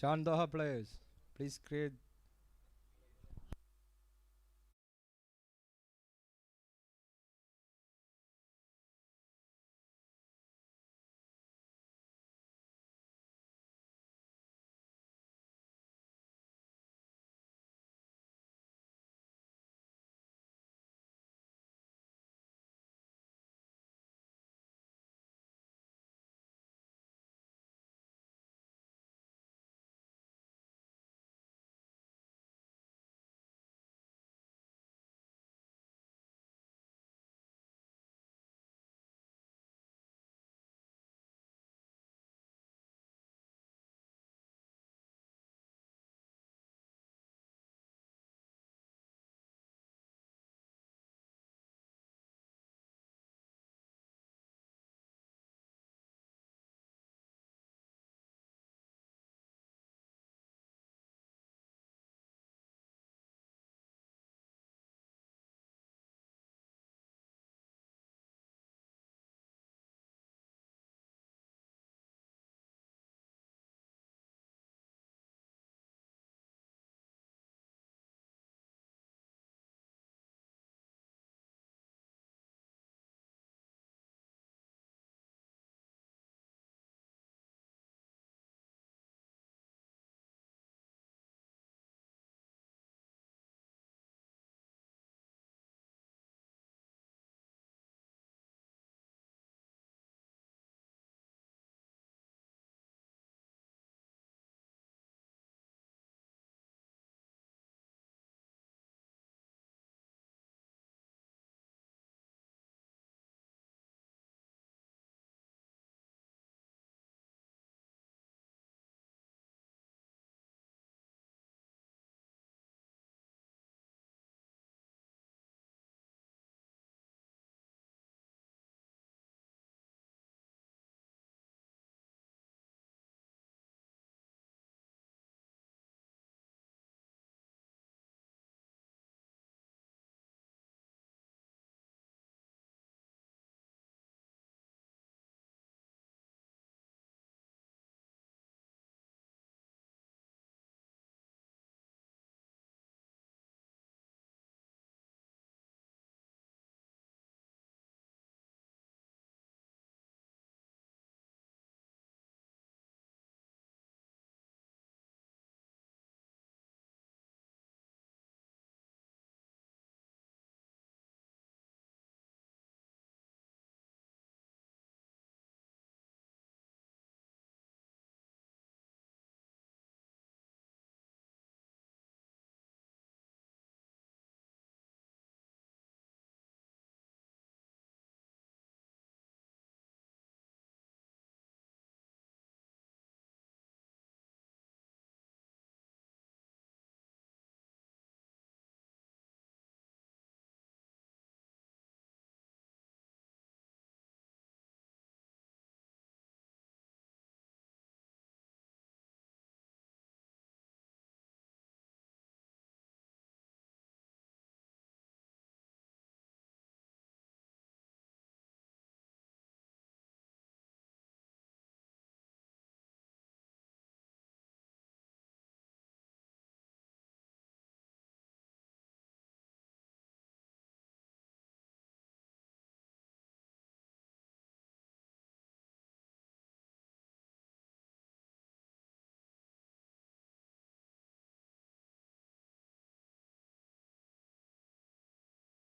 Shan Doha players, please create.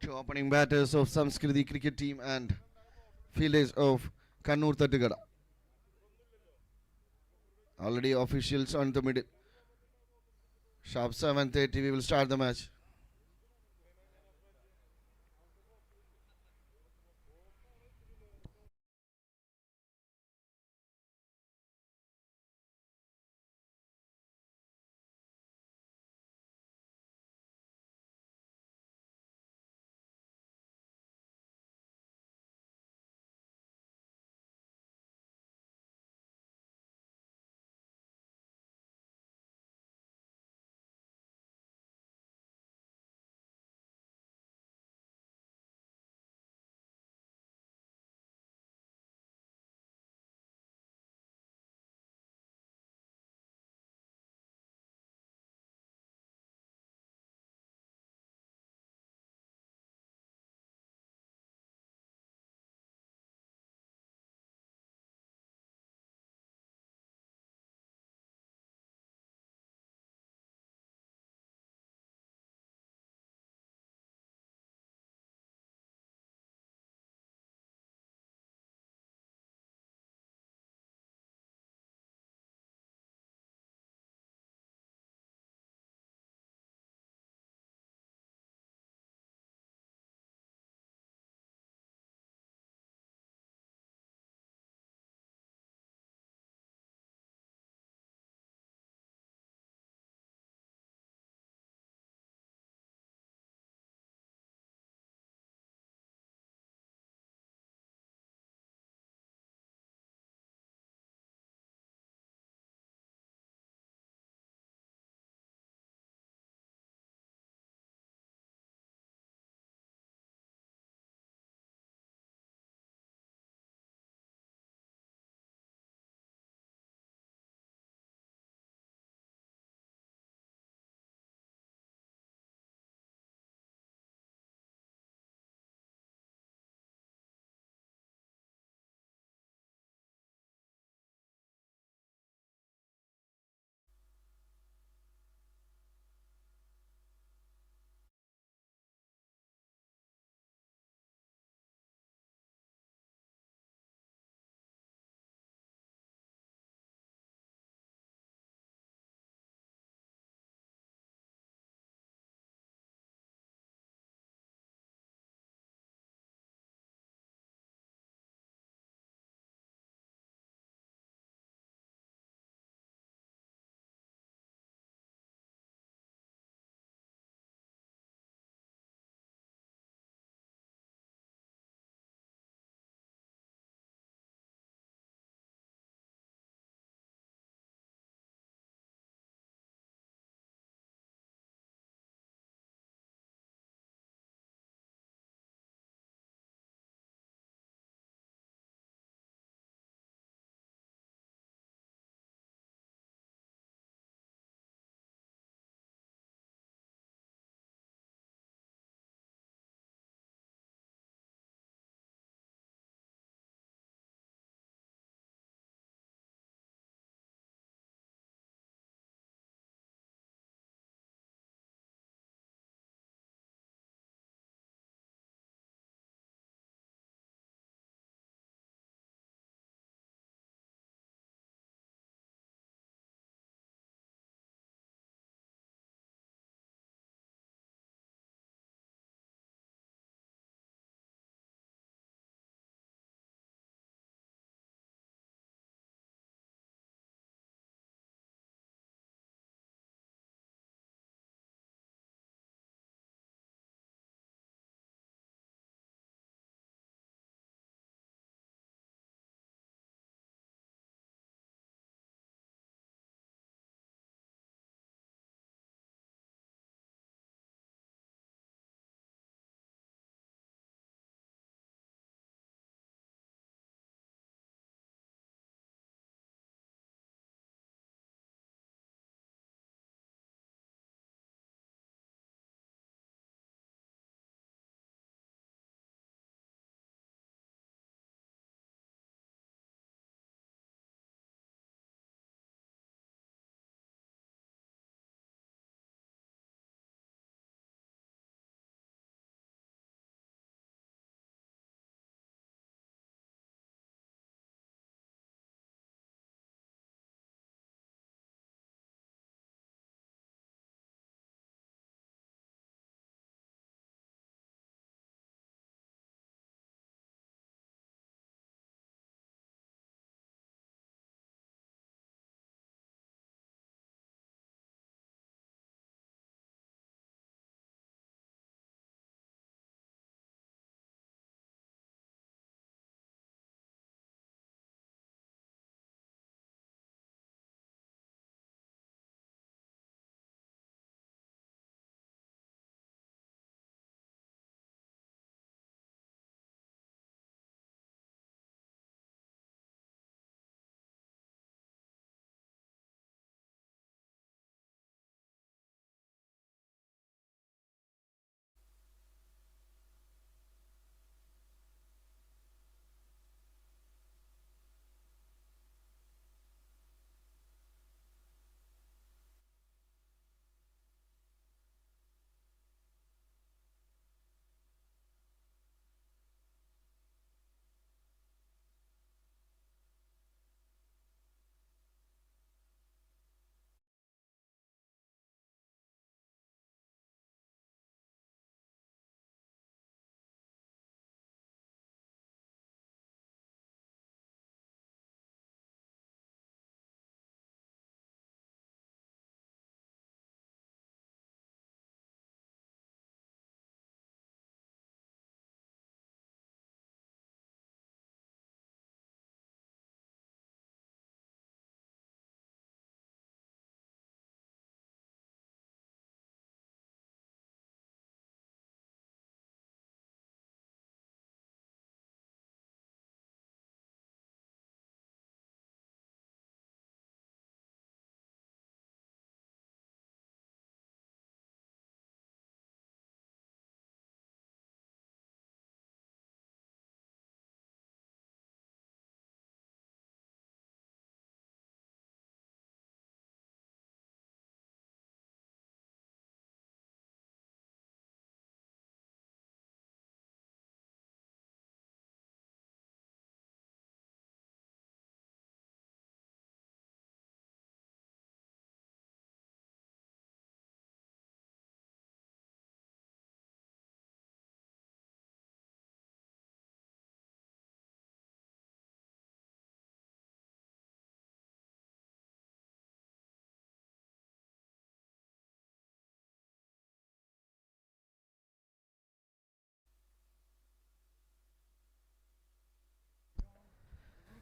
To opening batters of Samskriti cricket team and fielders of Kannur Tattigada. Already officials on the middle. Sharp 7:30. We will start the match.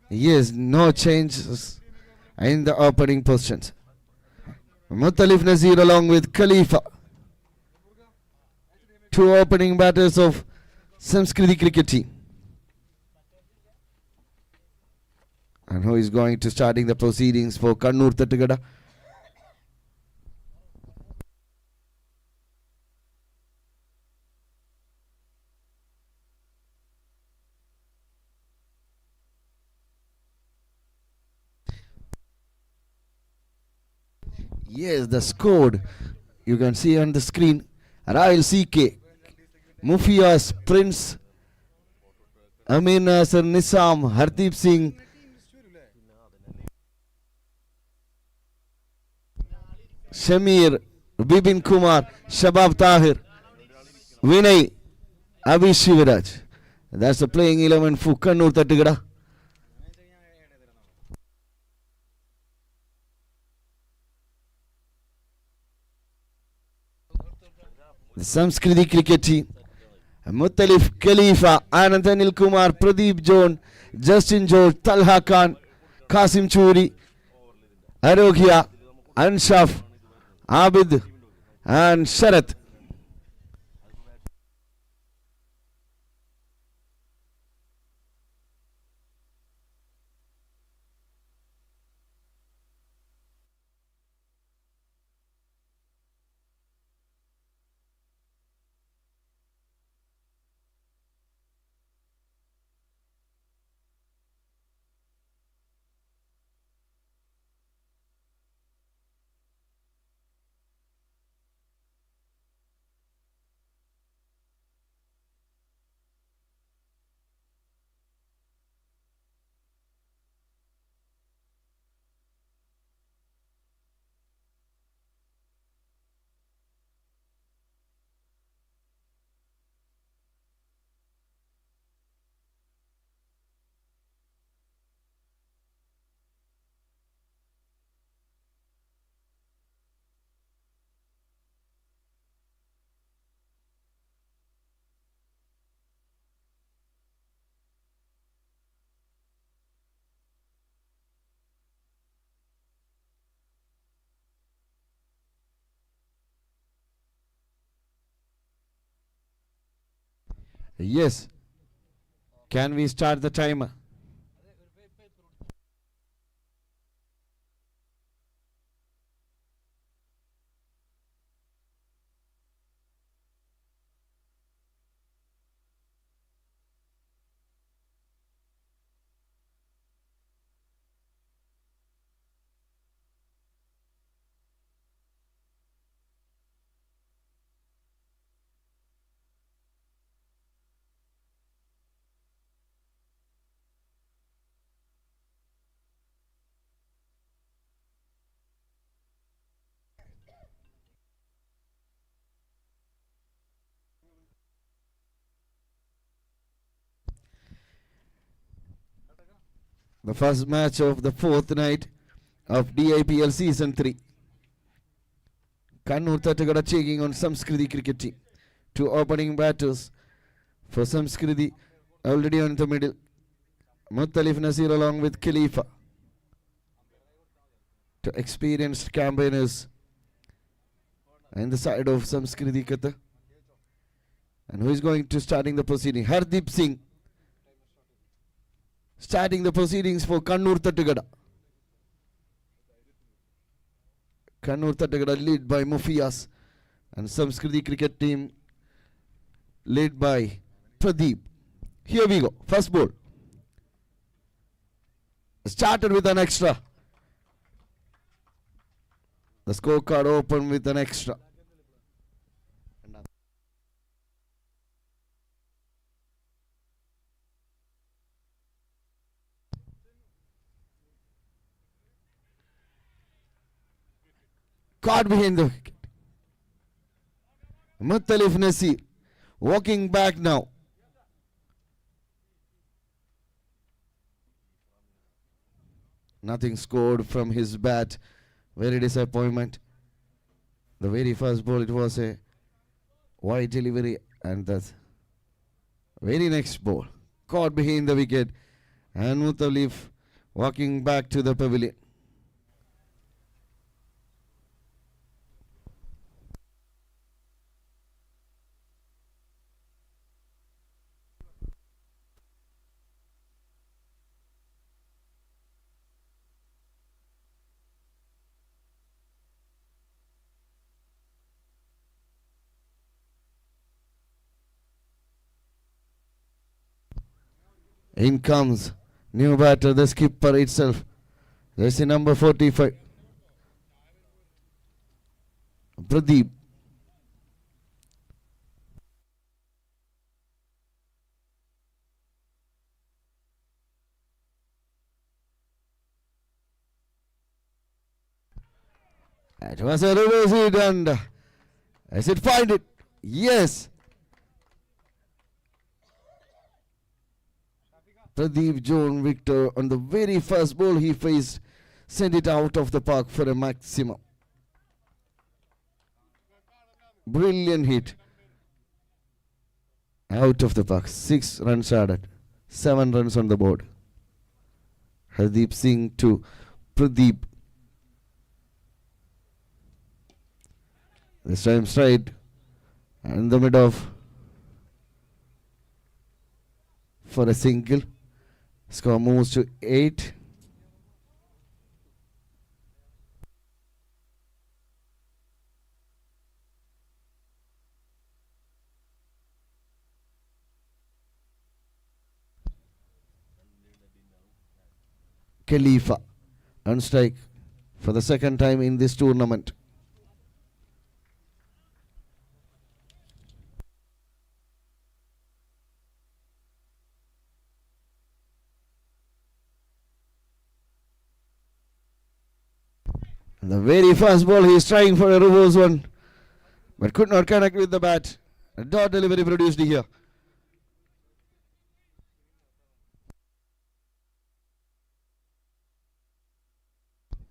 Yes, no changes in the opening positions. Muttalif Nazir along with Khalifa. Two opening batters of Samskriti cricket team. And who is going to starting the proceedings for Kannur Tattigada? Yes, the score you can see on the screen. Rail CK, Mufias, Prince, Amin Nasser, Nisam, Hardeep Singh, Shamir, Bibin Kumar, Shabab Tahir, Vinay, Abhi Shivaraj. That's the playing 11 for Kannur Tattigada. The Samskriti cricket team. Muttalif, Khalifa, Anand Anil Kumar, Pradeep John, Justin George, Talha Khan, Qasim Churi, Arogia, Anshaf, Abid, and Sharat. Yes, can we start the timer? The first match of the fourth night of DIPL Season 3. Kannur Tattigada taking on Samskriti cricket team. Two opening batters for Samskriti already on the middle. Muttalif Nasir along with Khalifa. Two experienced campaigners in the side of Samskriti Qatar. And who is going to starting the proceeding? Hardeep Singh starting the proceedings for Kannur Tattigada. Kannur Tattigada led by Mufias and Samskriti cricket team led by Pradeep. Here we go. First ball. Started with an extra. The scorecard open with an extra. Caught behind the wicket. Muttalif Nasir walking back now. Nothing scored from his bat. Very disappointment. The very first ball it was a wide delivery and the very next ball caught behind the wicket and Muttalif walking back to the pavilion. In comes new batter, the skipper itself. There's the number 45. Pradeep. That was a reverse hit, and as it find it, yes. Pradeep John Victor on the very first ball he faced sent it out of the park for a maximum. Brilliant hit. Out of the park. 6 runs added. 7 runs on the board. Hardeep Singh to Pradeep. This time straight. And the mid off for a single. Score moves to 8. Khalifa on strike for the second time in this tournament. The very first ball he is trying for a reverse one, but could not connect with the bat. A dot delivery produced here.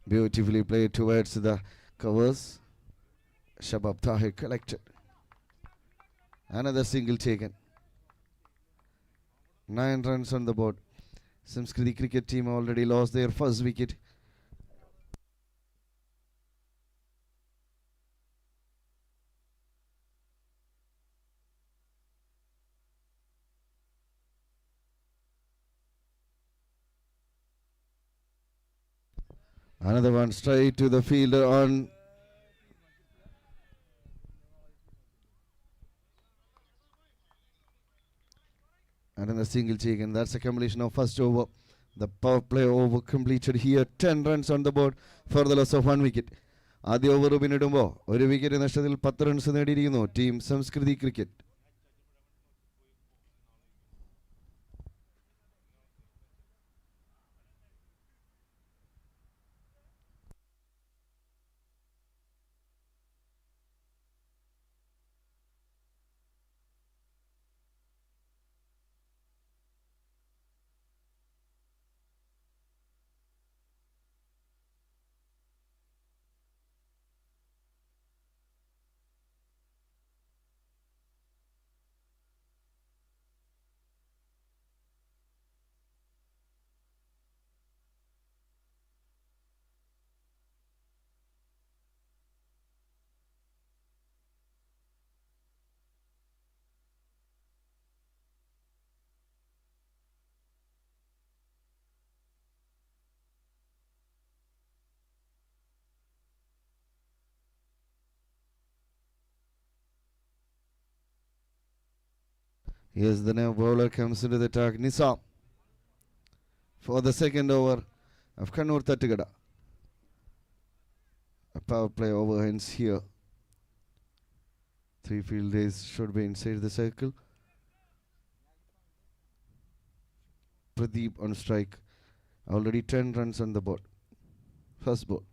Beautifully played towards the covers. Shabab Tahir collected. Another single taken. 9 runs on the board. Samskriti cricket team already lost their first wicket. Another one straight to the fielder on. Another single taken. That's a completion of first over. The power play over completed here. 10 runs on the board for the loss of 1 wicket. ആദ്യ over പിന്നിടുമ്പോൾ ഒരു wicket നഷ്ടത്തിൽ 10 runs നേടിയിരിക്കുന്നു team Samskriti cricket. Yes, the new bowler comes into the attack. Nisam for the second over of Kannur Tattigada. A power play over ends here. 3 fielders should be inside the circle. Pradeep on strike. Already 10 runs on the board. First ball.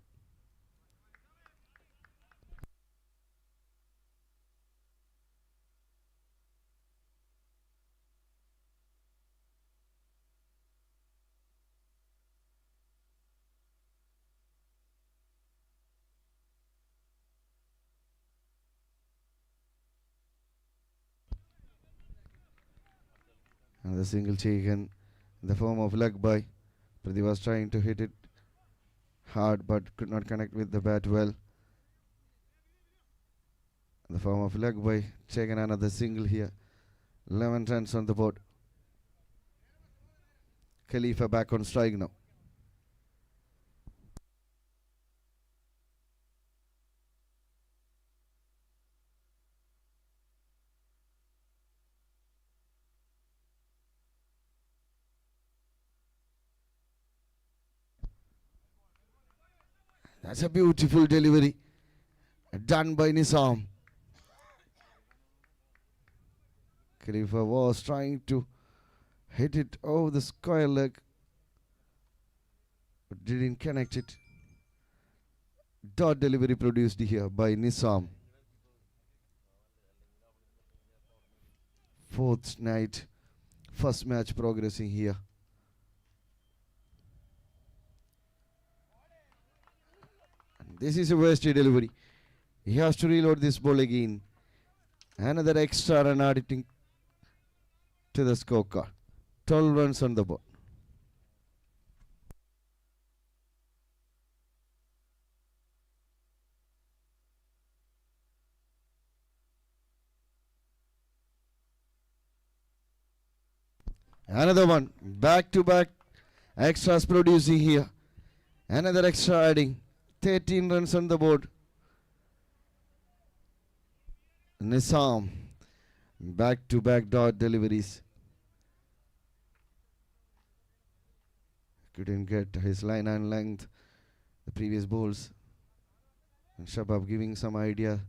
And the single taken in the form of leg by Pradeep was trying to hit it hard but could not connect with the bat well. In the form of leg by taking another single here. 11 runs on the board. Khalifa back on strike now. That's a beautiful delivery done by Nizam. Khalifa was trying to hit it over the square leg but didn't connect it. Dot delivery produced here by Nizam. Fourth night, first match progressing here. And this is a wasted delivery. He has to reload this ball again. Another extra run adding to the scorecard. 12 runs on the board. Another one. Back to back extras producing here. Another extra adding. 13 runs on the board. Nizam. Back to back dot deliveries. Couldn't get his line and length. The previous balls. And Shabab giving some idea.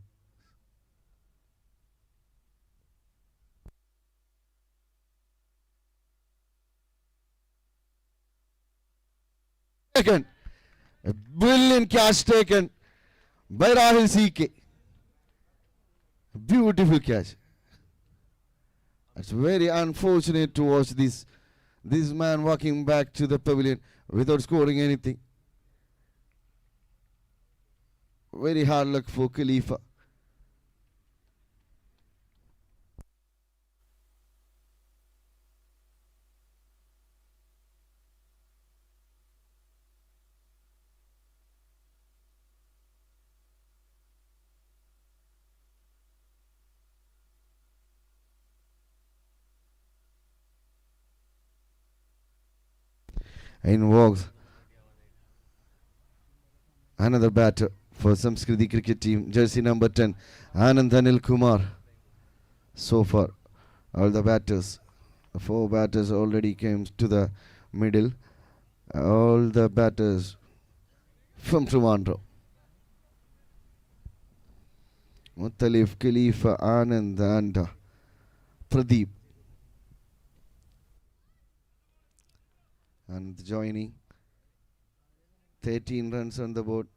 Taken. A brilliant catch taken by Rahul CK. Beautiful catch. It's very unfortunate to watch this man walking back to the pavilion without scoring anything. Very hard luck for Khalifa. In walks another batter for Samskriti cricket team, jersey number 10, Anand Anil Kumar. So far, all the batters, 4 batters already came to the middle. All the batters from Trivandrum. Muttalif, Khalifa, Anand and Pradeep. And joining 13 runs on the board.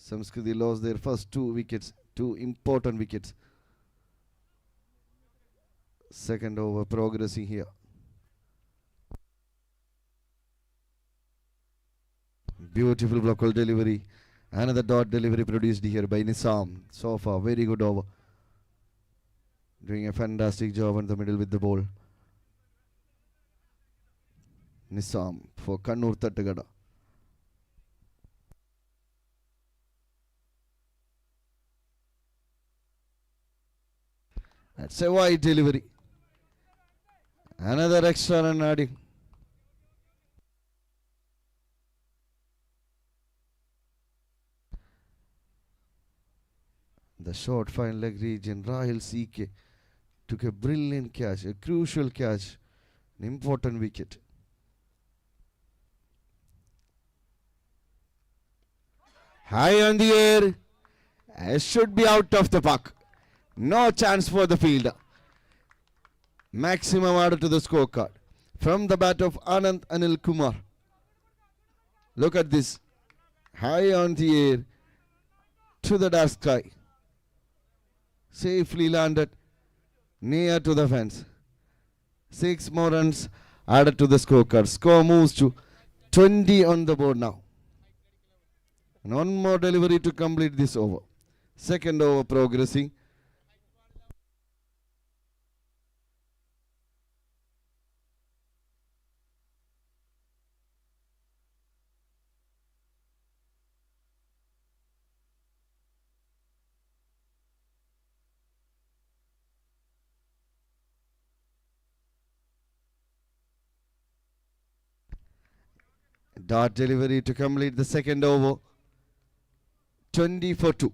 Samskriti lost their first 2 wickets, 2 important wickets. Second over progressing here. Beautiful block ball delivery. Another dot delivery produced here by Nizam. So far, very good over. Doing a fantastic job in the middle with the ball. Nizam for Kannur Tattagada. That's a wide delivery. Another extra run adding. The short fine leg region, Rahul CK took a brilliant catch, a crucial catch, an important wicket. High on the air, should be out of the park. No chance for the fielder. Maximum order to the scorecard from the bat of Anand Anil Kumar. Look at this. High on the air to the dark sky. Safely landed near to the fence. 6 more runs added to the scorecard. Score moves to 20 on the board now. And one more delivery to complete this over. Second over progressing. Dart delivery to complete the second over. 20 for 2.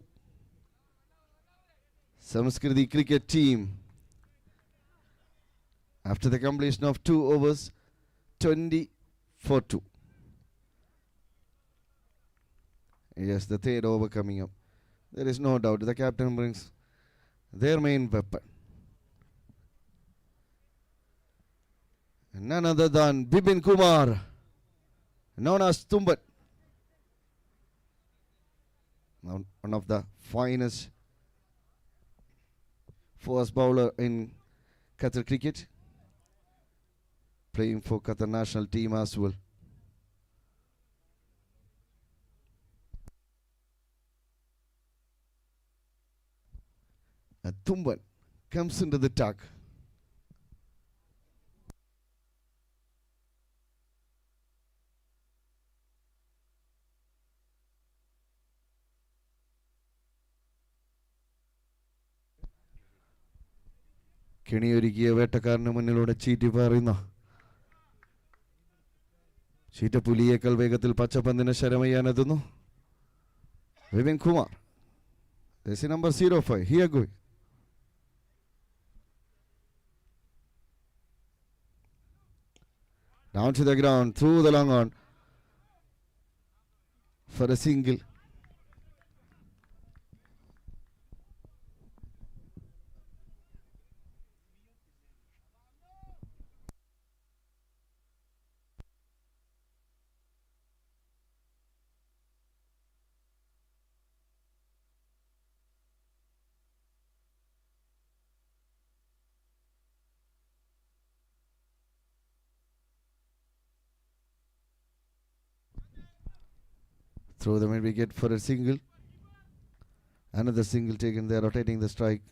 Samskriti cricket team, after the completion of 2 overs, 20 for 2. Yes, the third over coming up. There is no doubt the captain brings their main weapon. None other than Bipin Kumar, known as Tumbat. Now, one of the finest fast bowler in Qatar cricket, playing for Qatar national team as well. And Tumbat comes into the attack. കെണിയൊരുക്കിയ വേട്ടക്കാരന് മുന്നിലൂടെ ചീറ്റി പാറുന്ന ചീറ്റപ്പുലിയേക്കാൾ വേഗത്തിൽ പച്ചപ്പന്തിന് ശരമയ്യാനെത്തുന്നു Vipin Kumar. Jersey number 05. Here going. Down to the ground, through the long on for a single. Through the mid wicket for a single. Another single taken there, rotating the strike.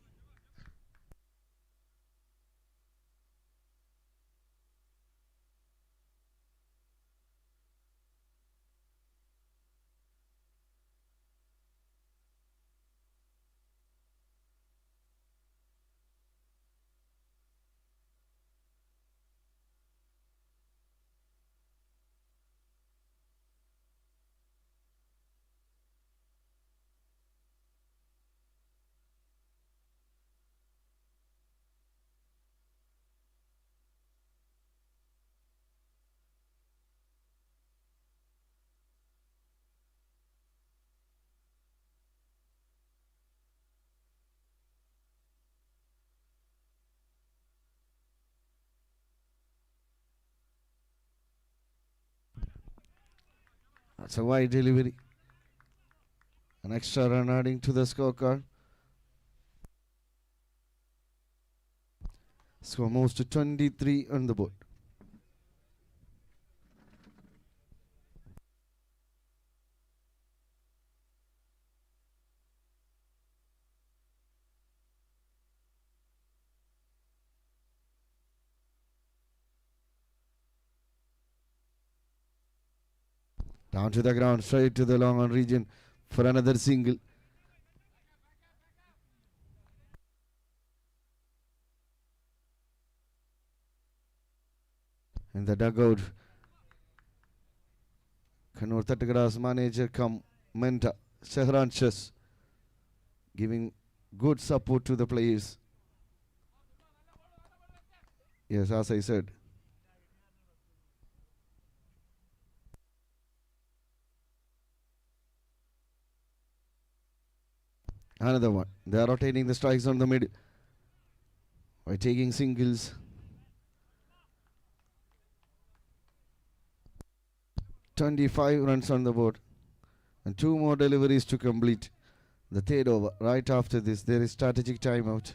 That's a wide delivery. An extra run adding to the scorecard. Score moves to 23 on the board. Down to the ground, straight to the long on region for another single. In the dugout, Kannur Tattagada's manager come mentor, Shahran Chess, giving good support to the players. Yes, as I said. Another one. They are rotating the strikes on the mid by taking singles. 25 runs on the board and 2 more deliveries to complete the third over. Right after this, there is strategic timeout.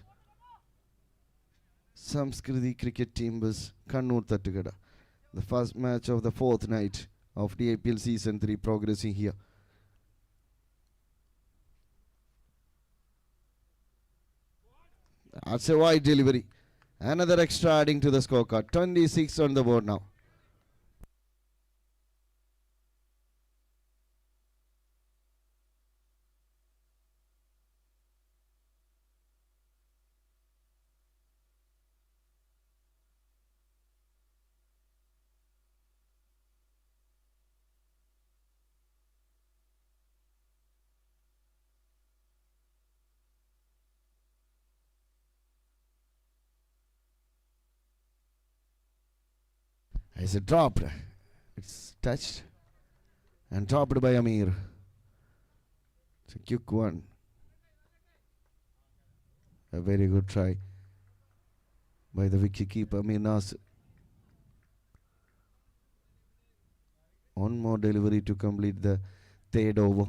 Samskriti cricket team vs Kannur Tattagada. The first match of the fourth night of the IPL season 3 progressing here. That's a wide delivery. Another extra adding to the scorecard. 26 on the board now. Is it dropped? It's touched and dropped by Amir. It's a quick one. A very good try by the wicketkeeper Amir Nasir. One more delivery to complete the third over.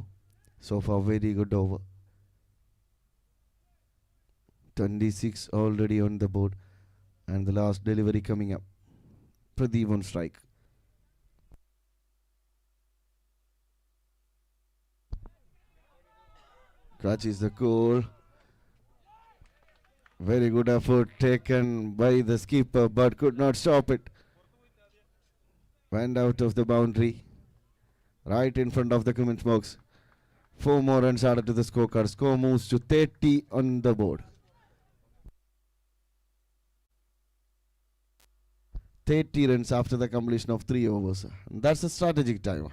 So far, very good over. 26 already on the board, and the last delivery coming up. Pradeep on strike. Catches the goal. Very good effort taken by the skipper, but could not stop it. Went out of the boundary, right in front of the comment box. 4 more runs added to the scorecard. Score moves to 30 on the board. 30 runs after the completion of 3 overs. And that's a strategic time.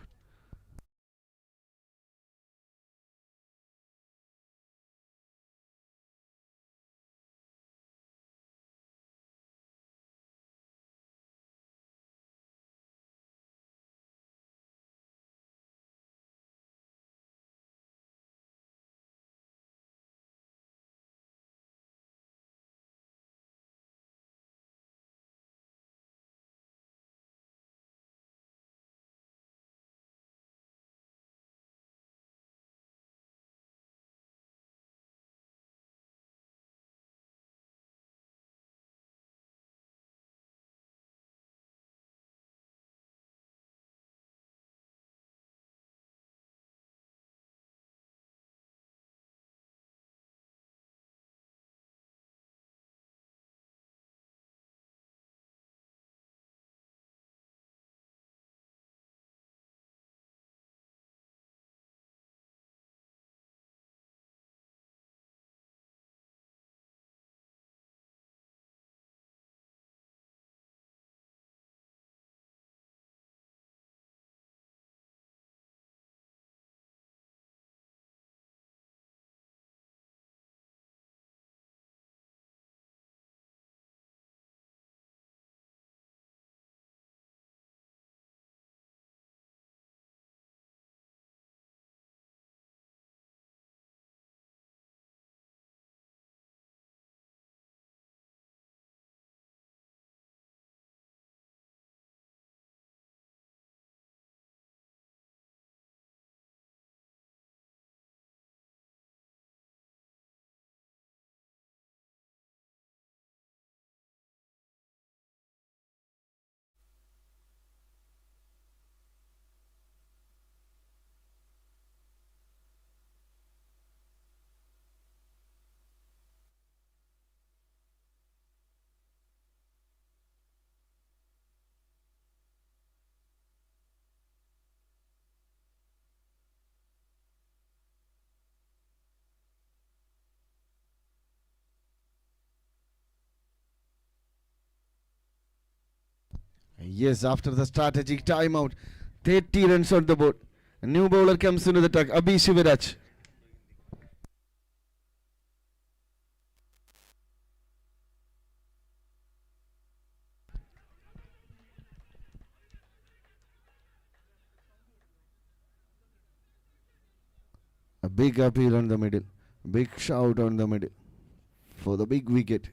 Yes, after the strategic timeout, 30 runs on the board. A new bowler comes into the attack, Abhi Shiviraj. A big appeal on the middle, big shout on the middle for the big wicket.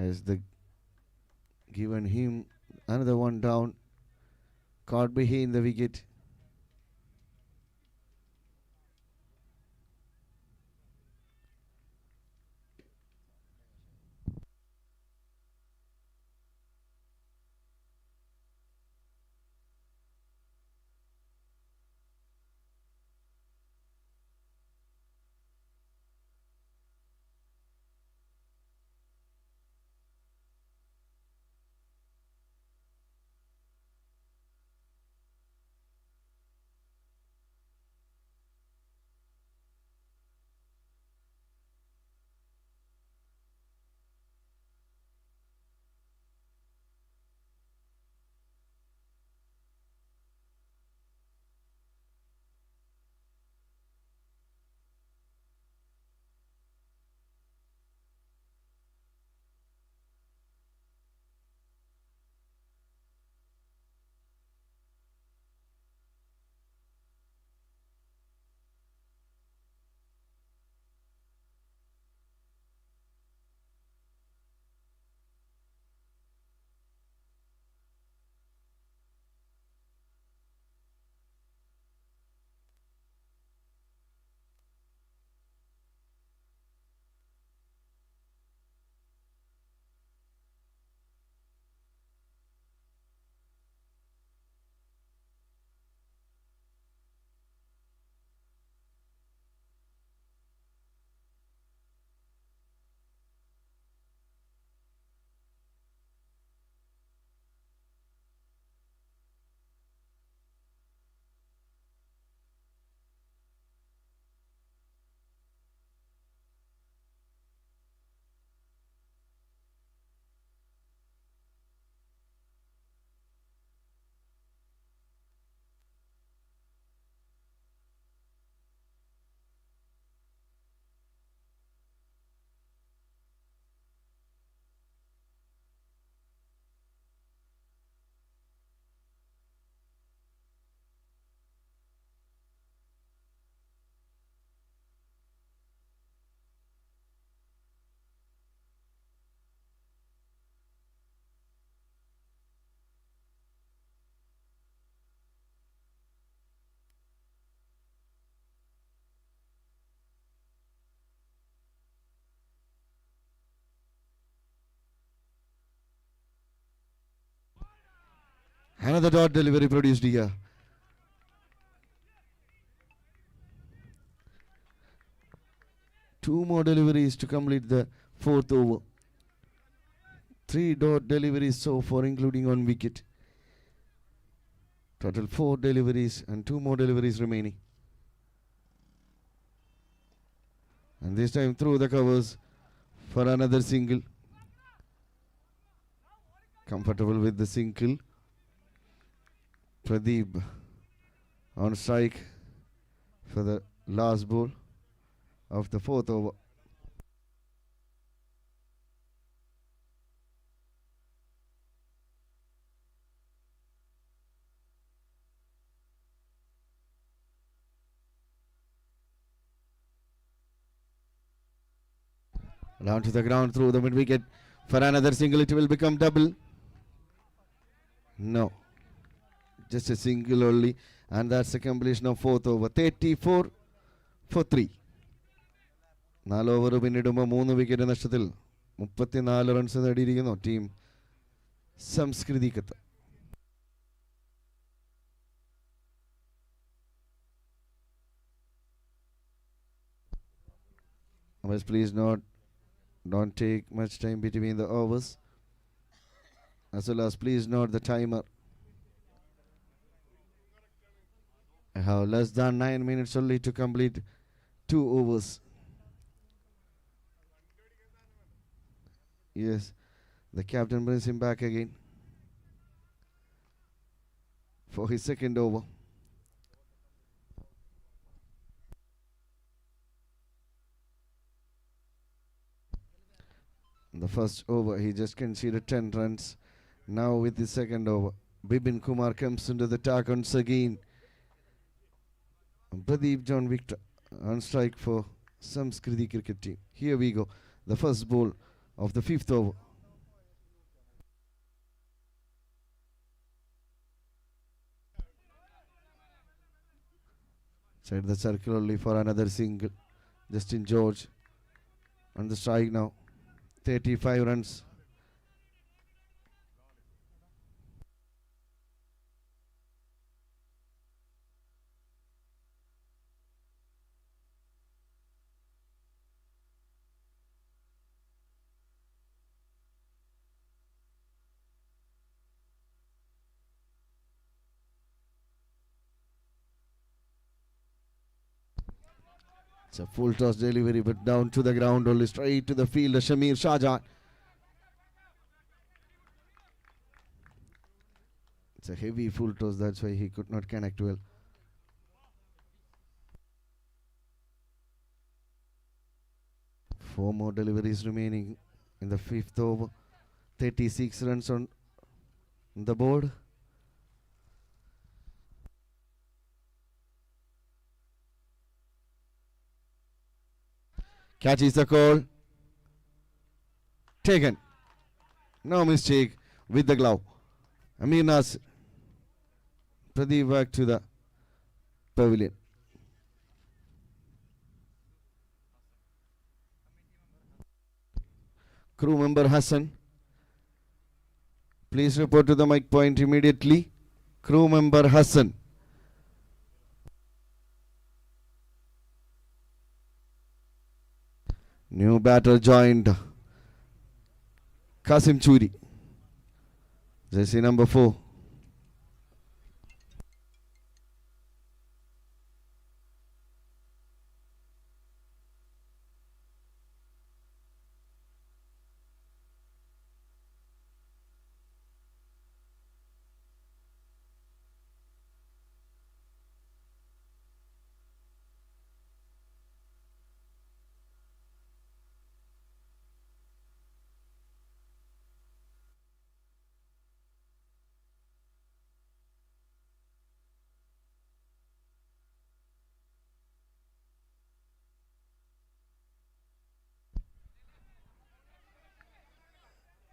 as the given him another one down, caught behind the wicket. Another dot delivery produced here. Two more deliveries to complete the fourth over. 3 dot deliveries so far, including on wicket. Total 4 deliveries and 2 more deliveries remaining. And this time through the covers for another single. Comfortable with the single. Pradeep on strike for the last ball of the fourth over. Down to the ground through the mid wicket for another single. It will become double. No, just a single only, and that's the completion of fourth over. 34 for 3. 4 over പിന്നിടുമ്പോൾ 3 wicket നഷ്ടത്തിൽ 34 runs നേടിയിരിക്കുന്നു team Samskriti Qatar. Please don't take much time between the overs, as well as please note the timer. I have less than 9 minutes only to complete 2 overs. Yes, the captain brings him back again for his second over. The first over, he just conceded 10 runs. Now with the second over, Bipin Kumar comes into the attack once again. Pradeep John Victor on strike for Samskriti cricket team. Here we go. The first ball of the fifth over. Inside the circle only for another single. Justin George on the strike now. 35 runs. It's a full toss delivery, but down to the ground only, straight to the fielder, Shamir Shahjahan. It's a heavy full toss, that's why he could not connect well. Four more deliveries remaining in the fifth over. 36 runs on the board. Catches the call. Taken. No mistake with the glove. Amir Nasir. Pradeep back to the pavilion. Crew member Hassan, please report to the mic point immediately. Crew member Hassan. New batter joined Kasim Churi. Jersey number 4.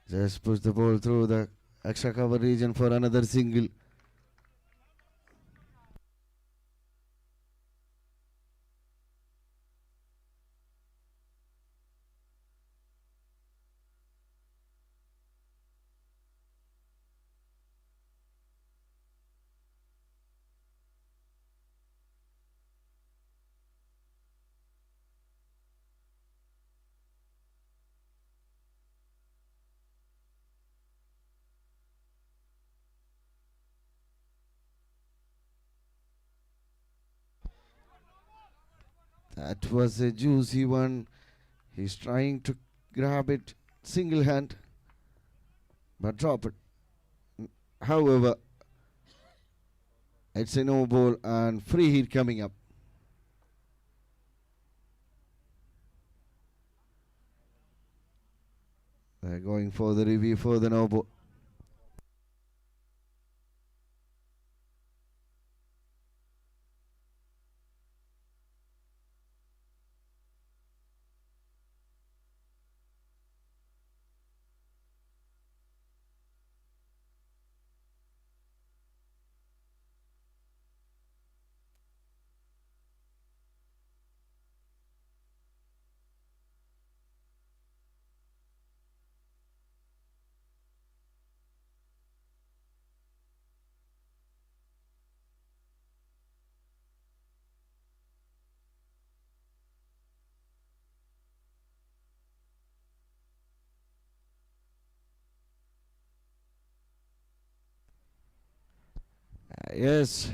Just push the ball through the extra cover region for another single. That was a juicy one. He's trying to grab it single hand, but drop it. However, it's a no ball and free hit coming up. They're going for the review for the no ball. Yes.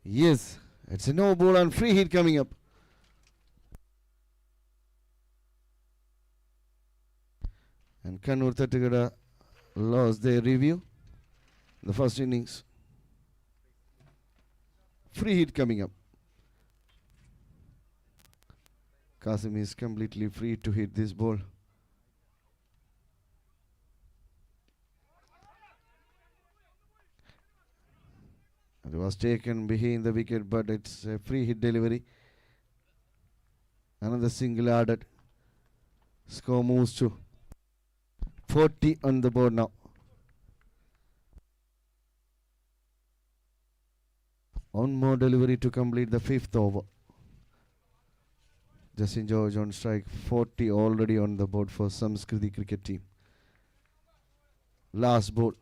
Yes. It's a no ball and free hit coming up. And Kannur Tattigada lost their review. The first innings. Free hit coming up. Kasim is completely free to hit this ball. It was taken behind the wicket, but it's a free hit delivery. Another single added. Score moves to 40 on the board now. One more delivery to complete the 5th over. Justin George on strike. 40 already on the board for Samskriti cricket team. Last ball.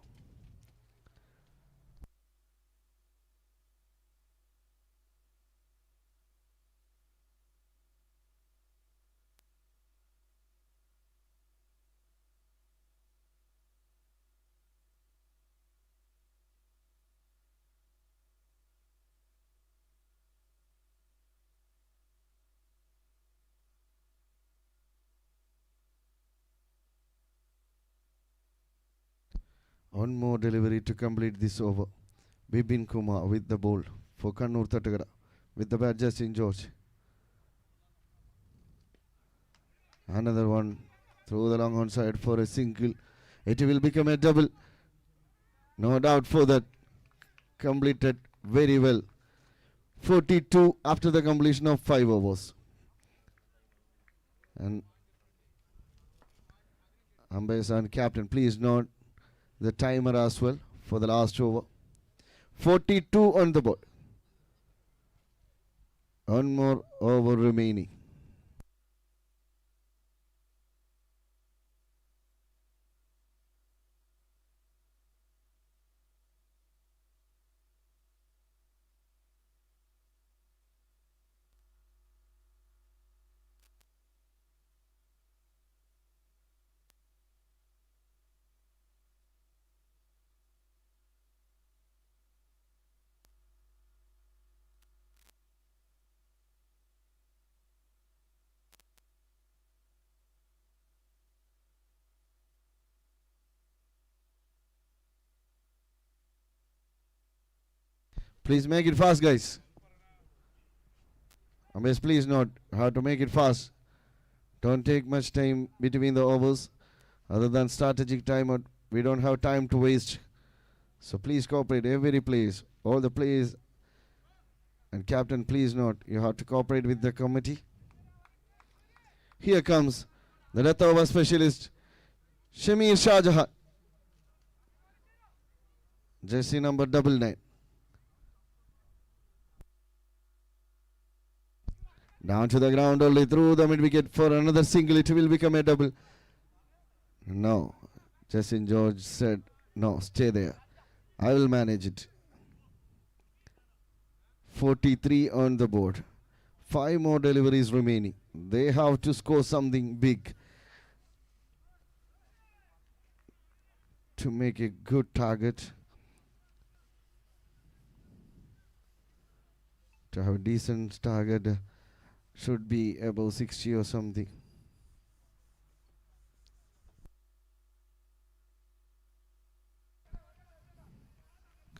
One more delivery to complete this over. Bibin Kumar with the ball for Kannur Tattagara. With the bat, Justin George. Another one through the long on side for a single. It will become a double. No doubt for that. Completed very well. 42 after the completion of 5 overs. And umpires and captain, please note the timer as well for the last over. 42 on the board. One more over remaining. Please make it fast, guys. Umpires, please note how to make it fast. Don't take much time between the overs. Other than strategic timeout, we don't have time to waste. So please cooperate. Every place, all the players and captain, please note you have to cooperate with the committee. Here comes the death over specialist, Shamir Shahjahan. Jersey number 99. Down to the ground only through the mid wicket for another single. It will become a double. No. Justin George said, no, stay there. I will manage it. 43 on the board. 5 more deliveries remaining. They have to score something big to make a good target. To have a decent target should be above 60 or something.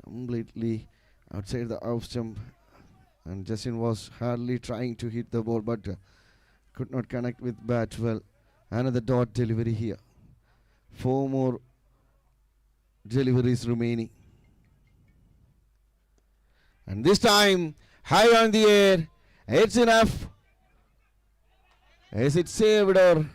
Completely outside the off stump, and Justin was hardly trying to hit the ball but could not connect with bat well. Another dot delivery here. 4 more deliveries remaining. And this time, high on the air. It's enough. Is it saved or?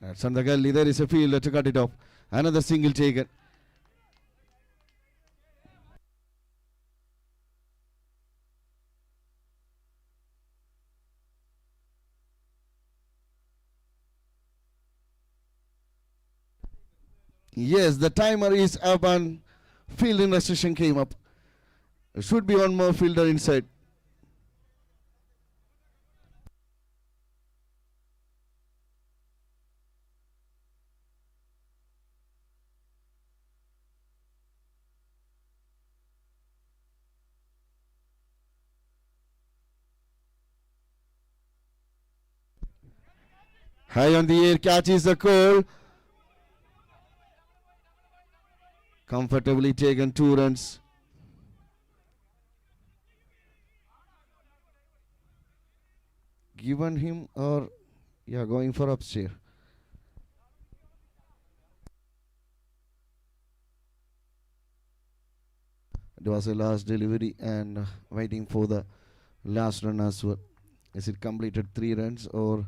That's on the gully. There is a fielder to cut it off. Another single taken. Yes, the timer is up and fielding restriction came up. There should be one more fielder inside. High on the air, catches the call. Comfortably taken 2 runs. Given him or going for upstairs. It was a last delivery and waiting for the last run as well. Is it completed 3 runs or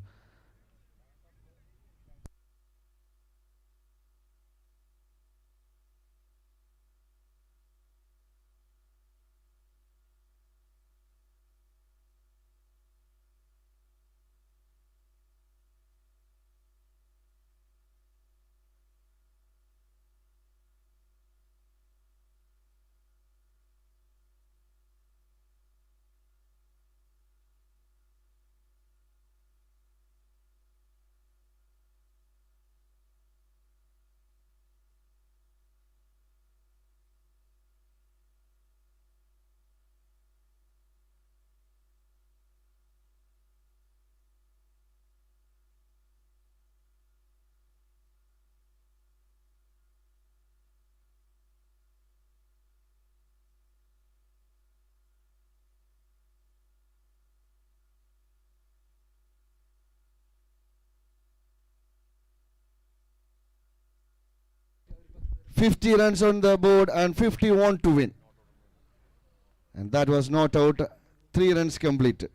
...50 runs on the board and 50 want to win. And that was not out. 3 runs completed.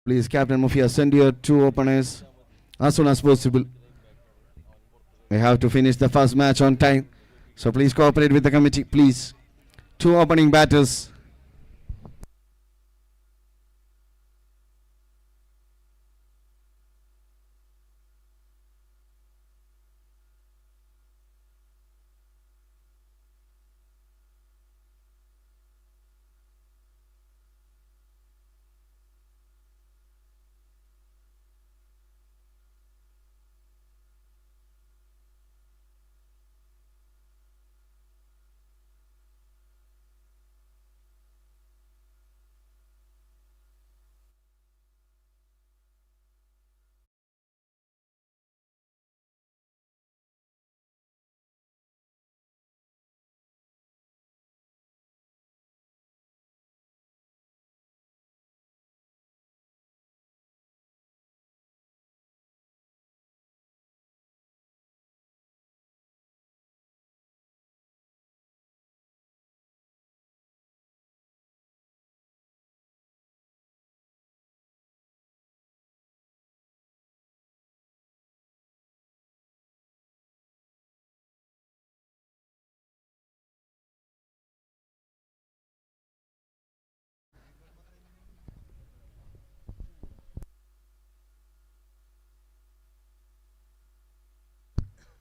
Please, Captain Mufia, send your two openers as soon as possible. We have to finish the first match on time. So please cooperate with the committee, please. Two opening batters.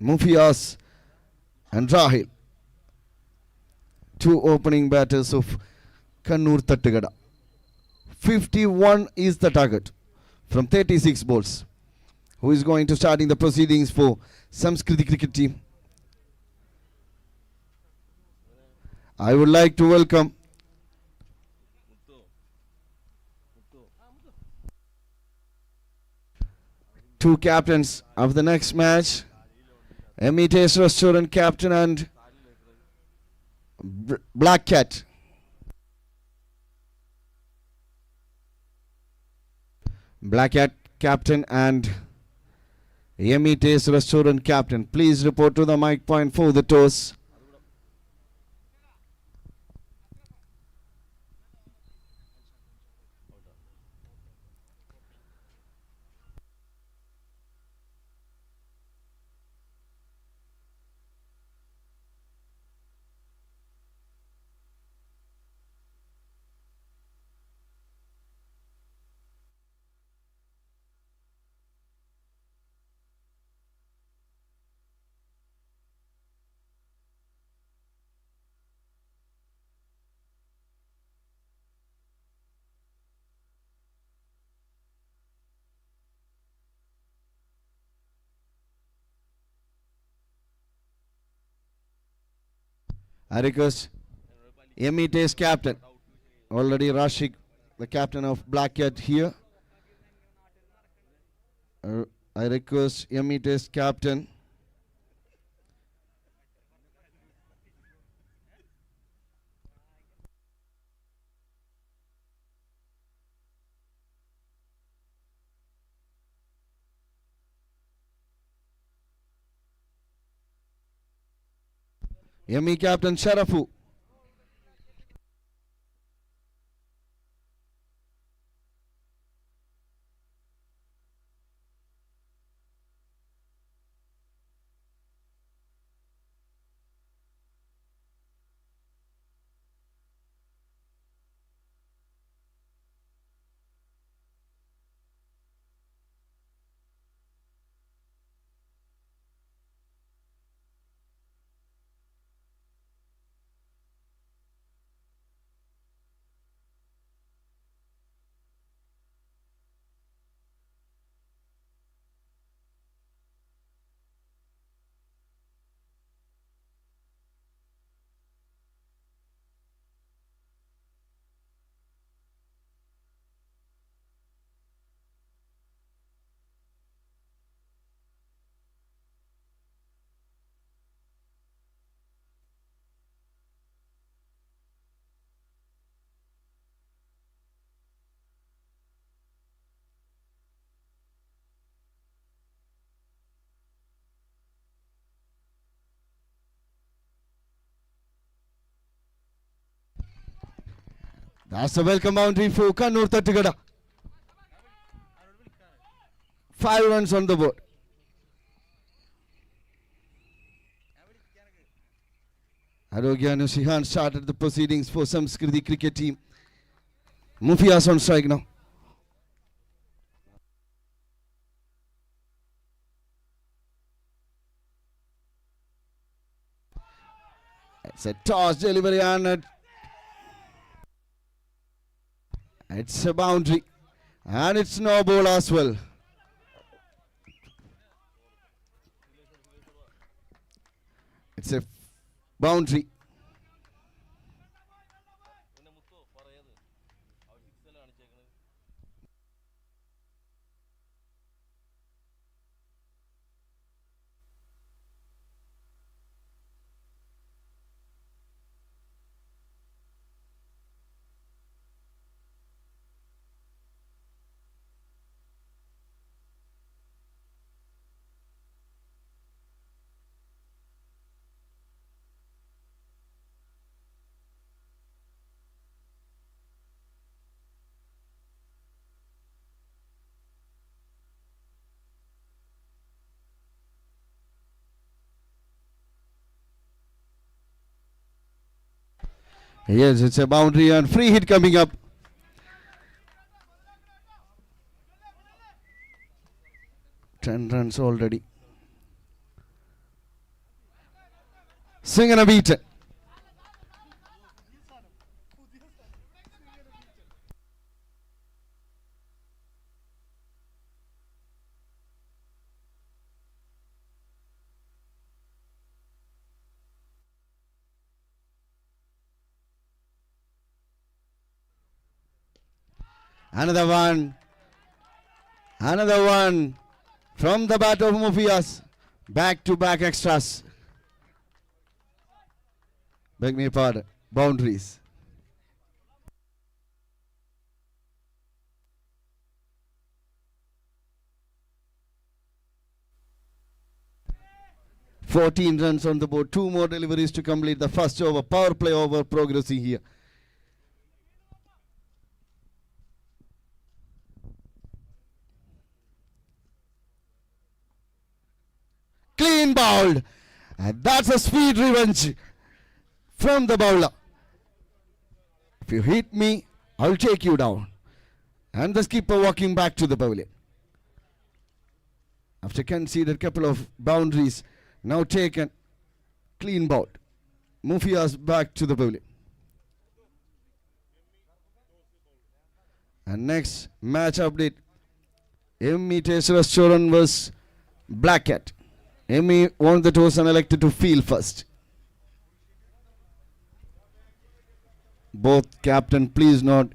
Mufias and Rahil. Two opening batters of Kannur Tattagada. 51 is the target from 36 balls. Who is going to start in the proceedings for Samskriti cricket team? I would like to welcome two captains of the next match. Emites Restaurant captain and Black Cat. Black Cat captain and Emites Restaurant captain. Please report to the mic point for the toss. I request Emites captain. Already Rashik, the captain of Black Cat here. I request Emites captain. Emi captain Sharafu. That's a welcome boundary for Kannur Tattagada. 5 runs on the board. Arogya and Shihan started the proceedings for Samskriti cricket team. Mufias on strike now. It's a toss delivery and it's a boundary. And it's no ball as well. It's a boundary. Yes, it's a boundary and free hit coming up. Ten runs already. Swing and a beat. Another one. Another one from the bat of Mufias. Back-to-back extras. Beg me pardon. Boundaries. Fourteen runs on the board. 2 more deliveries to complete the first over. Power play over progressing here. Clean bowled. And that's a speed revenge from the bowler. If you hit me, I'll take you down. And the skipper walking back to the pavilion. After conceded couple of boundaries, now taken, clean bowled. Mufias back to the pavilion. And next match update. Emmy Taste Restaurant vs Black Cat. Emmy won the toss and elected to field first. Both captain, please note,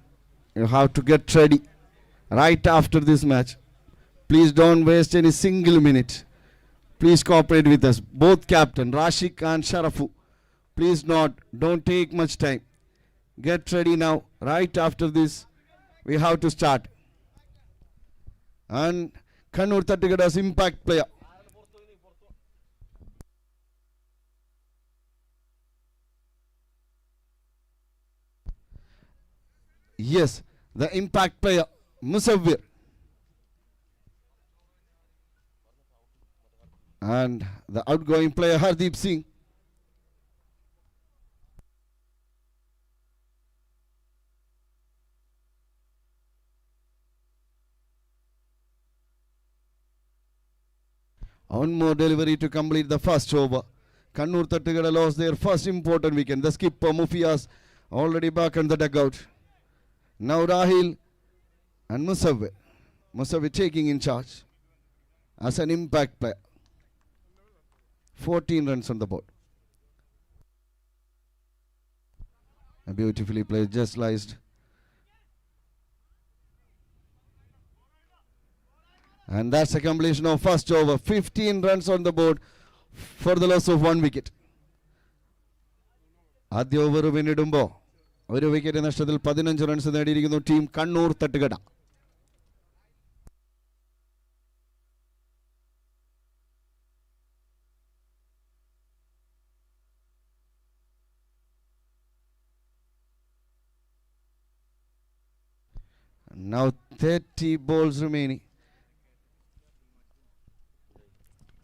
you have to get ready right after this match. Please don't waste any single minute. Please cooperate with us. Both captain, Rashik and Sharafu. Please don't take much time. Get ready now. Right after this, we have to start. And Kannur Tattigada's impact player. Yes, the impact player, Musawwir. And the outgoing player, Hardeep Singh. One more delivery to complete the first over. Kannur Tattigada lost their first important wicket. The skipper, Mufias, already back in the dugout. Now Rahil and Musawwir. Musawwir taking in charge as an impact player. 14 runs on the board. A beautifully played, just sliced. And that's a completion of first over. 15 runs on the board for the loss of 1 wicket. ആദ്യ over പിന്നിടുമ്പോൾ ഒരു wicket നഷ്ടത്തിൽ 15 runs നേടിയിരിക്കുന്നു team Kannur തട്ടുകട. Now 30 balls remaining.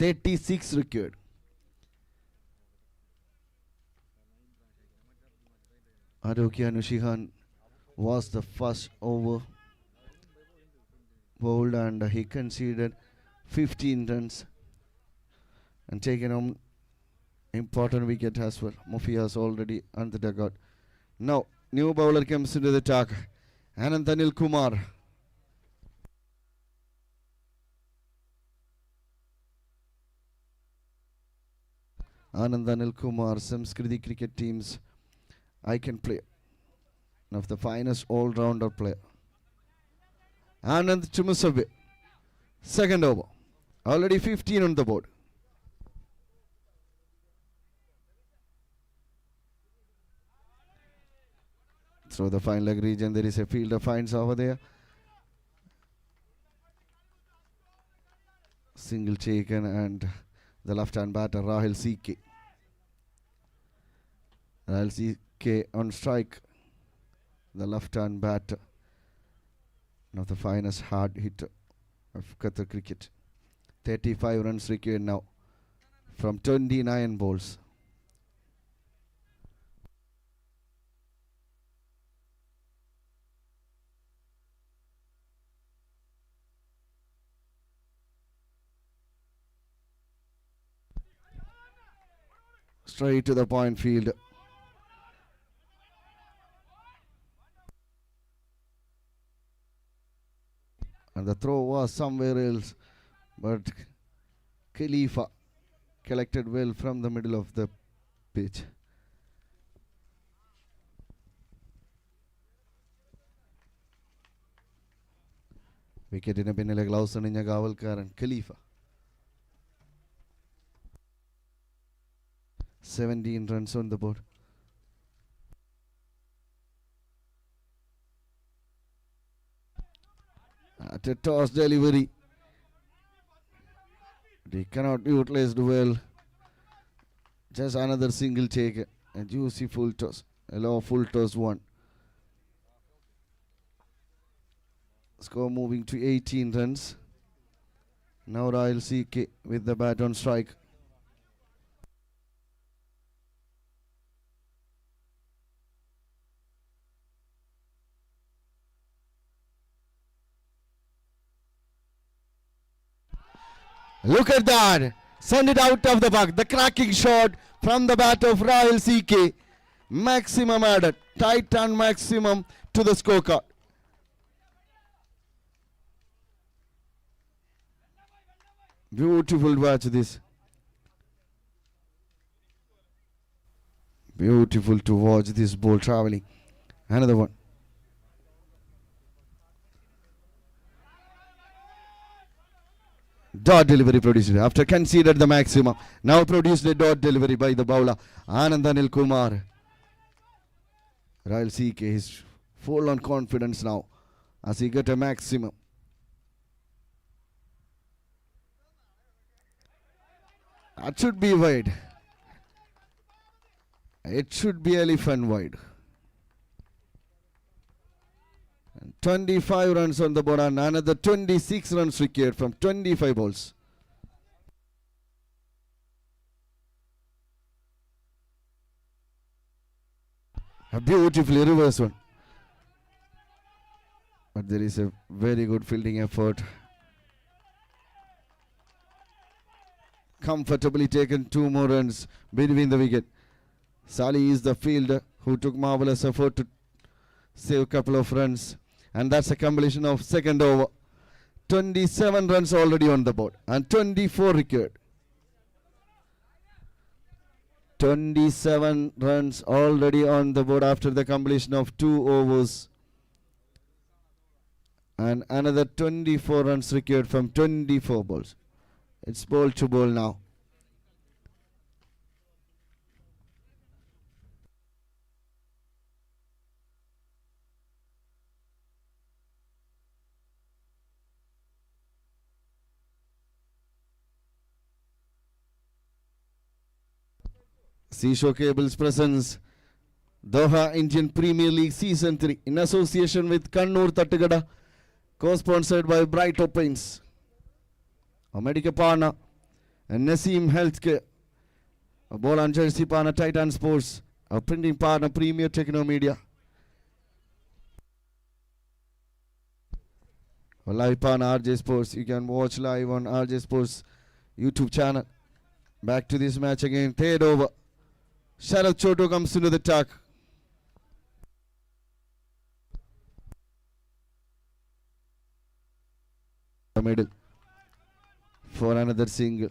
36 required. Arogya Nushihan was the first over bowled and he conceded 15 runs and taken on important wicket as well. Mufia's already on the dugout. Now, new bowler comes into the attack. Anandanil Kumar. Anandanil Kumar, Samskriti cricket team's icon player. One of the finest all-rounder player. Anand Chumusabe. Second over. Already 15 on the board. Through the fine leg region, there is a fielder finds over there. Single taken and the left-hand batter Rahul CK. Rahul CK on strike. The left-hand batter. One of the finest hard hitter of Qatar cricket. 35 runs required now from 29 balls. Straight to the point field. And the throw was somewhere else, but Khalifa collected well from the middle of the pitch. Wicketine പിന്നിലെ gloves അണിഞ്ഞ കാവൽക്കാരൻ ഖലീഫ. 17 runs on the board. At a toss delivery, they cannot be utilized well. Just another single take, a juicy full toss, a low full toss one. Score moving to 18 runs. Now Rahul CK with the bat on strike. Look at that. Send it out of the park. The cracking shot from the bat of Rahul CK. Maximum added. Tight and maximum to the scorecard. Beautiful watch this. Beautiful to watch this ball traveling. Another one. Dot delivery produced after conceded the maximum. Now produced a dot delivery by the bowler Anandanil Kumar. Rahul CK is full on confidence now as he got a maximum. That should be wide. It should be elephant wide. 25 runs on the board and another 26 runs required from 25 balls. A beautifully reverse one. But there is a very good fielding effort. Comfortably taken 2 more runs between the wicket. Sali is the fielder who took marvelous effort to save a couple of runs. And that's a completion of second over. 27 runs already on the board and 24 required. 27 runs already on the board after the completion of 2 overs. And another 24 runs required from 24 balls. It's ball to ball now. Seashore Cable's presence. Doha Indian Premier League Season 3 in association with Kannur Tattigada, co-sponsored by Bright Opens. America partner Naseem Healthcare, a ball and jersey partner Titan Sports, a printing partner Premier Techno Media, a live partner RJ Sports. You can watch live on RJ Sports YouTube channel. Back to this match again. Third over. Sharad Chotu comes into the attack. The middle for another single.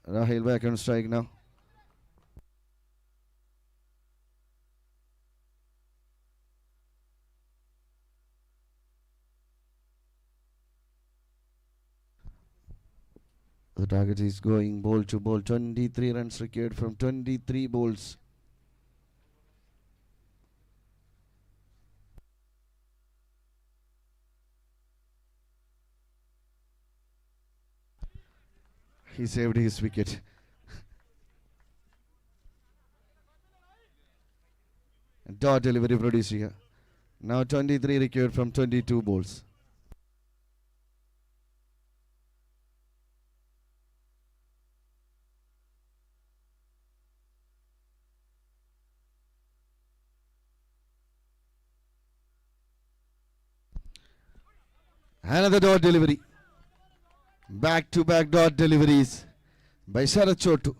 Rahil back on strike now. The target is going ball to ball. 23 runs required from 23 balls. He saved his wicket. Dot delivery produced here. Now 23 required from 22 balls. Another dot delivery. Back-to-back dot deliveries by Sharad Chotu.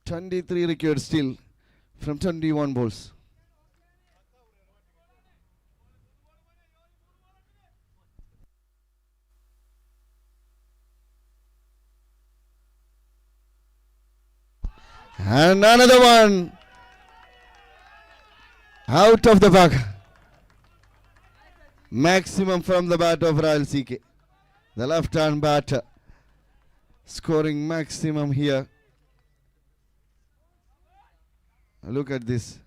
23 required still from 21 balls. And another one. Out of the park. Maximum from the bat of Royal CK. The left-hand batter scoring maximum here. Look at this.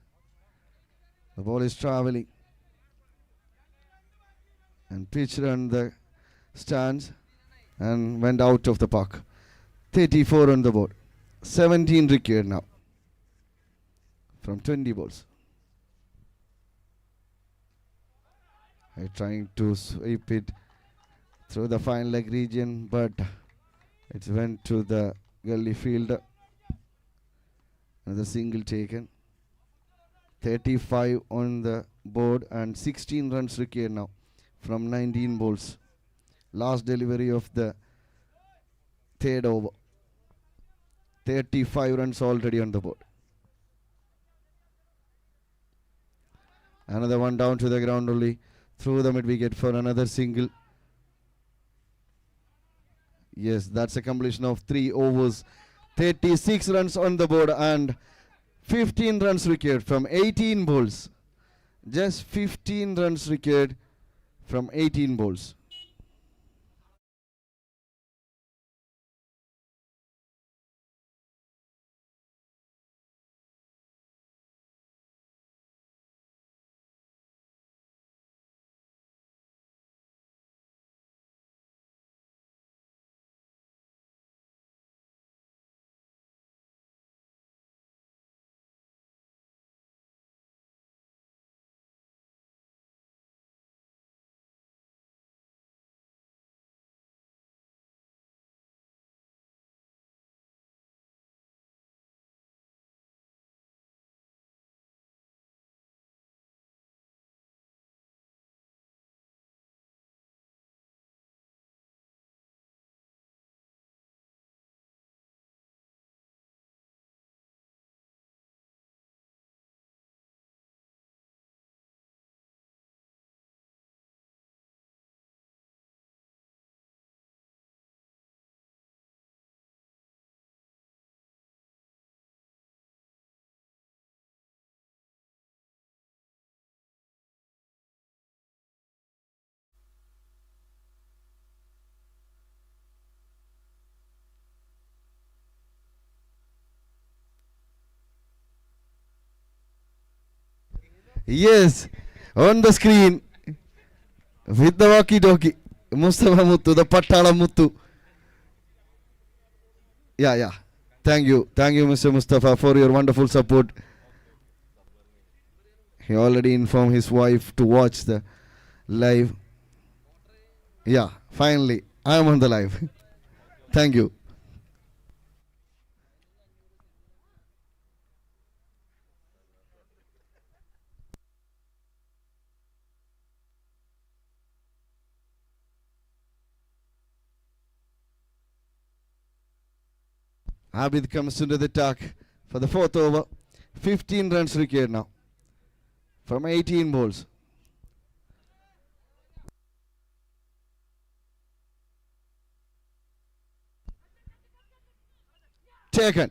The ball is traveling and pitched on the stands and went out of the park. 34 on the board. 17 required now from 20 balls. Trying to sweep it through the fine leg region, but it went to the gully fielder. Another single taken. 35 on the board and 16 runs required now from 19 balls. Last delivery of the third over. 35 runs already on the board. Another one down to the ground only. Through the mid wicket for another single. Yes, that's a completion of 3 overs. 36 runs on the board and 15 runs required from 18 balls. Just 15 runs required from 18 balls. Yes, on the screen with the walkie-talkie, Mustafa Muttu, the Patala Muttu. Yeah. Thank you, Mr. Mustafa, for your wonderful support. He already informed his wife to watch the live. Yeah, finally, I am on the live. Thank you. Abid comes into the attack for the fourth over. 15 runs required now from 18 balls. Taken.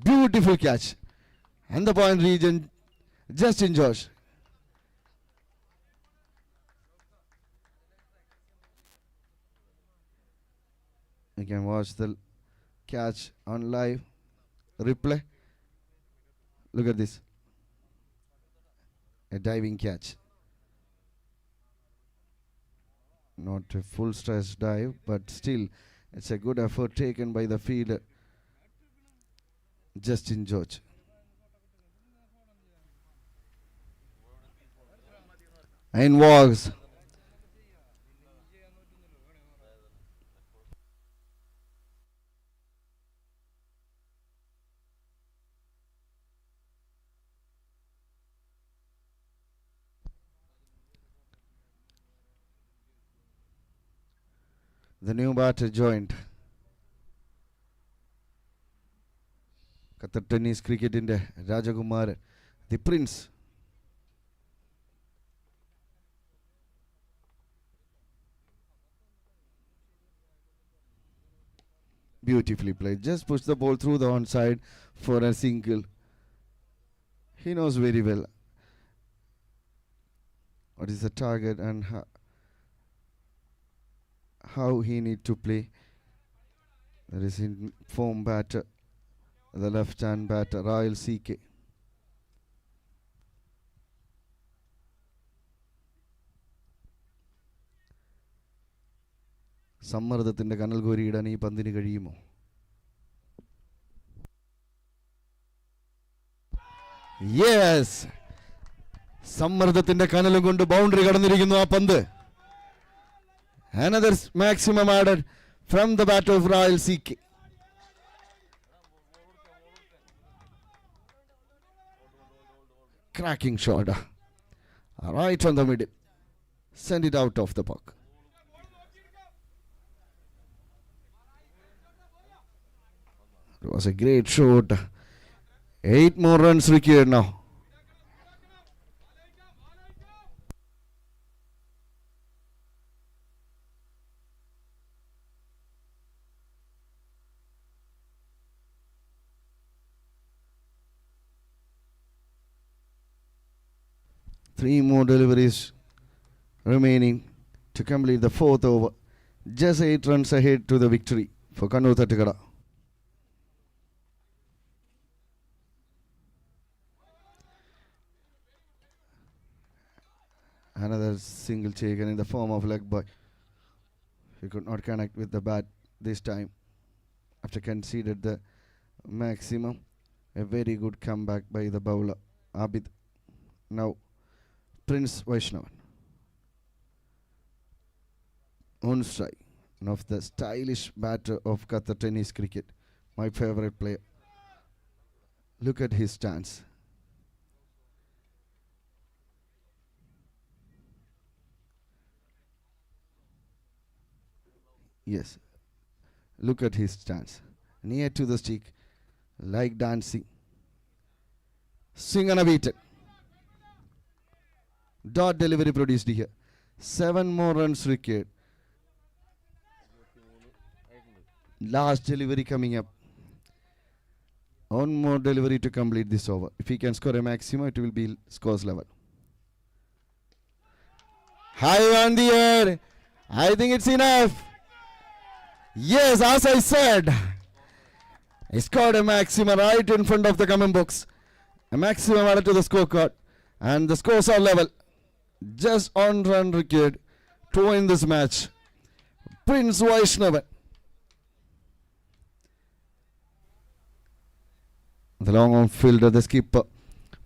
Beautiful catch. And the point region, Justin Josh. You can watch the catch on live replay. Look at this. A diving catch. Not a full stretch dive, but still it's a good effort taken by the fielder, Justin George. And walks. The new batter joined. Qatar tennis cricket in the Rajakumar, the prince. Beautifully played. Just push the ball through the onside for a single. He knows very well what is the target and how he need to play. There is in form batter, the left hand batter, Royal CK. സമ്മർദ്ദത്തിന്റെ കനൽ കോരിയിടാൻ ഈ പന്തിന് കഴിയുമോ? Yes, സമ്മർദ്ദത്തിന്റെ കനലും കൊണ്ട് boundary കടന്നിരിക്കുന്നു ആ പന്ത്. Another maximum added from the bat of Royal CK. Cracking shot. Right on the middle. Send it out of the park. It was a great shot. 8 more runs required now. Three more deliveries remaining to complete the fourth over. Just 8 runs ahead to the victory for Kannur Thattakada. Another single taken in the form of leg ball. He could not connect with the bat this time after conceded the maximum. A very good comeback by the bowler Abid. Now Prince Vaishnavan on strike. One of the stylish batter of Qatar tennis cricket. My favorite player. Look at his stance. Yes. Look at his stance. Near to the stick. Like dancing. Swing and a beaten. Dot delivery produced here. 7 more runs required. Last delivery coming up. One more delivery to complete this over. If he can score a maximum, it will be scores level. High on the air. I think it's enough. Yes, as I said, he scored a maximum right in front of the comment box. A maximum added to the scorecard. And the scores are level. Just on run required to win this match. Prince Vaishnavan. The long on fielder, the skipper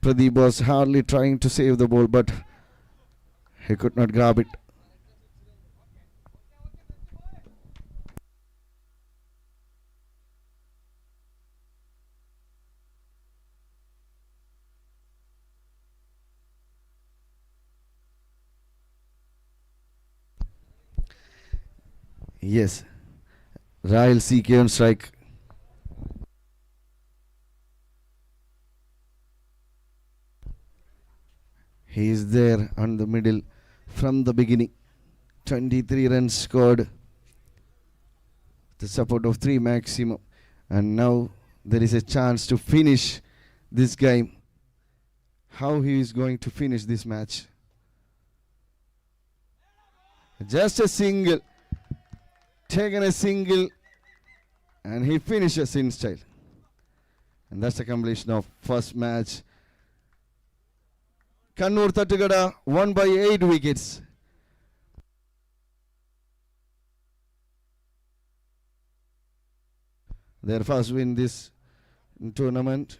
Pradeep was hardly trying to save the ball, but he could not grab it. Yes, Royal CK on strike. He is there on the middle from the beginning. 23 runs scored. The support of 3 maximum. And now there is a chance to finish this game. How he is going to finish this match? Just a single. Taken a single. And he finishes in style. And that's the completion of first match. Kannur Tattigada won by 8 wickets. Their first win this tournament.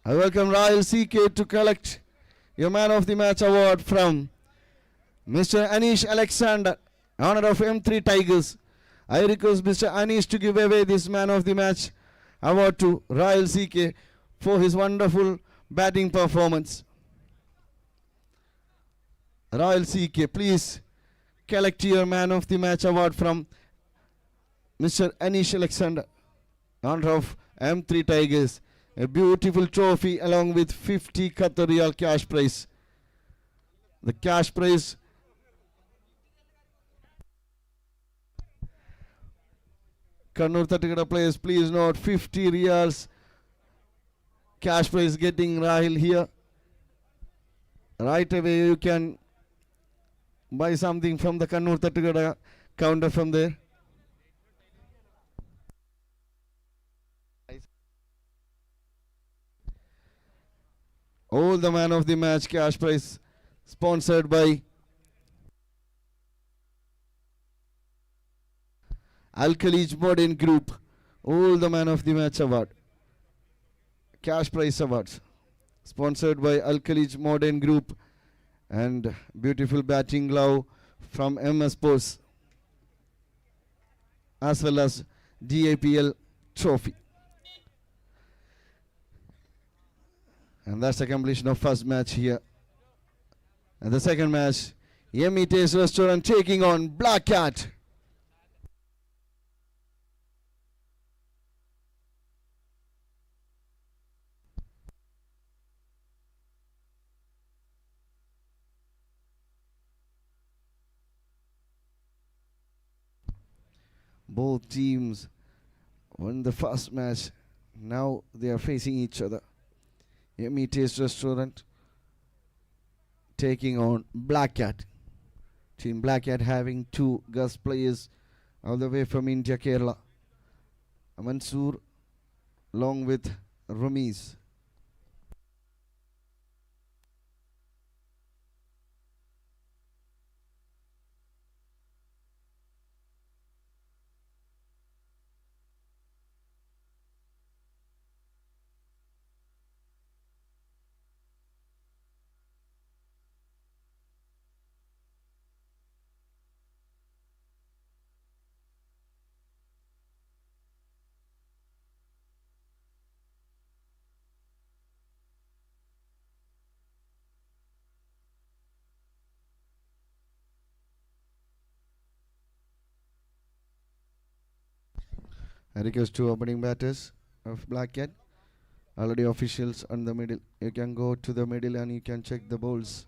I welcome Royal CK to collect your Man of the Match award from Mr. Anish Alexander, honor of M3 Tigers. I request Mr. Anish to give away this Man of the Match award to Royal CK for his wonderful batting performance. Royal CK, please collect your Man of the Match award from Mr. Anish Alexander, honor of M3 Tigers. A beautiful trophy along with 50 Qatar Riyal cash prize. The cash prize Kannur Tattigada players, please note 50 Riyals cash prize getting Rahil here. Right away you can buy something from the Kannur Tattigada counter from there. All the Man of the Match cash prize sponsored by Al-Khalij Modern Group. All the Man of the Match award, cash prize awards sponsored by Al-Khalij Modern Group and beautiful batting glove from MS Sports as well as DAPL trophy. And that's the completion of first match here. And the second match, Yummy Taste Restaurant taking on Black Cat. Both teams won the first match. Now they are facing each other. Yummy Taste Restaurant taking on Black Cat. Team Black Cat having 2 guest players all the way from India, Kerala. Mansoor along with Ramiz. I request to opening batters of Black Cat. Already officials on the middle. You can go to the middle and you can check the balls.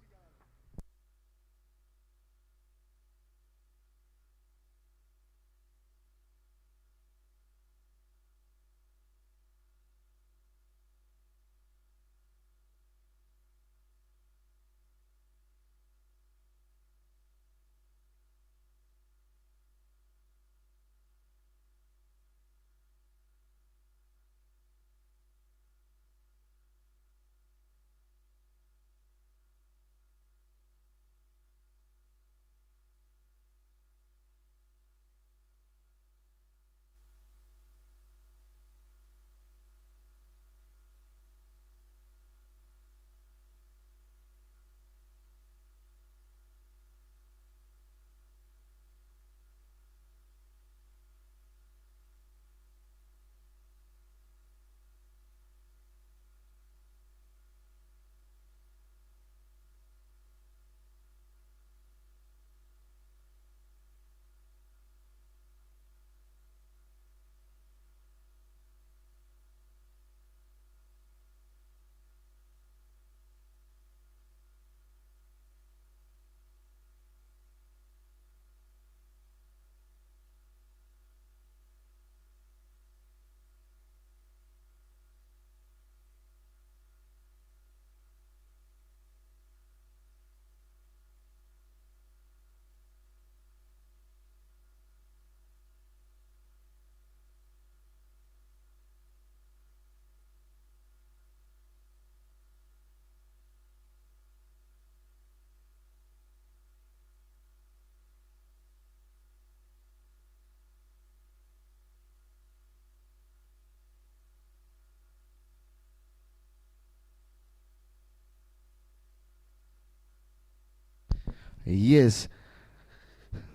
Yes,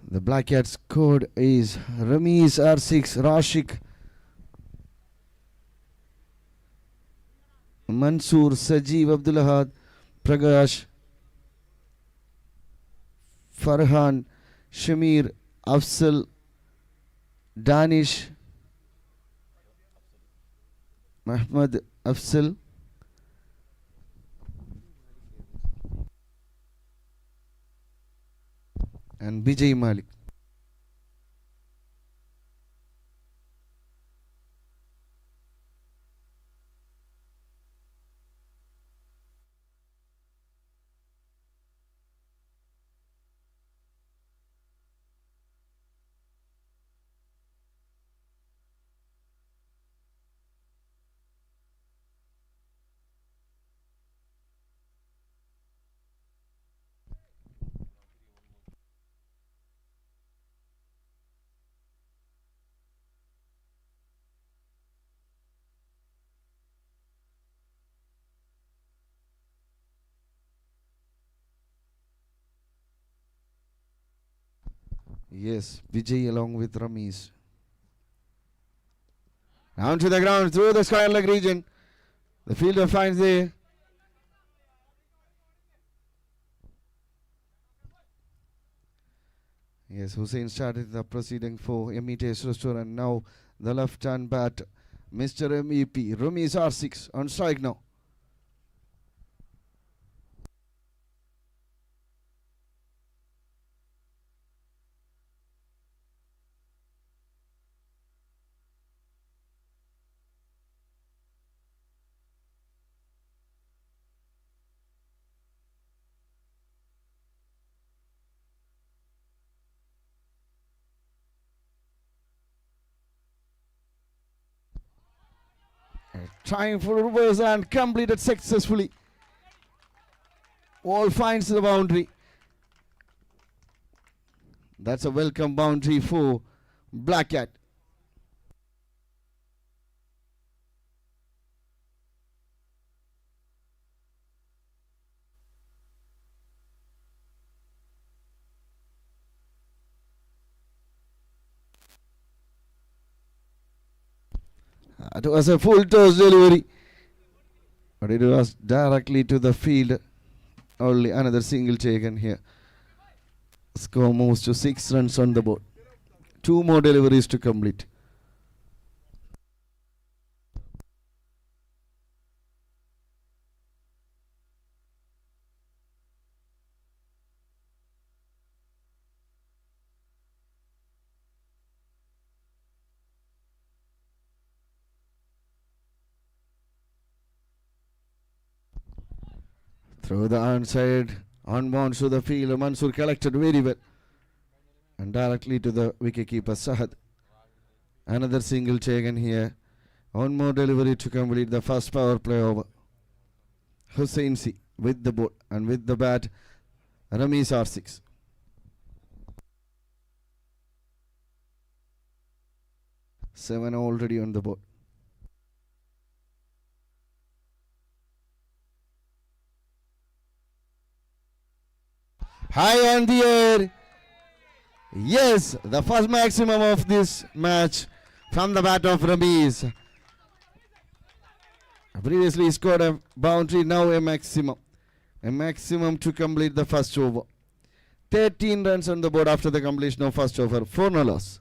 the Black Cat's code is Ramiz R6, Rashik, Mansoor, Sajeev, Abdulahad, Prakash, Farhan, Shamir, Afsal, Danish, Mahmoud Afsal, and Bijay Malik. Yes, Vijay along with Ramiz. Down to the ground, through the square leg region. The fielder finds there. Yes, Hussein started the proceeding for MET's restaurant. Now the left hand bat, Mr. MEP, Ramiz R6 on strike now. Trying for reverse and completed successfully. All finds the boundary. That's a welcome boundary for Black Cat. It was a full toss delivery, but it was directly to the field. Only another single taken here. Score moves to 6 runs on the board. 2 more deliveries to complete. Through the onside, on bounce to the field. Mansoor collected very well. And directly to the wicketkeeper Sahad. Another single taken here. One more delivery to complete the first power play over. Hussain C with the ball and with the bat. Ramesh R6. Seven already on the board. High on the air. Yes, the first maximum of this match from the bat of Ramesh. Previously scored a boundary, now a maximum. A maximum to complete the first over. 13 runs on the board after the completion of first over. 4 no loss.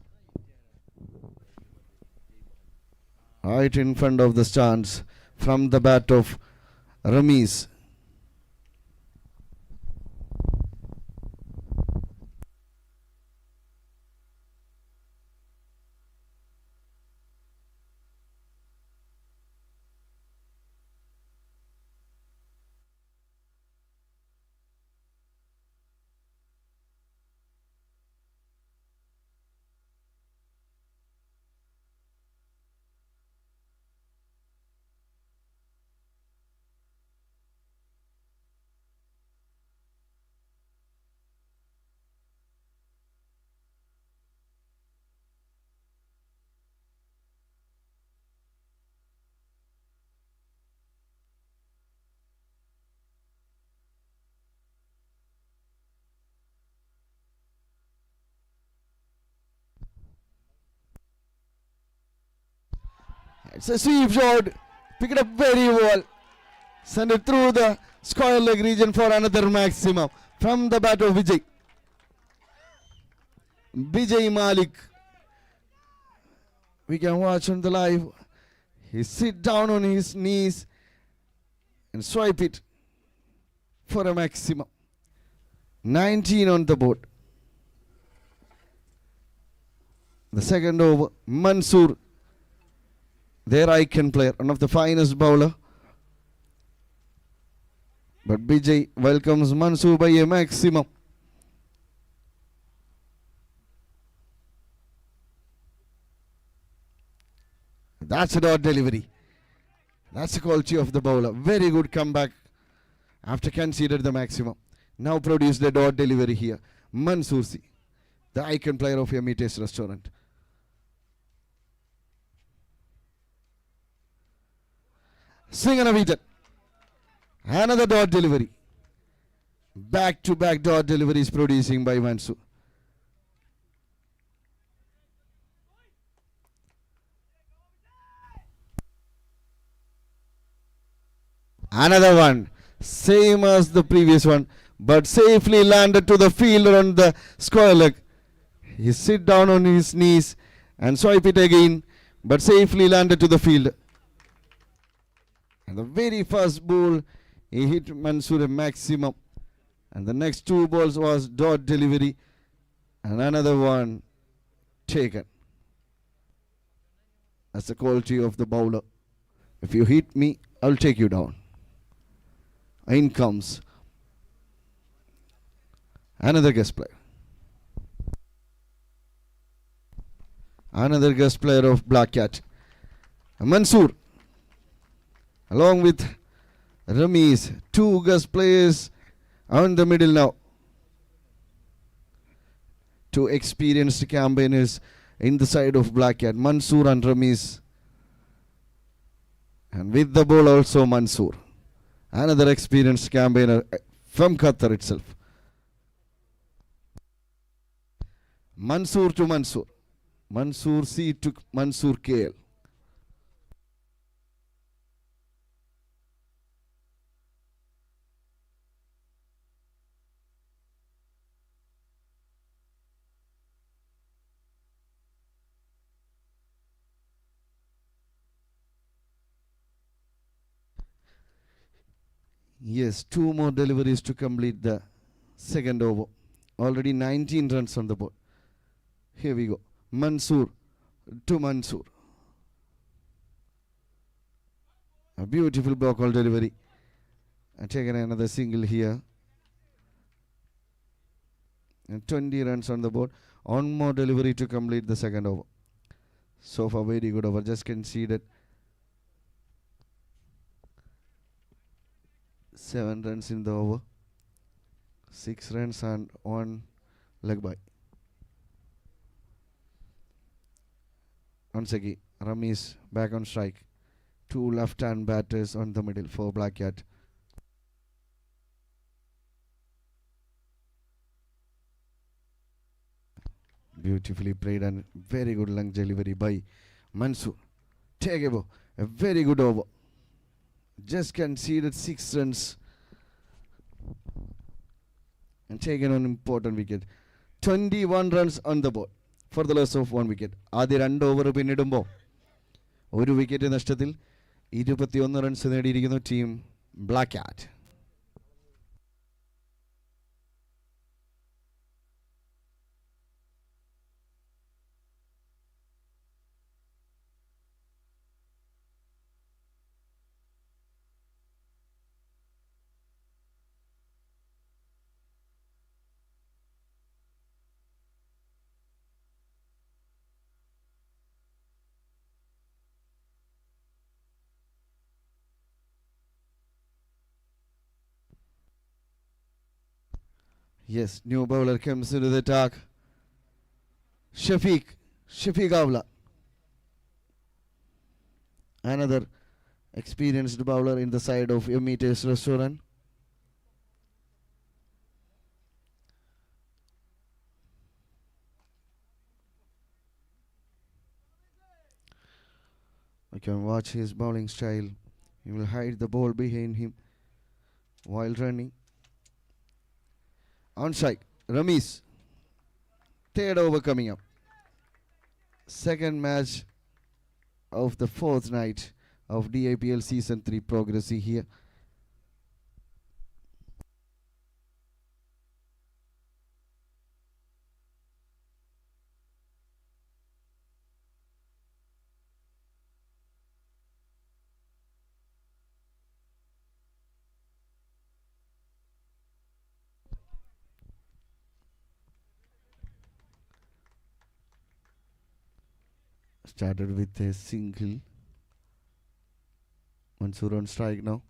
Right in front of the stands from the bat of Ramesh. It's a sweep shot. Pick it up very well. Send it through the square leg region for another maximum from the bat of Vijay. Vijay Malik. We can watch on the live. He sit down on his knees and swipe it for a maximum. 19 on the board. The second over, Mansoor, their icon player, one of the finest bowler. But Vijay welcomes Mansoor by a maximum. That's a dot delivery. That's the quality of the bowler. Very good comeback after considered the maximum. Now produced the dot delivery here. Mansoor C, the icon player of Yamites Restaurant. Swing and a wicket. Another dot delivery. Back-to-back dot deliveries producing by Mansoor. Another one. Same as the previous one, but safely landed to the fielder on the square leg. He sit down on his knees and swipe it again, but safely landed to the field. And the very first ball, he hit Mansoor a maximum. And the next two balls was dot delivery. And another one taken. That's the quality of the bowler. If you hit me, I'll take you down. In comes another guest player. Another guest player of Black Cat. Mansoor, along with Ramesh, two guest players on the middle now. Two experienced campaigners in the side of Black Cat, Mansoor and Ramesh. And with the ball also Mansoor, another experienced campaigner from Qatar itself. Mansoor to Mansoor. Mansoor C to Mansoor KL. Yes, two more deliveries to complete the second over. Already 19 runs on the board. Here we go. Mansoor to Mansoor. A beautiful block all delivery. And taking another single here. And 20 runs on the board. One more delivery to complete the second over. So far, very good over. Just conceded 7 runs in the over. 6 runs and 1 leg by. Once again, Ramesh back on strike. 2 left-hand batters on the middle for Black Cat. Beautifully played and very good lung delivery by Mansoor. Take a very good over. Just conceded 6 runs and taken an important wicket. 21 runs on the board for the loss of 1 wicket. ആദ്യ 2 over പിന്നിടുമ്പോൾ 1 wicket നഷ്ടത്തിൽ 21 runs നേടിയിരിക്കുന്നു team Black Cat. Yes, new bowler comes into the attack. Shafiq Avla. Another experienced bowler in the side of Emita's restaurant. You can watch his bowling style. He will hide the ball behind him while running. On strike, Ramesh. Third over coming up. Second match of the 4th night of DIPL Season 3 progressing here. Started with a single. Mansoor on strike now.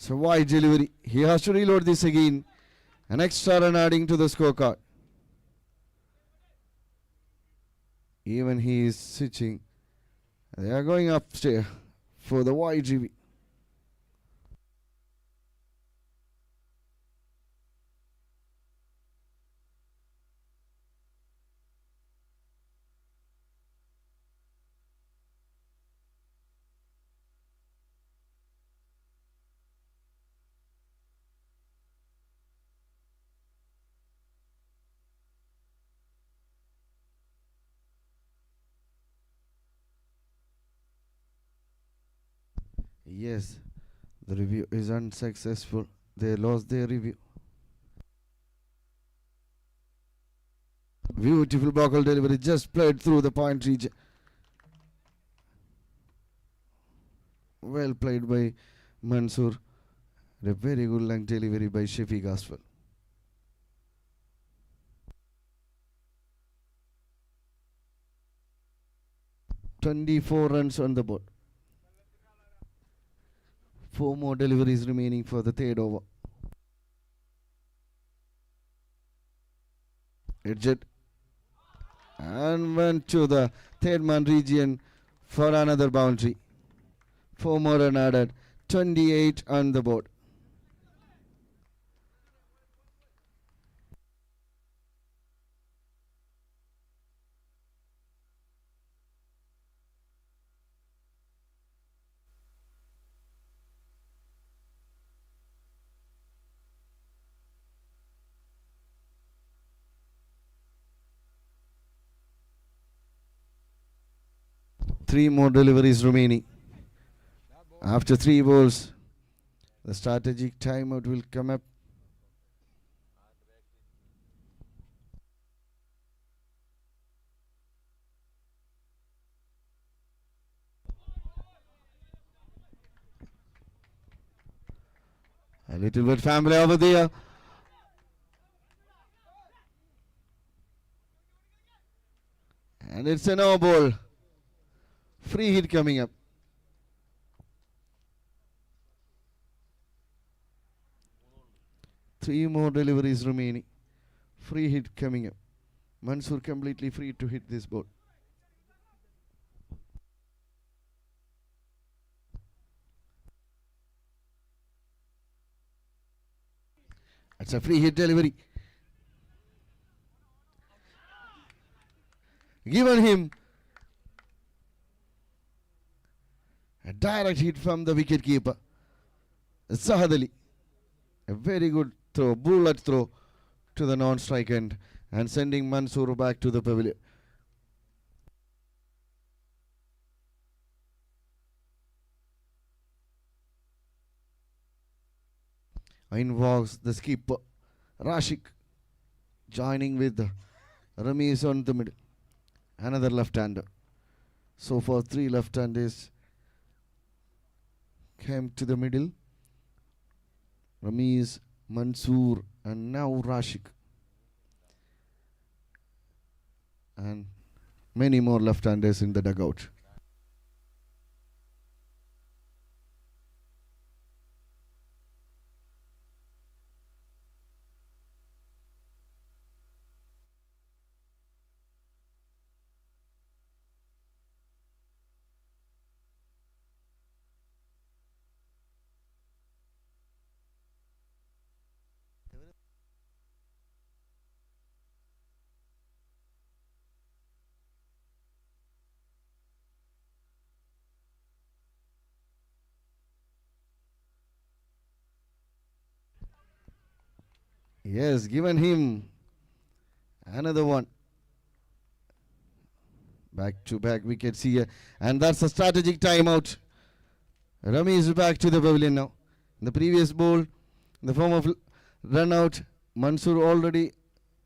So wide delivery. He has to reload this again. An extra run adding to the scorecard. Even he is switching. They are going upstairs for the YGV. Yes, the review is unsuccessful. They lost their review. Beautiful ball delivery, just played through the point region. Well played by Mansoor. A very good length delivery by Shafiq as well. "24 runs on the board. 4 more deliveries remaining for the third over. Edged and went to the third man region for another boundary. 4 more run added. 28 on the board. 3 more deliveries remaining. After 3 balls, the strategic timeout will come up. A little bit family over there. And it's a no ball. Free hit coming up. Three more deliveries remaining. Free hit coming up. Mansoor completely free to hit this ball. It's a free hit delivery. Given him a direct hit from the wicket keeper. Sahad Ali. A very good throw, bullet throw to the non-strike end and sending Mansoor back to the pavilion. In walks the skipper, Rashik, joining with Ramesh on the middle. Another left-hander. So far, 3 left-handers came to the middle. Ramesh, Mansoor, and now Rashik. And many more left-handers in the dugout. Yes, given him another one. Back-to-back wickets here. And that's a strategic timeout. Rami is back to the pavilion now. In the previous ball, in the form of run out, Mansoor already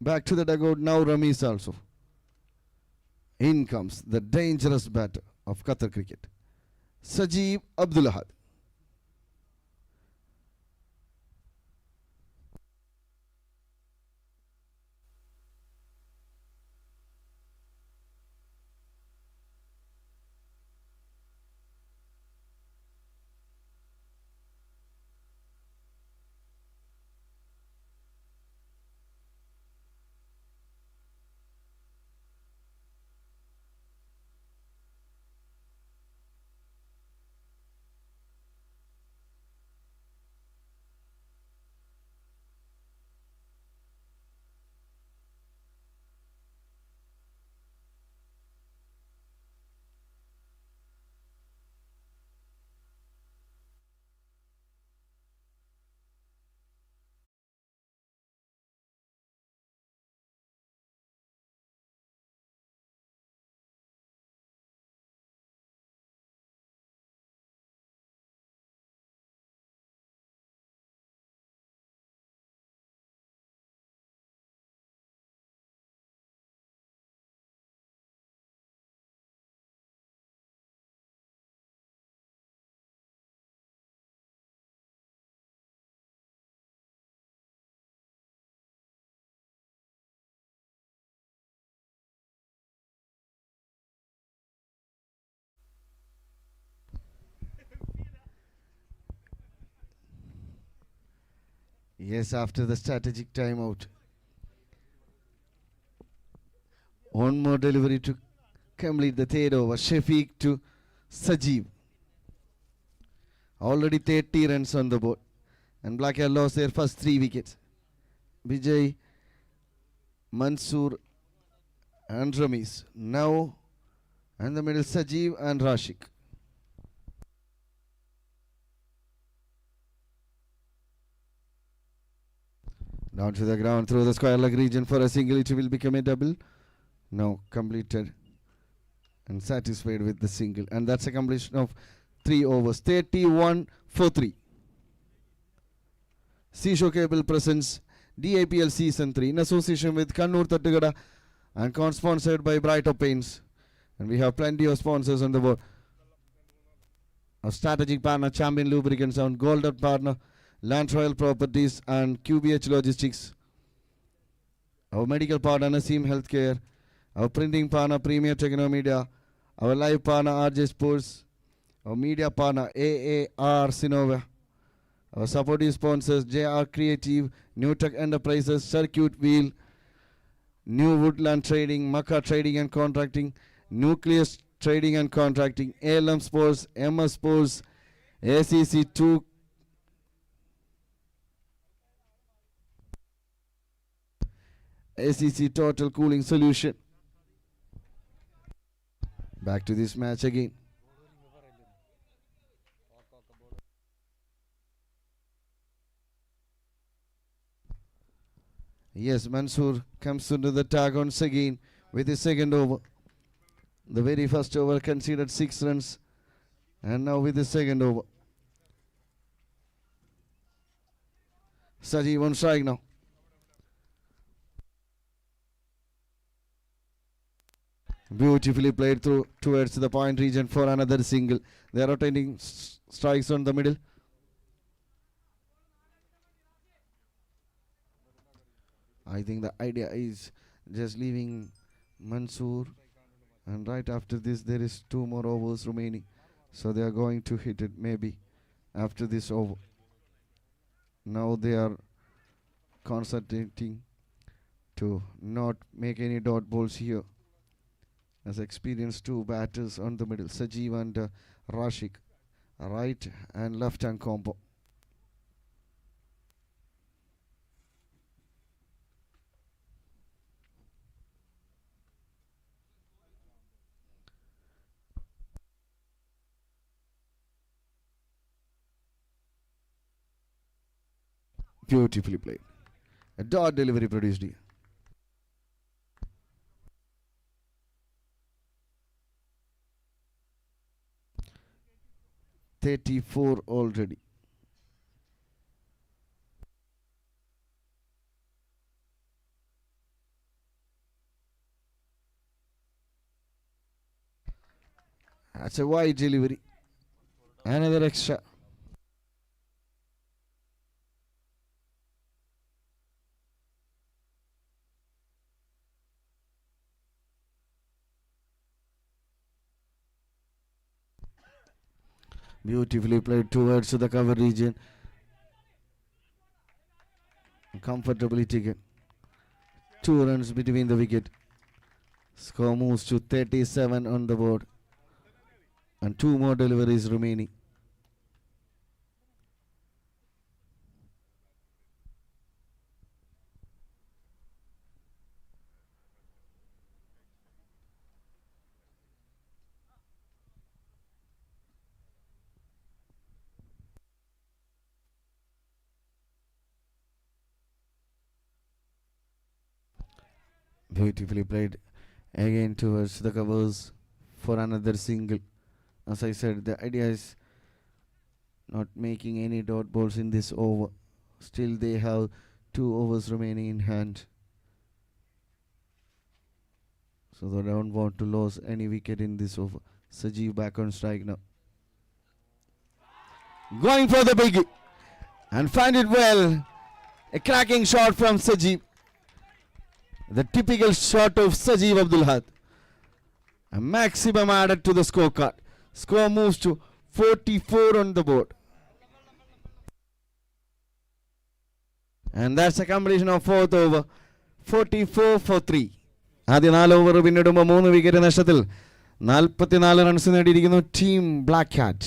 back to the dugout. Now Rami is also. In comes the dangerous batter of Qatar cricket, Sajib Abdul Ahad. Yes, after the strategic timeout. One more delivery to complete the third over. Shafiq to Sajib. Already 30 runs on the board. And Black Hair lost their first 3 wickets. Vijay, Mansoor, and Ramesh. Now, and the middle Sajib and Rashik. Down to the ground through the square leg region for a single. It will become a double. Now completed and satisfied with the single. And that's a completion of 3 overs. 31 for 3. Seashore Cable presents DIPL Season 3 in association with Kannur Tattigada and co-sponsored by Brighter Paints. And we have plenty of sponsors on the board. Our strategic partner, Champion Lubricants, and Golden partner, Land Royal Properties and QBH Logistics. Our medical partner, Naseem Healthcare. Our printing partner, Premier Technomedia. Our live partner, arejesports. Our media partner, AAR Sinova. Our supporting sponsors, JR Creative, New Tech Enterprises, Circuit Wheel, New Woodland Trading, Maca Trading and Contracting, Nucleus Trading and Contracting, ALM Sports, MS Sports, ACC2, ACC Total Cooling Solution. Back to this match again. Yes, Mansoor comes into the tag once again with his second over. The very first over conceded 6 runs, and now with the second over. Sajeev on strike now. Beautifully played through towards the point region for another single. They are rotating strikes on the middle. I think the idea is just leaving Mansoor, and right after this there is 2 more overs remaining, so they are going to hit it maybe after this over. Now they are concentrating to not make any dot balls here, as experienced 2 batters on the middle, Sajeev and Rashik, right and left hand combo. Beautifully played. A dot delivery produced here. "34 already. That's a wide delivery. Another extra. Beautifully played towards the cover region. Comfortably taken. 2 runs between the wicket. Score moves to 37 on the board. And 2 more deliveries remaining. Beautifully played again towards the covers for another single. As I said, the idea is not making any dot balls in this over. Still they have 2 overs remaining in hand, so they don't want to lose any wicket in this over. Sajeev back on strike now. Going for the big and find it well. A cracking shot from Sajeev. The typical shot of Sajeev Abdul Had. A maximum added to the scorecard. Score moves to 44 on the board. And that's a combination of 4th over. 44 for 3. ആദ്യ 4 over പിന്നിടുമ്പോൾ 3 wicket നഷ്ടത്തിൽ 44 runs നേടിയിരിക്കുന്നു team Black Cat.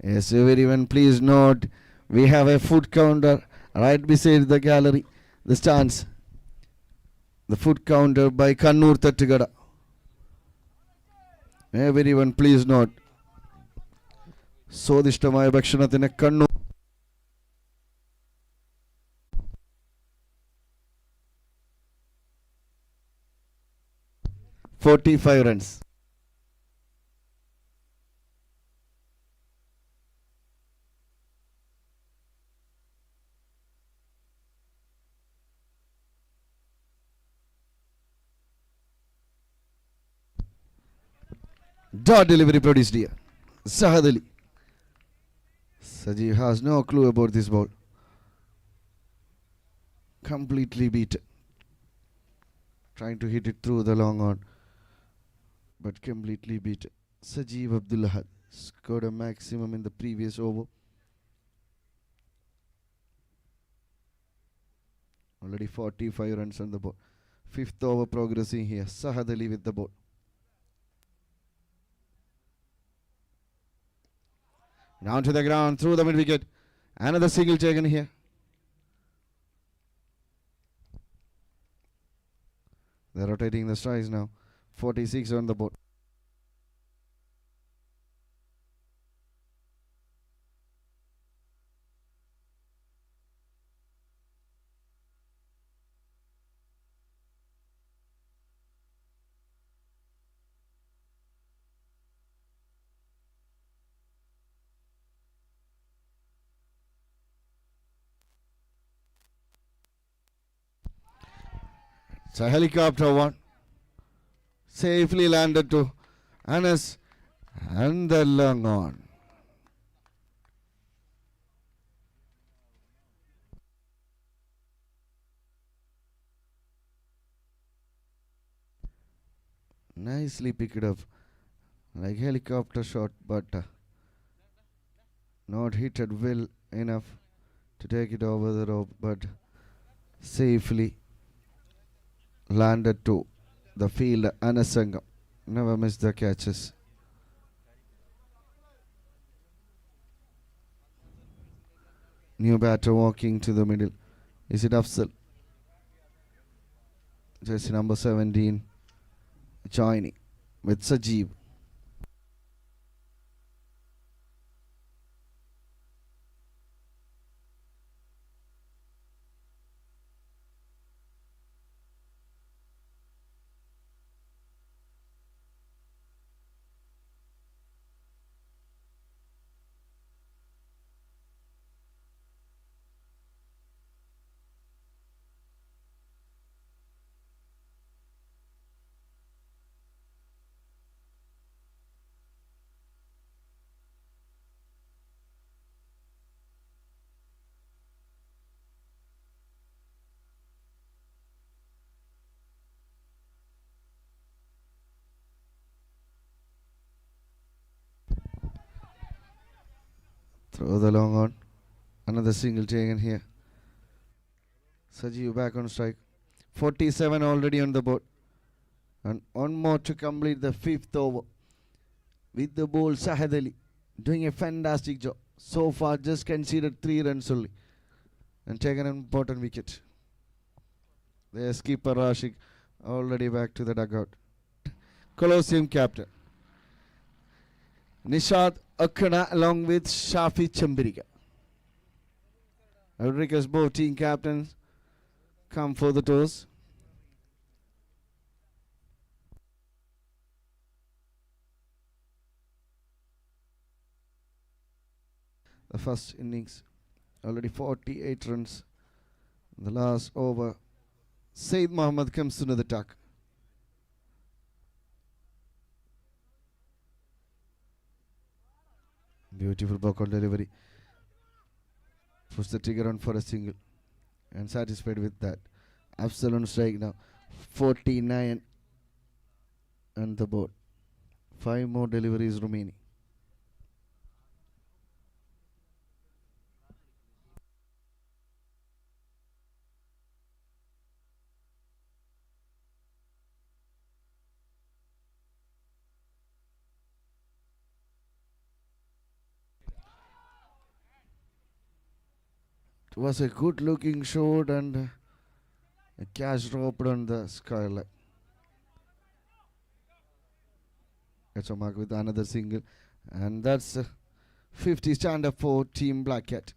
Yes, everyone, please note we have a food counter right beside the gallery, the stands. The food counter by Kannur Tattigada. Everyone, please note. സ്വാദിഷ്ടമായ ഭക്ഷണത്തിന് Kannur 45 runs. Dot delivery produced here. Sahad Ali. Sajeev has no clue about this ball. Completely beaten. Trying to hit it through the long on, but completely beaten. Sajeev Abdullah had scored a maximum in the previous over. Already 45 runs on the ball. Fifth over progressing here. Sahad Ali with the ball. Down to the ground, through the mid wicket. Another single taken here. They're rotating the strikes now. 46 on the board. It's a helicopter one. Safely landed to Anas and the long on. Nicely picked up. Like helicopter shot, but not hit it well enough to take it over the rope, but safely landed to the field. Anasangam never missed the catches. New batter walking to the middle. Is it Afzal? Jersey number 17 joining with Sajeev. Throw the long on. Another single taken here. Sajeev back on strike. 47 already on the board. And one more to complete the fifth over. With the ball, Sahad Ali doing a fantastic job. So far, just conceded 3 runs only. And taken an important wicket. Their skipper Rashik already back to the dugout. Colosseum captain Nishad Akana along with Shafi Chambirika. I would request both team captains come for the toss. The first innings, already 48 runs. The last over, Said Mohammed comes to the attack. Beautiful ball delivery. Push the trigger on for a single. And satisfied with that. Absolute strike now. 49 on the board. 5 more deliveries remaining. was a good looking shot and a catch dropped on the skyline. That's a mark with another single. And that's 50 stand up for Team Black Cat.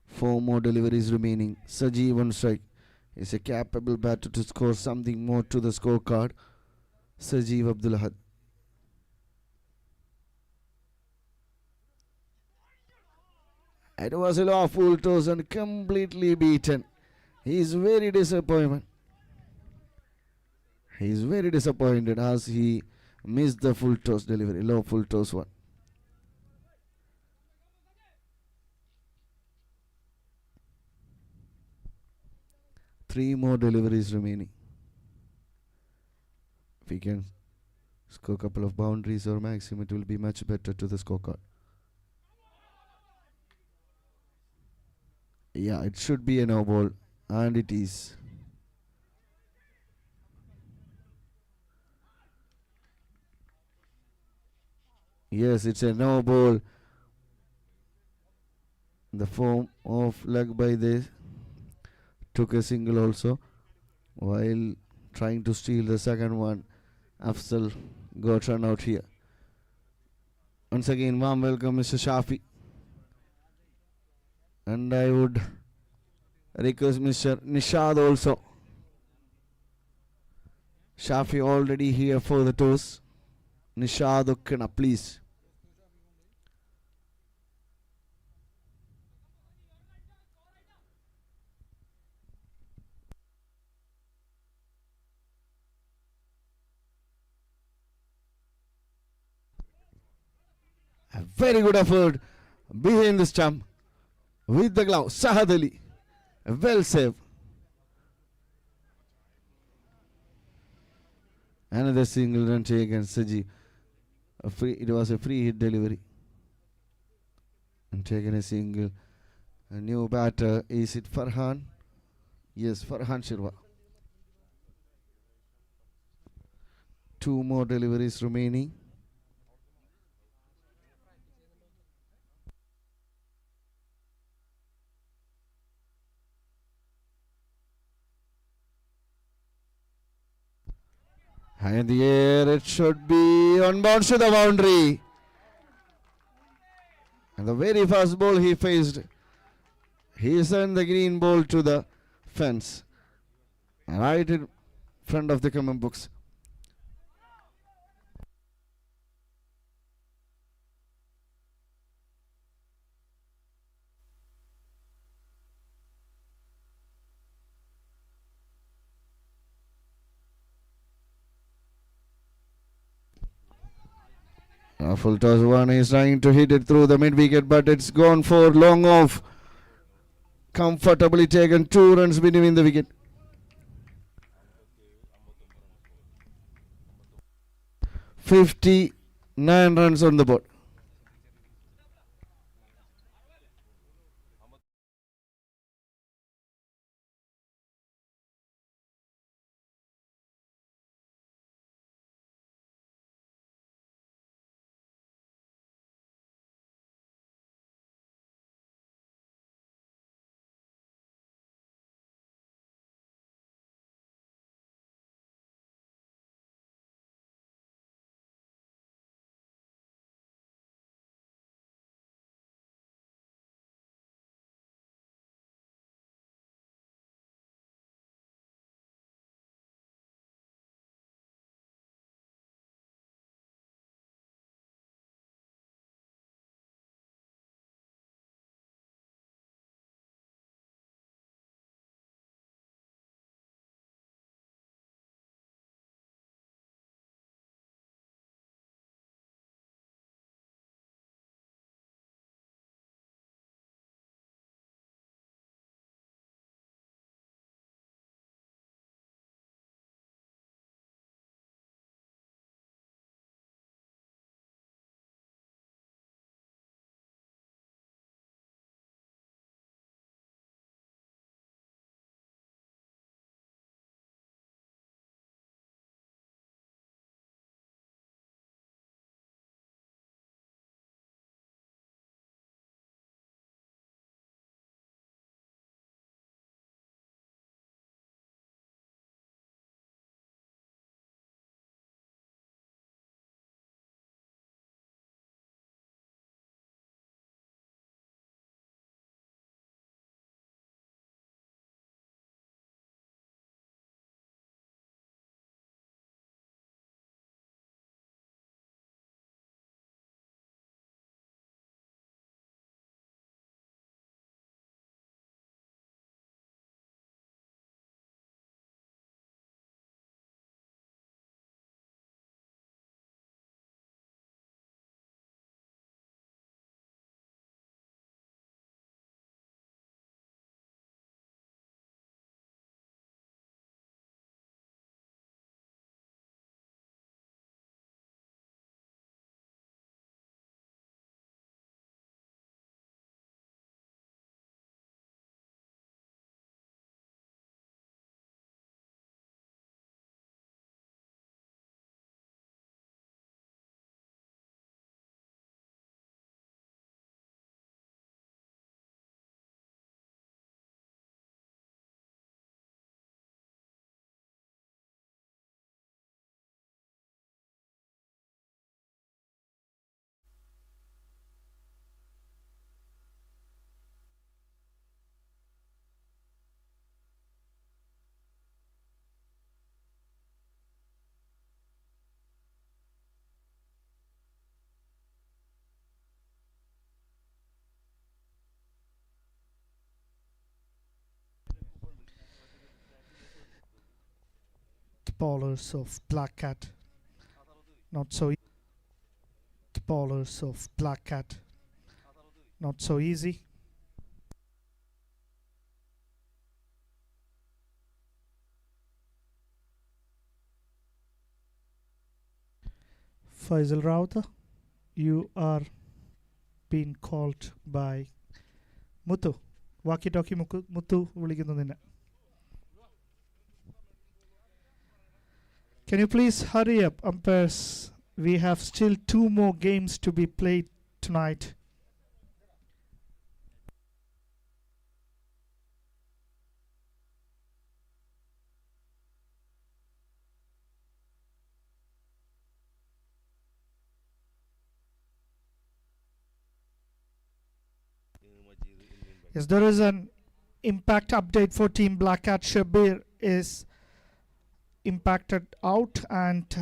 Four more deliveries remaining. Sajeev on strike is a capable batter to score something more to the scorecard. Sajeev Abdulahad. It was a low full toss and completely beaten. He is very disappointed. He is very disappointed as he missed the full toss delivery, low full toss one. Three more deliveries remaining. If he can score a couple of boundaries or maximum, it will be much better to the scorecard. Yeah, it should be a no ball, and it is. Yes, it's a no ball. The form of leg by this took a single also. While trying to steal the second one, Afzal got run out here. Once again, warm welcome, Mr. Shafi. And I would request Mr. Nishad also. Shafi already here for the toss. Nishad Okkana, please. A very good effort behind the stump with the glove. Sahad Ali. Well saved. Another single run taken, Saji. It was a free hit delivery. And taken a single. A new batter. Is it Farhan? Yes, Farhan Shirwa. Two more deliveries remaining. High in the air, it should be on bounce to the boundary. And the very first ball he faced, he sent the green ball to the fence. Right in front of the comment books. A full toss one is trying to hit it through the mid wicket, but it's gone for long off. Comfortably taken 2 runs between the wicket. 59 runs on the board. bowlers of Black Cat. Not so easy. Bowlers of Black Cat. Not so easy. Faisal Rauta, you are being called by Muthu. Walkie talkie Muthu വിളിക്കുന്നു നിന്നെ. Can you please hurry up, umpires? We have still 2 more games to be played tonight. Yes, there is an impact update for Team Black Cat. Shabir is impacted out, and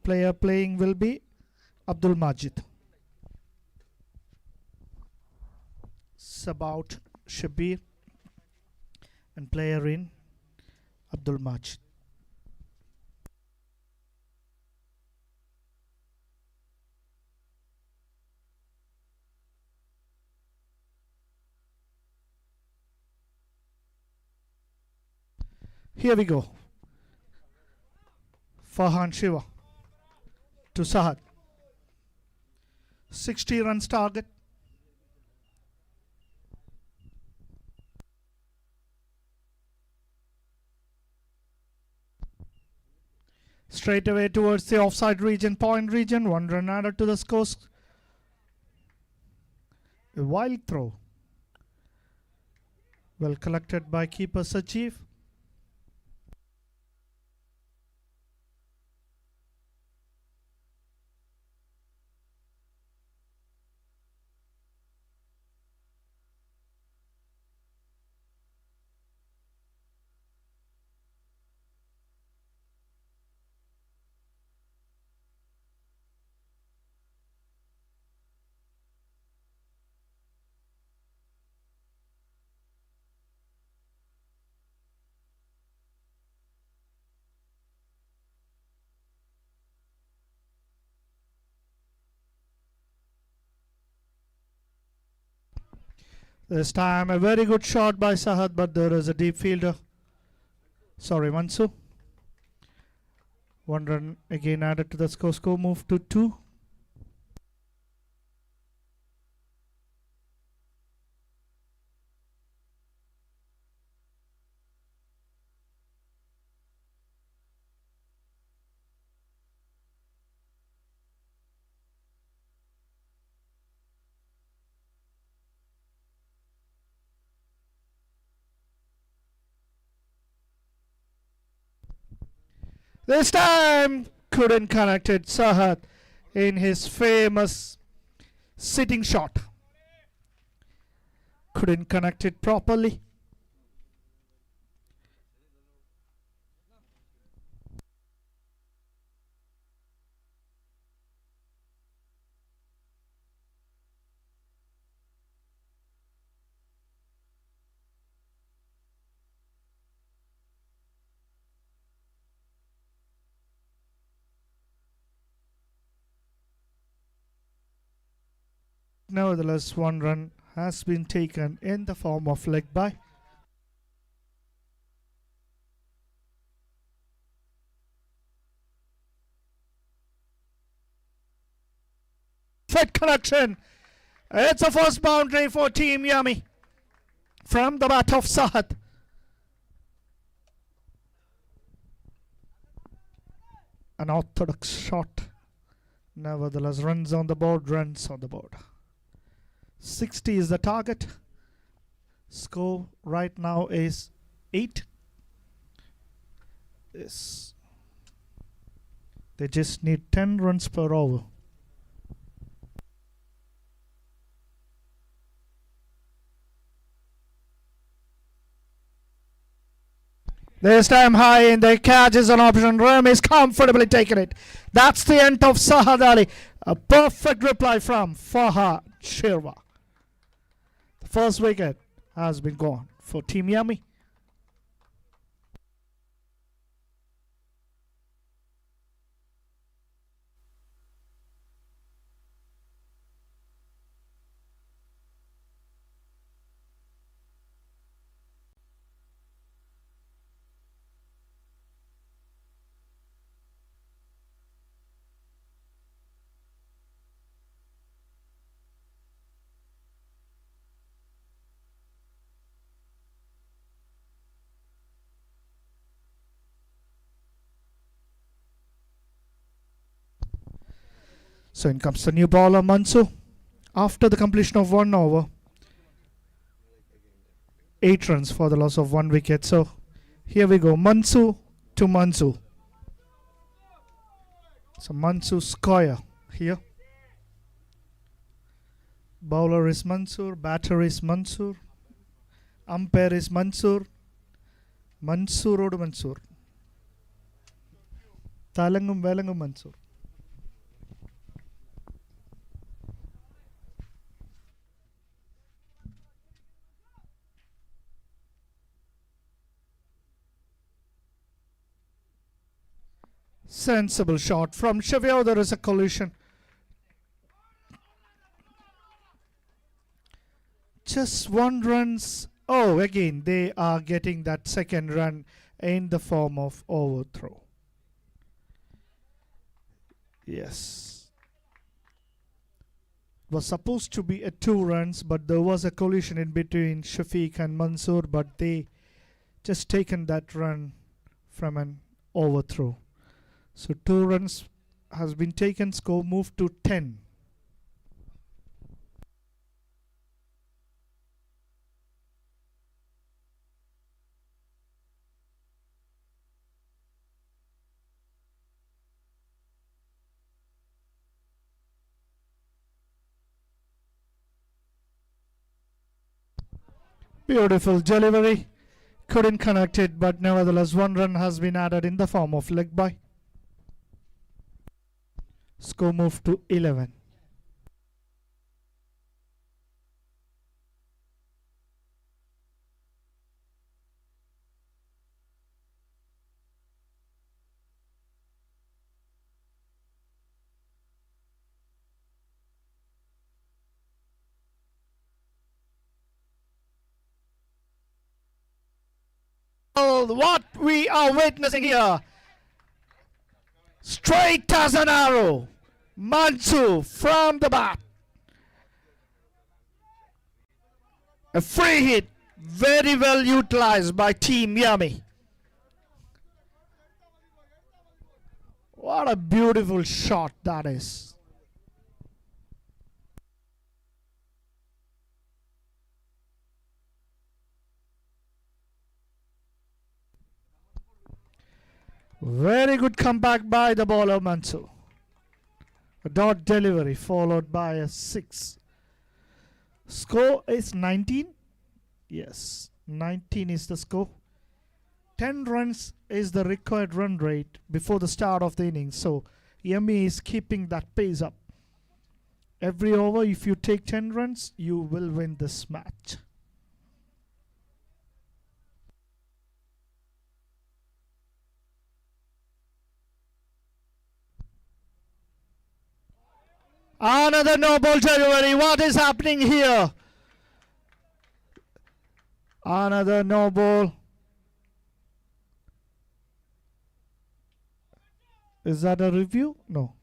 player playing will be Abdul Majid. Sub out Shabir and player in Abdul Majid. Here we go. Farhan Shiva to Sahad. 60 runs target. Straight away towards the offside region, point region. 1 run added to the scores. A wild throw. Well collected by keeper Sajeev. This time a very good shot by Sahad, but there is a deep fielder. Sorry, Mansu. 1 run again added to the score. Score move to 2. This time couldn't connect it. Sahad in his famous sitting shot. Couldn't connect it properly. Nevertheless, 1 run has been taken in the form of leg by. Fit connection. It's a first boundary for Team Yummy from the bat of Sahad. An orthodox shot. Nevertheless, runs on the board, runs on the board. 60 is the target. Score right now is 8. Yes. They just need 10 runs per over. This time high in the catch is an option. Ram is comfortably taking it. That's the end of Sahad Ali. A perfect reply from Farhan Shiva. The first wicket has been gone for Team Yummy. So in comes the new bowler, Mansu. After the completion of 1 over, 8 runs for the loss of 1 wicket. So here we go, Mansu to Mansu. So Mansu square here. Bowler is Mansur, batter is Mansur, umpire is Mansur, Mansurodu Mansur. Talangum Velangum Mansur. Sensible shot from Shavio. There is a collision. Just 1 runs. Oh, again, they are getting that second run in the form of overthrow. Yes. Was supposed to be a 2 runs, but there was a collision in between Shafiq and Mansoor, but they just taken that run from an overthrow. So 2 runs has been taken, score moved to 10. Beautiful delivery. Couldn't connect it, but nevertheless 1 run has been added in the form of leg by. Score moved to 11. What we are witnessing here, straight as an arrow, Mansu from the bat. A free hit, very well utilized by Team Yummy. What a beautiful shot that is. Very good comeback by the bowler Mansu. A dot delivery followed by a 6. Score is 19. Yes, 19 is the score. 10 runs is the required run rate before the start of the innings. So Yummy is keeping that pace up. Every over, if you take 10 runs, you will win this match. Another no ball delivery. What is happening here? Another no ball. Is that a review? No.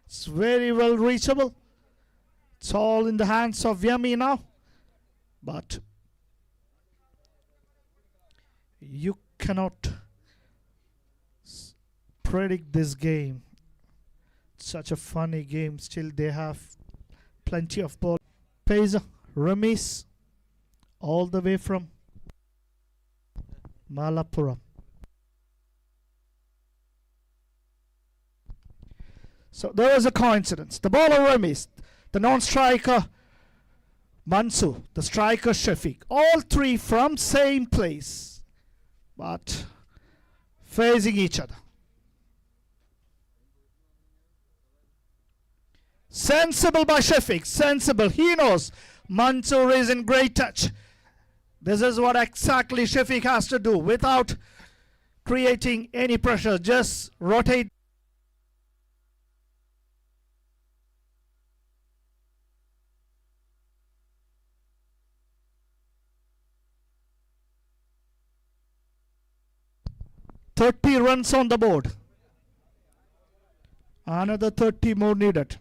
It's very well reachable. It's all in the hands of Yummy now. But you cannot predict this game. It's such a funny game. Still, they have plenty of ball. Pays Ramesh all the way from Malappuram. So there was a coincidence. The bowler Ramesh, the non-striker Mansu, the striker Shafiq, all 3 from same place, but facing each other. Sensible by Shafiq, sensible. He knows Mansoor is in great touch. This is what exactly Shafiq has to do without creating any pressure. Just rotate. "30 runs on the board. Another 30 more needed."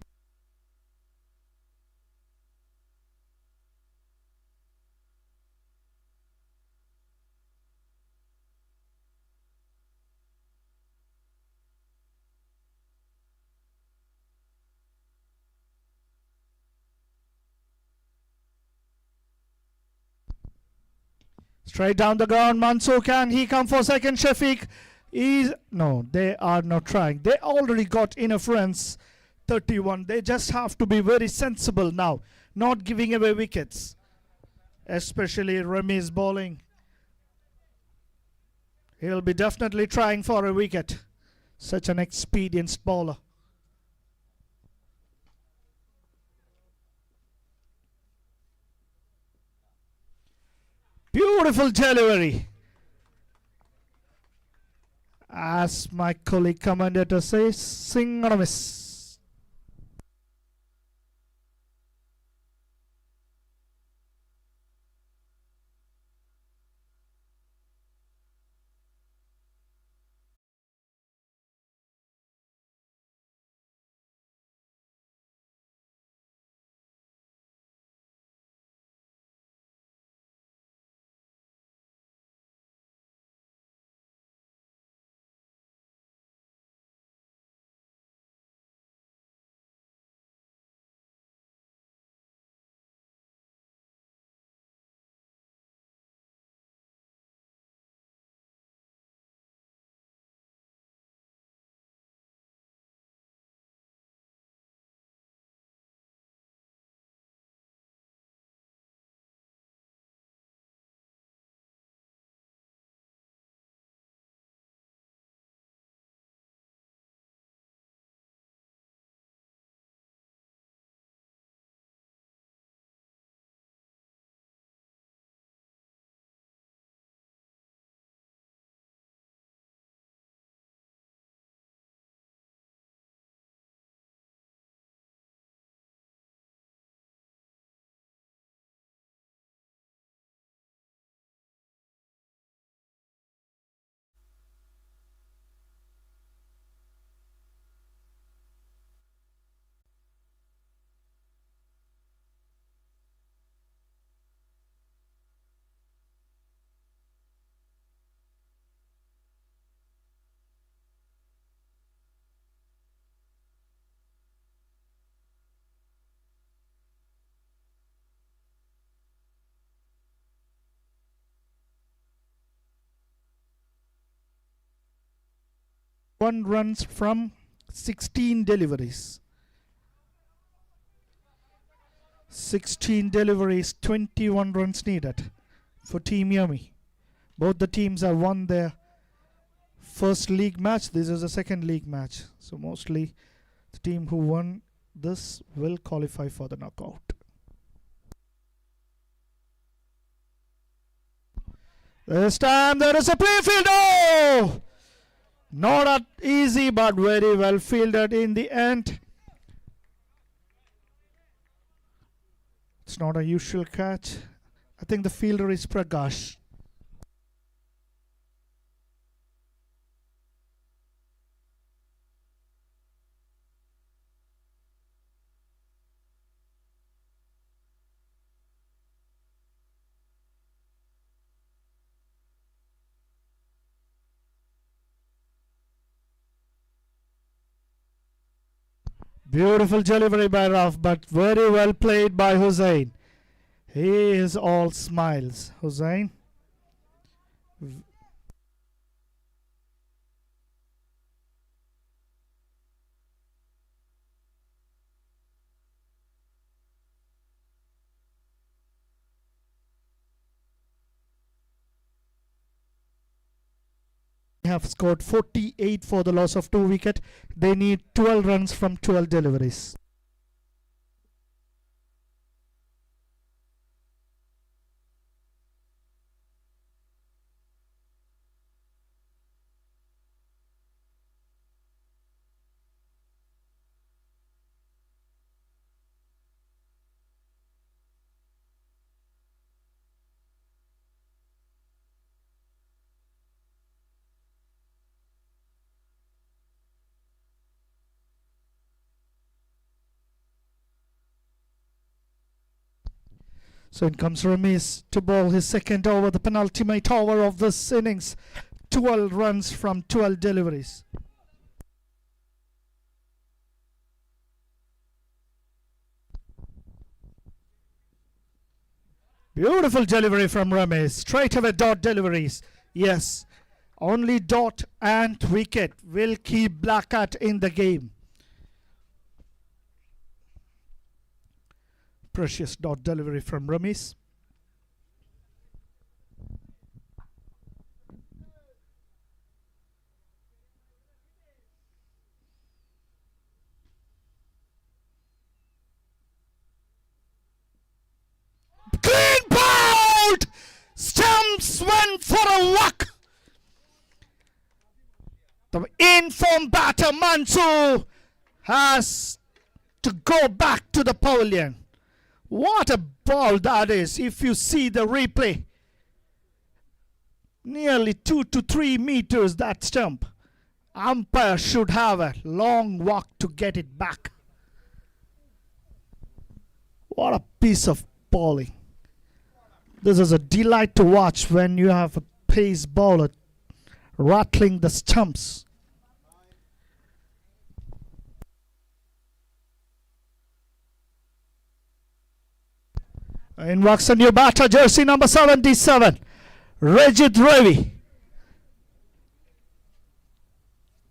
Straight down the ground. Mansoor, can he come for second? Shafiq is... No, they are not trying. They already got enough runs. 31. They just have to be very sensible now. Not giving away wickets. Especially Rami's bowling. He'll be definitely trying for a wicket. Such an experienced bowler. Beautiful delivery. As my colleague commentator says, swing and a miss. One runs from 16 deliveries. 16 deliveries, 21 runs needed for Team Yummy. Both the teams have won their first league match. This is the second league match. So mostly the team who won this will qualify for the knockout. This time there is a play field. Oh! Not that easy, but very well fielded in the end. It's not a usual catch. I think the fielder is Prakash. Beautiful delivery by Raf, but very well played by Hussain. He is all smiles. Hussain. Have scored 48 for the loss of 2 wickets. They need 12 runs from 12 deliveries. So in comes Ramesh to bowl his second over, the penultimate over of this innings. 12 runs from 12 deliveries. Beautiful delivery from Ramesh. Straight away dot deliveries. Yes. Only dot and wicket will keep Black Cat in the game. Precious dot delivery from Ramesh. Clean bowled! Stumps went for a walk. The informed batter Mansoor has to go back to the pavilion. What a ball that is if you see the replay. Nearly 2 to 3 meters that stump. Umpire should have a long walk to get it back. What a piece of bowling. This is a delight to watch when you have a pace bowler rattling the stumps. In walks a new batter, jersey number 77, Rajit Ravi,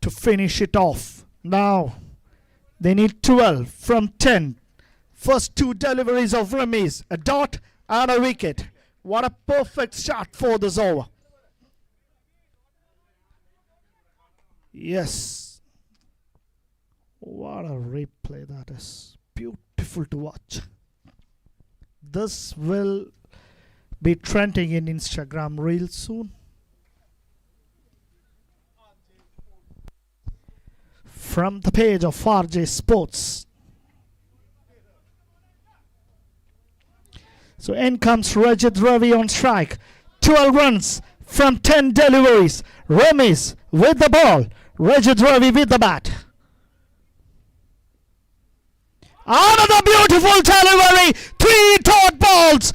to finish it off. Now they need 12 from 10. First 2 deliveries of Ramesh, a dot and a wicket. What a perfect shot for this over. Yes. What a replay that is. Beautiful to watch. This will be trending in Instagram Reels soon. From the page of arejesports. So in comes Rajit Ravi on strike. 12 runs from 10 deliveries. Ramesh with the ball. Rajit Ravi with the bat. Another beautiful delivery. 3 dot balls.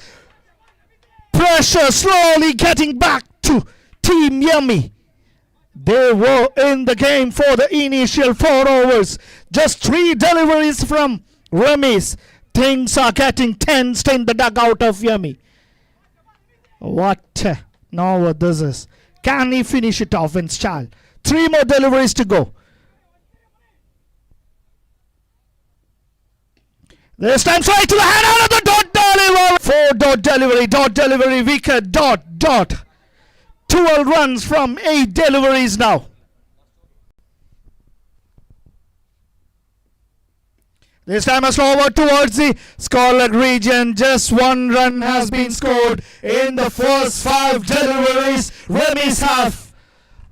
Pressure slowly getting back to Team Yummy. They were in the game for the initial 4 overs. Just 3 deliveries from Ramesh. Things are getting tensed in the dugout of Yummy. What now this is? Can he finish it off in style? 3 more deliveries to go. This time straight to the hand, another dot delivery. 4 dot delivery, wicket, dot. 12 runs from 8 deliveries now. This time a slow over towards the scoreless region. Just 1 run has been scored in the first 5 deliveries. Ramesh have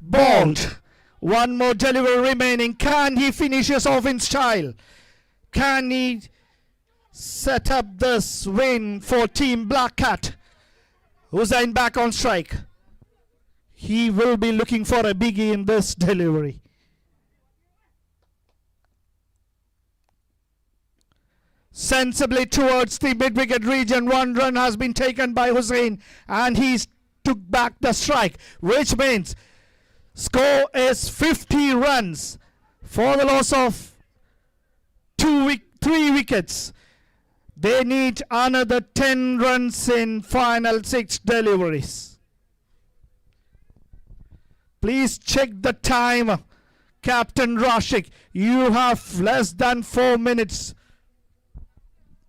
bowled. 1 more delivery remaining. Can he finish us off in style? Can he set up this win for Team Black Cat? Hussain back on strike. He will be looking for a biggie in this delivery. Sensibly towards the mid-wicket region. 1 run has been taken by Hussain and he's took back the strike, which means score is 50 runs for the loss of 3 wickets. They need another 10 runs in final 6 deliveries. Please check the time, Captain Rashik. You have less than 4 minutes.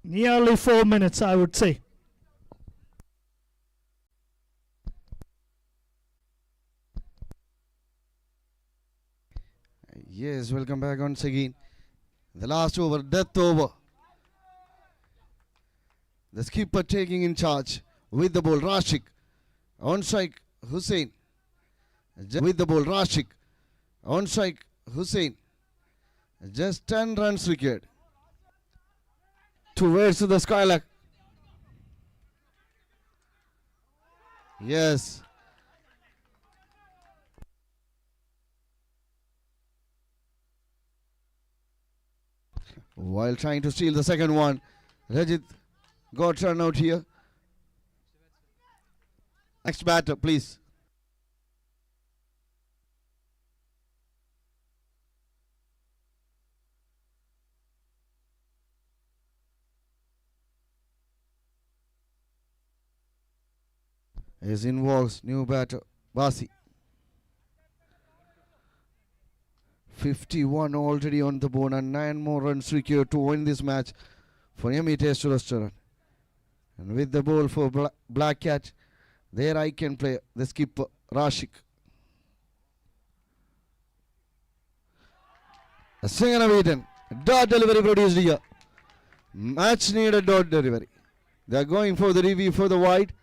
Nearly 4 minutes, I would say. Yes, welcome back once again. The last over, death over. The skipper taking in charge with the ball, Rashik. On strike, Hussain. With the ball, Rashik. On strike, Hussain. Just 10 runs required. Towards the skylark. Yes. While trying to steal the second one, Rajit got run out here. Next batter, please. As involves new batter Basi. 51 already on the board and 9 more runs required to win this match for Yummy Taste Restaurant. And with the ball for Black Cat, there I can play the skipper Rashik. A swing and a beaten. Dot delivery produced here. Match needed dot delivery. They are going for the review for the wide.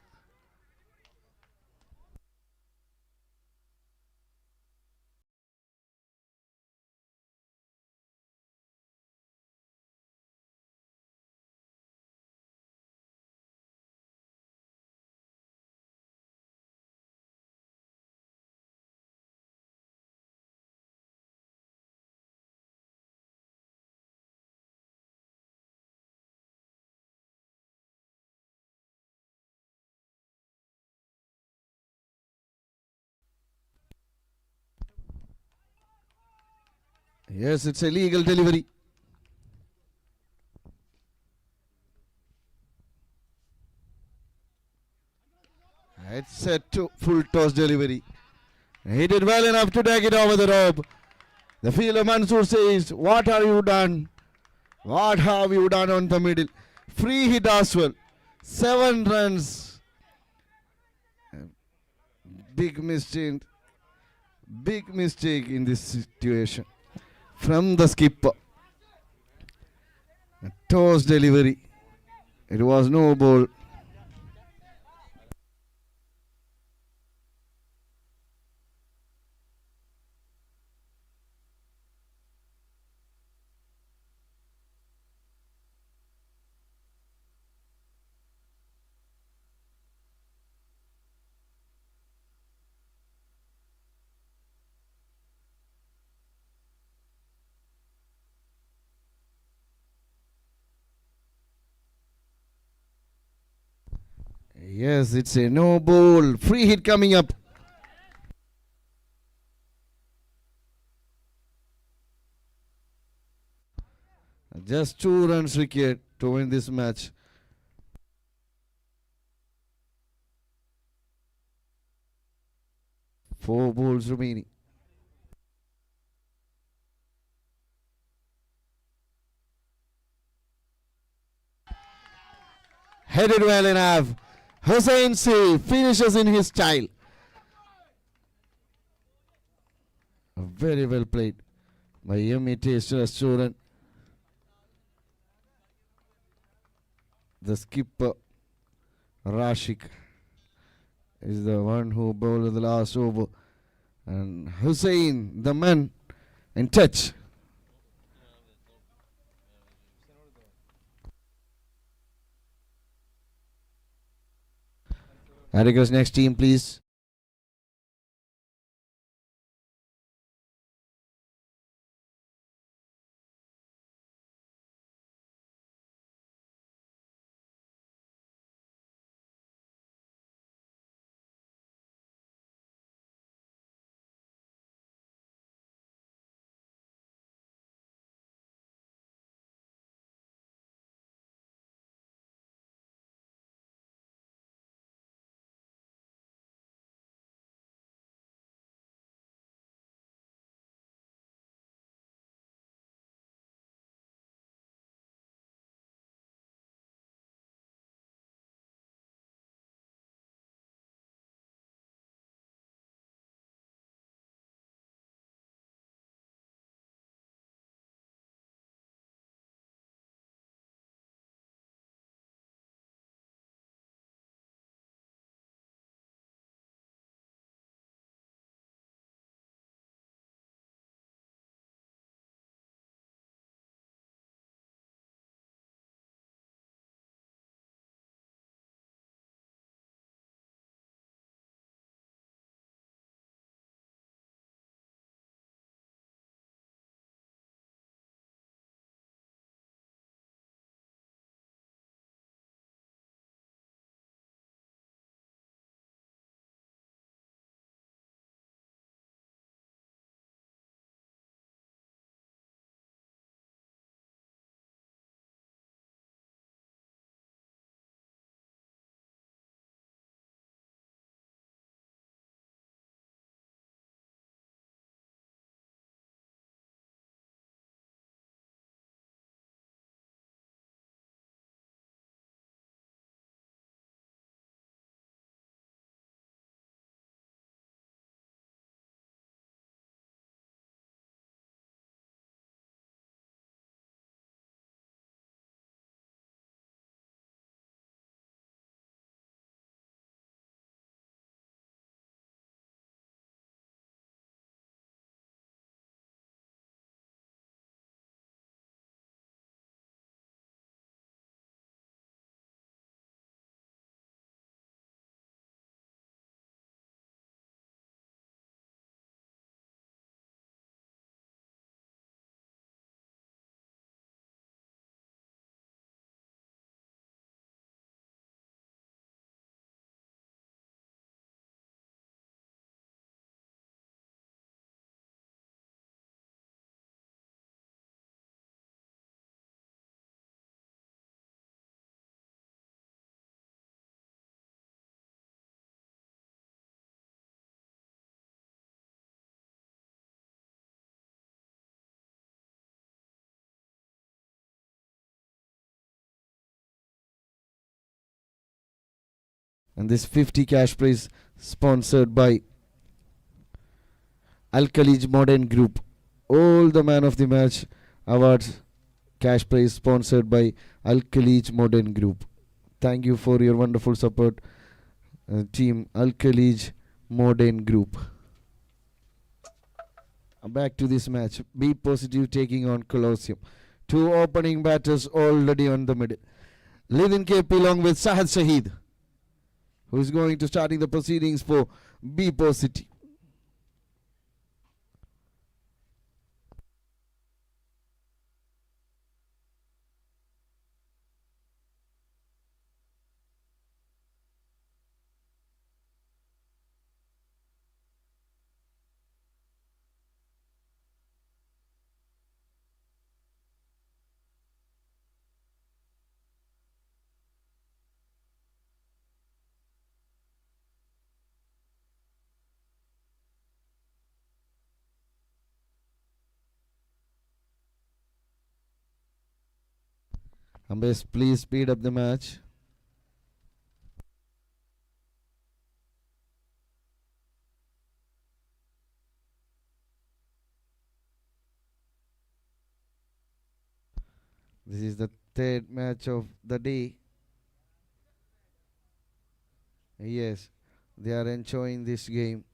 Yes, it's a legal delivery. It's a full toss delivery. He did well enough to take it over the rope. The fielder Mansoor says, "What have you done? What have you done on the middle?" Free hit as well. 7 runs. Big mistake. Big mistake in this situation. From the skipper. A toss delivery. It was no ball. Yes, it's a no ball. Free hit coming up. Just 2 runs required to win this match. Four balls remaining. Headed well enough. Hussain C finishes in his style. Very well played by Yummy Taste Restaurant. The skipper Rashik is the one who bowled the last over, and Hussain, the man in touch. I request next team, please. And this 50 cash prize sponsored by Al Khalij Modern Group. All the man of the match awards cash prize sponsored by Al Khalij Modern Group. Thank you for your wonderful support, team Al Khalij Modern Group. Back to this match. Be Positive taking on Colosseum. Two opening batters already on the middle. Lidin KP along with Sahad Shahid, who is going to starting the proceedings for Be Positive. Umpires, please speed up the match. This is the third match of the day. Yes, they are enjoying this game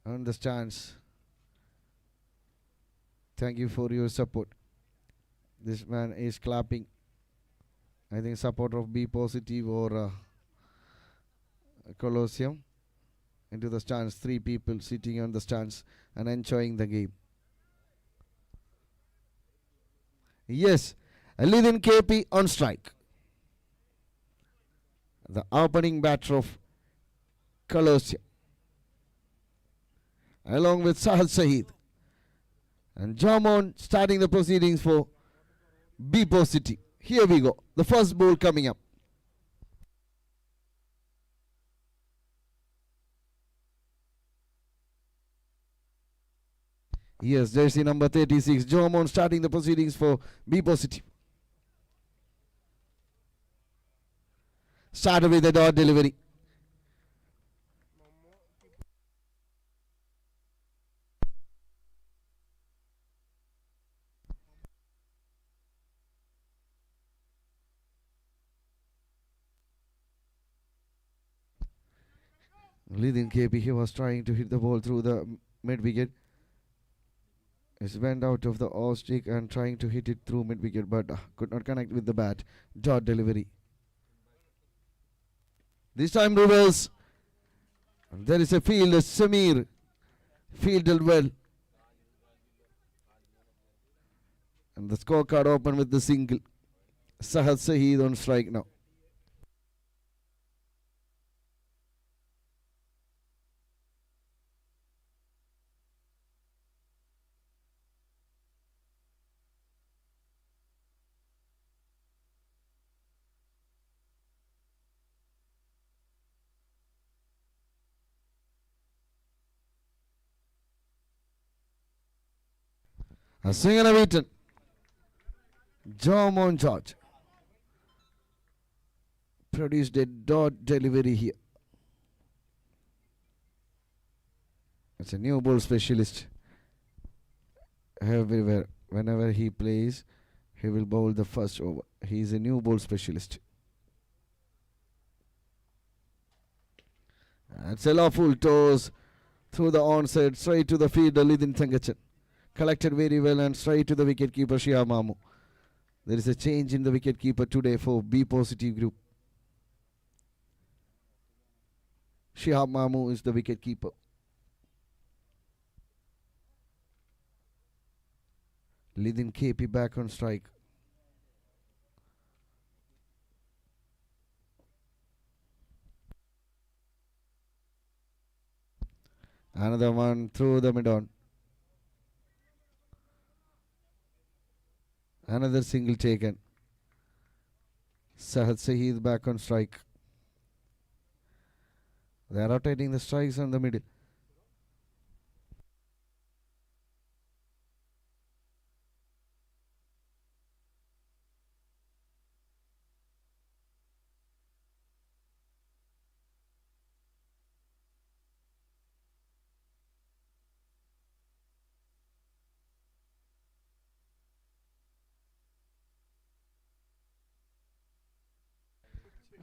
on the stands. Thank you for your support. This man is clapping. I think support of Be Positive or Colosseum into the stands. 3 people sitting on the stands and enjoying the game. Yes, Lidin KP on strike. The opening batter of Colosseum, along with Sahad Shahid. And Jamon starting the proceedings for Be Positive. Here we go. The first ball coming up. Yes, jersey number 36. Jamon starting the proceedings for Be Positive. Started with the dot delivery. Leading KP, he was trying to hit the ball through the mid wicket. He went out of the off stick and trying to hit it through mid wicket, but could not connect with the bat. Dot delivery. This time reverse. There is a field. Samir fielded well. And the scorecard open with the single. Sahad Shahid on strike now. A swing and a beaten. Jamon George produced a dot delivery here. It's a new ball specialist. Everywhere, whenever he plays, he will bowl the first over. He is a new ball specialist. It's a lawful toss through the onside, straight to the fielder Lidin Thangachan. Collected very well and straight to the wicketkeeper Shihab Mamu. There is a change in the wicketkeeper today for Be Positive Group. Shihab Mamu is the wicketkeeper. Lidin KP back on strike. Another one through the mid on. Another single taken. Sahad Shahid back on strike. They are rotating the strikes on the middle.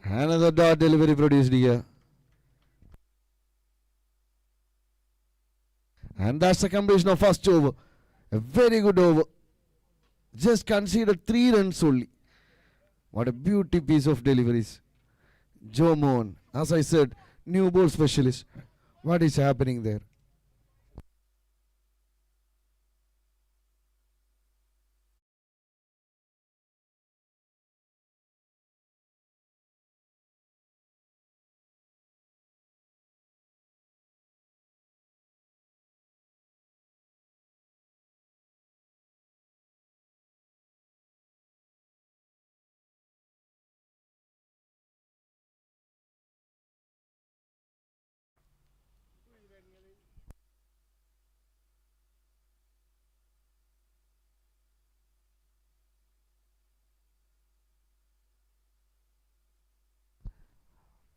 Another dot delivery produced here. And that's the completion of first over. A very good over. Just conceded 3 runs only. What a beauty piece of deliveries. Joe Mohan, as I said, new ball specialist. What is happening there?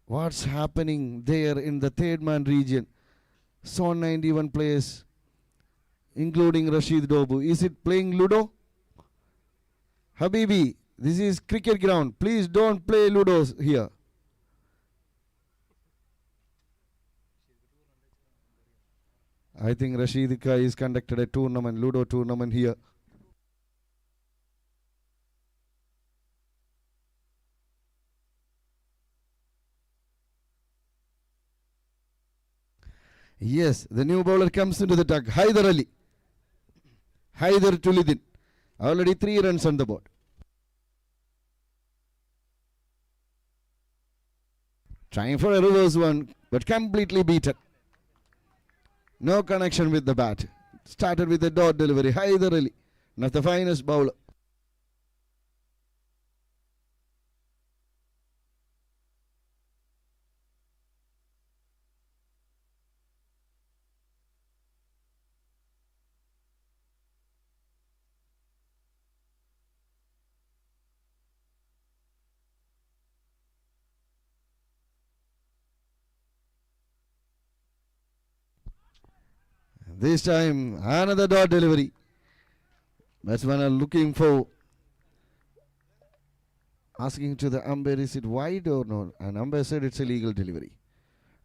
What's happening there in the third man region? Zone 91 players, including Rashid Dobu. Is it playing Ludo? Habibi, this is cricket ground. Please don't play Ludos here. I think Rashid Kai is conducted a tournament, Ludo tournament here. Yes, the new bowler comes into the tug. Haider Ali. Haider Tulidin. Already 3 runs on the board. Trying for a reverse one, but completely beaten. No connection with the bat. Started with a dot delivery. Haider Ali, one of the finest bowler. This time, another dot delivery. Batsmen are looking for, asking to the umpire, is it wide or not? And umpire said it's a legal delivery.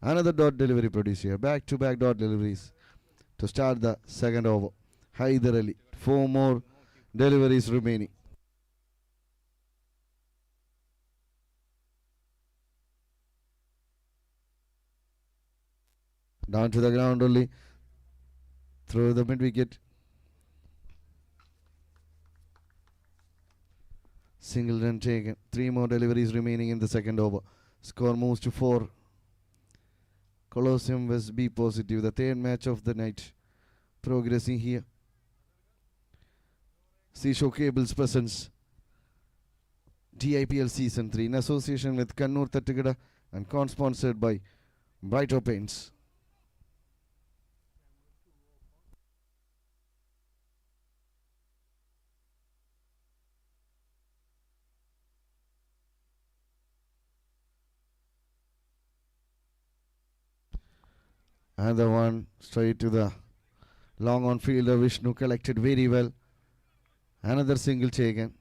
Another dot delivery produced here. Back-to-back dot deliveries to start the second over. Haider Ali. 4 more deliveries remaining. Down to the ground only. Through the mid wicket. Single run taken. 3 more deliveries remaining in the second over. Score moves to 4. Colosseum West B positive. The third match of the night. Progressing here. Seashore Cables presents DIPL Season 3 in association with Kannur Tattigada and co-sponsored by Brighter Paints. Another one straight to the long on fielder. Vishnu collected very well. Another single taken.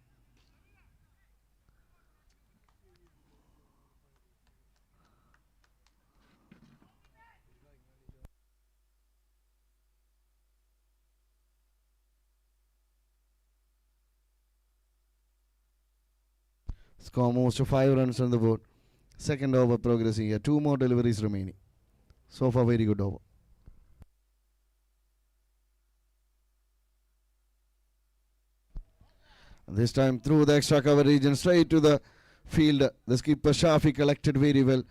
Score moves to 5 runs on the board. Second over progressing here. 2 more deliveries remaining. So far, very good over. This time through the extra cover region, straight to the field. The skipper Shafi collected very well.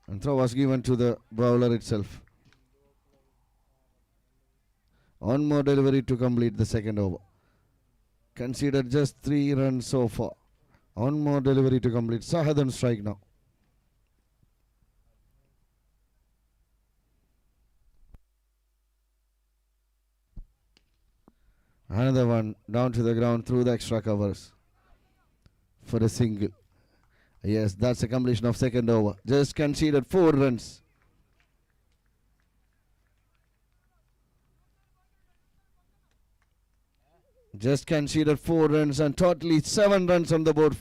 And throw was given to the bowler itself. 1 more delivery to complete the second over. Considered just 3 runs so far. 1 more delivery to complete. Sahad on strike now. Another one down to the ground through the extra covers for a single. Yes, that's a completion of second over. Just conceded 4 runs. Just conceded 4 runs and totally 7 runs on the board.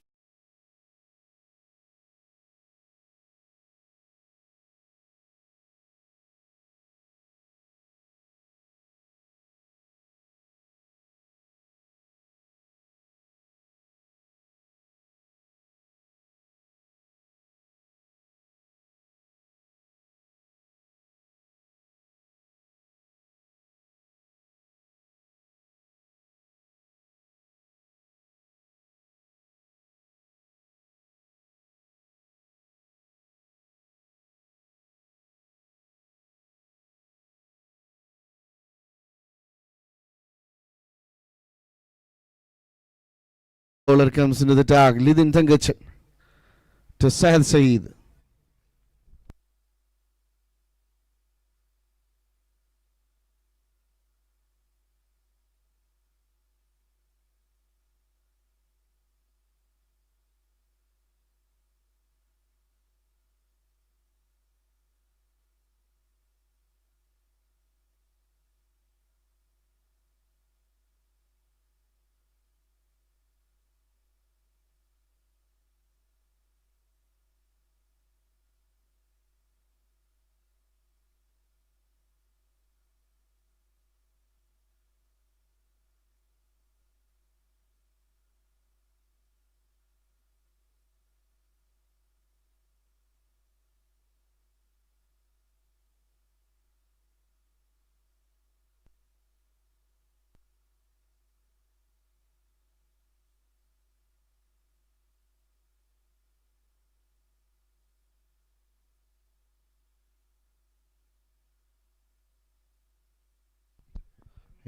Bowler comes into the tag. Lidin Tangachan to Sahad Saeed.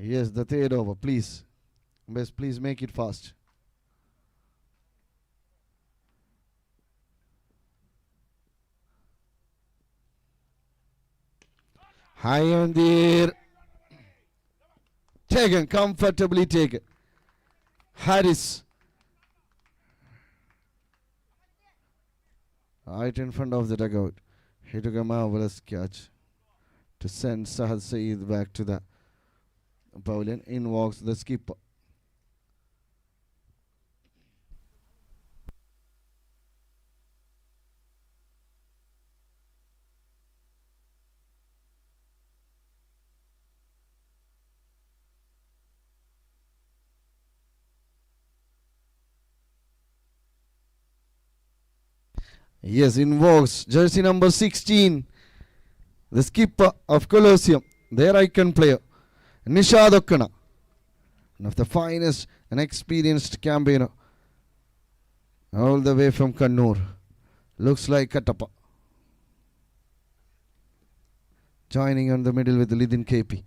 Yes, the third over, please. Best, please make it fast. High on the air. Taken, comfortably taken. Harris. Right in front of the dugout. He took a marvelous catch to send Sahad Saeed back to the pavilion. In walks the skipper. Yes, in walks jersey number 16. The skipper of Colosseum. Their icon player. Nishad Okkana. One of the finest and experienced campaigner. All the way from Kannur. Looks like Katapa. Joining on the middle with Lidin KP.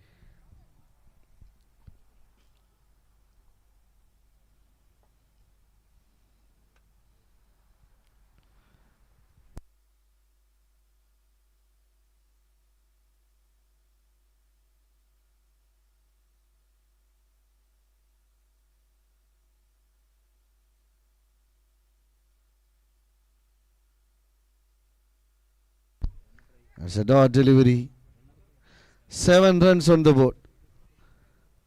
That's a dot delivery. 7 runs on the board.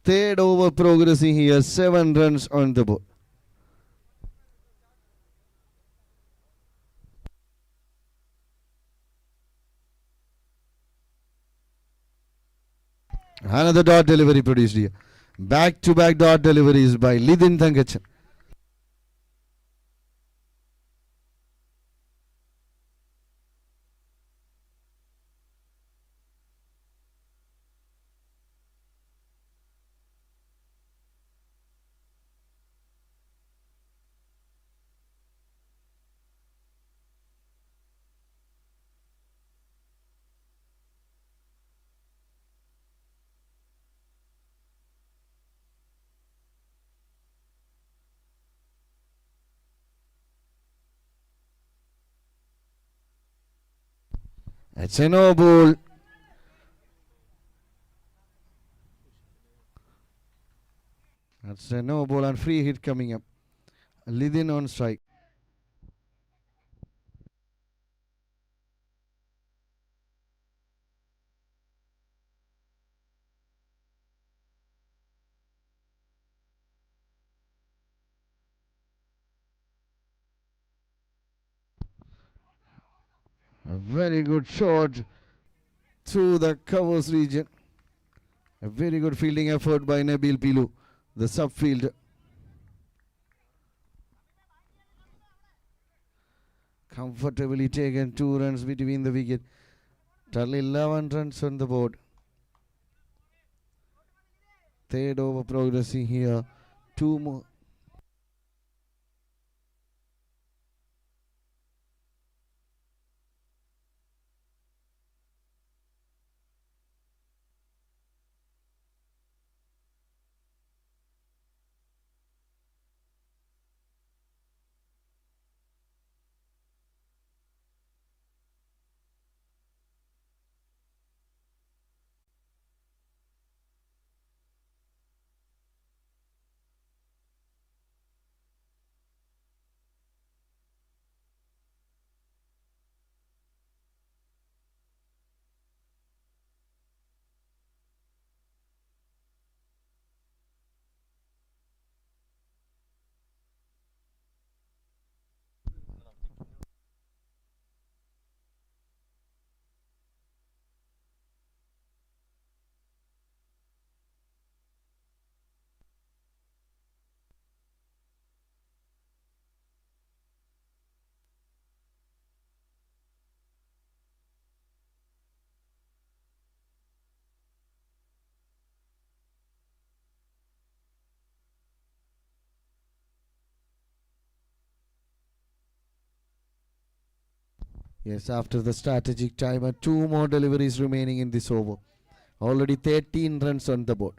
Third over progressing here. 7 runs on the board. Another dot delivery produced here. Back-to-back dot deliveries by Lidin Thangachan. It's a no ball. That's a no ball and free hit coming up. Lidin on strike. A very good shot through the covers region. A very good fielding effort by Nabil Pilu, the subfielder. Comfortably taken 2 runs between the wicket. Total 11 runs on the board. Third over progressing here. 2 more. Yes, after the strategic timer, 2 more deliveries remaining in this over. Already 13 runs on the board.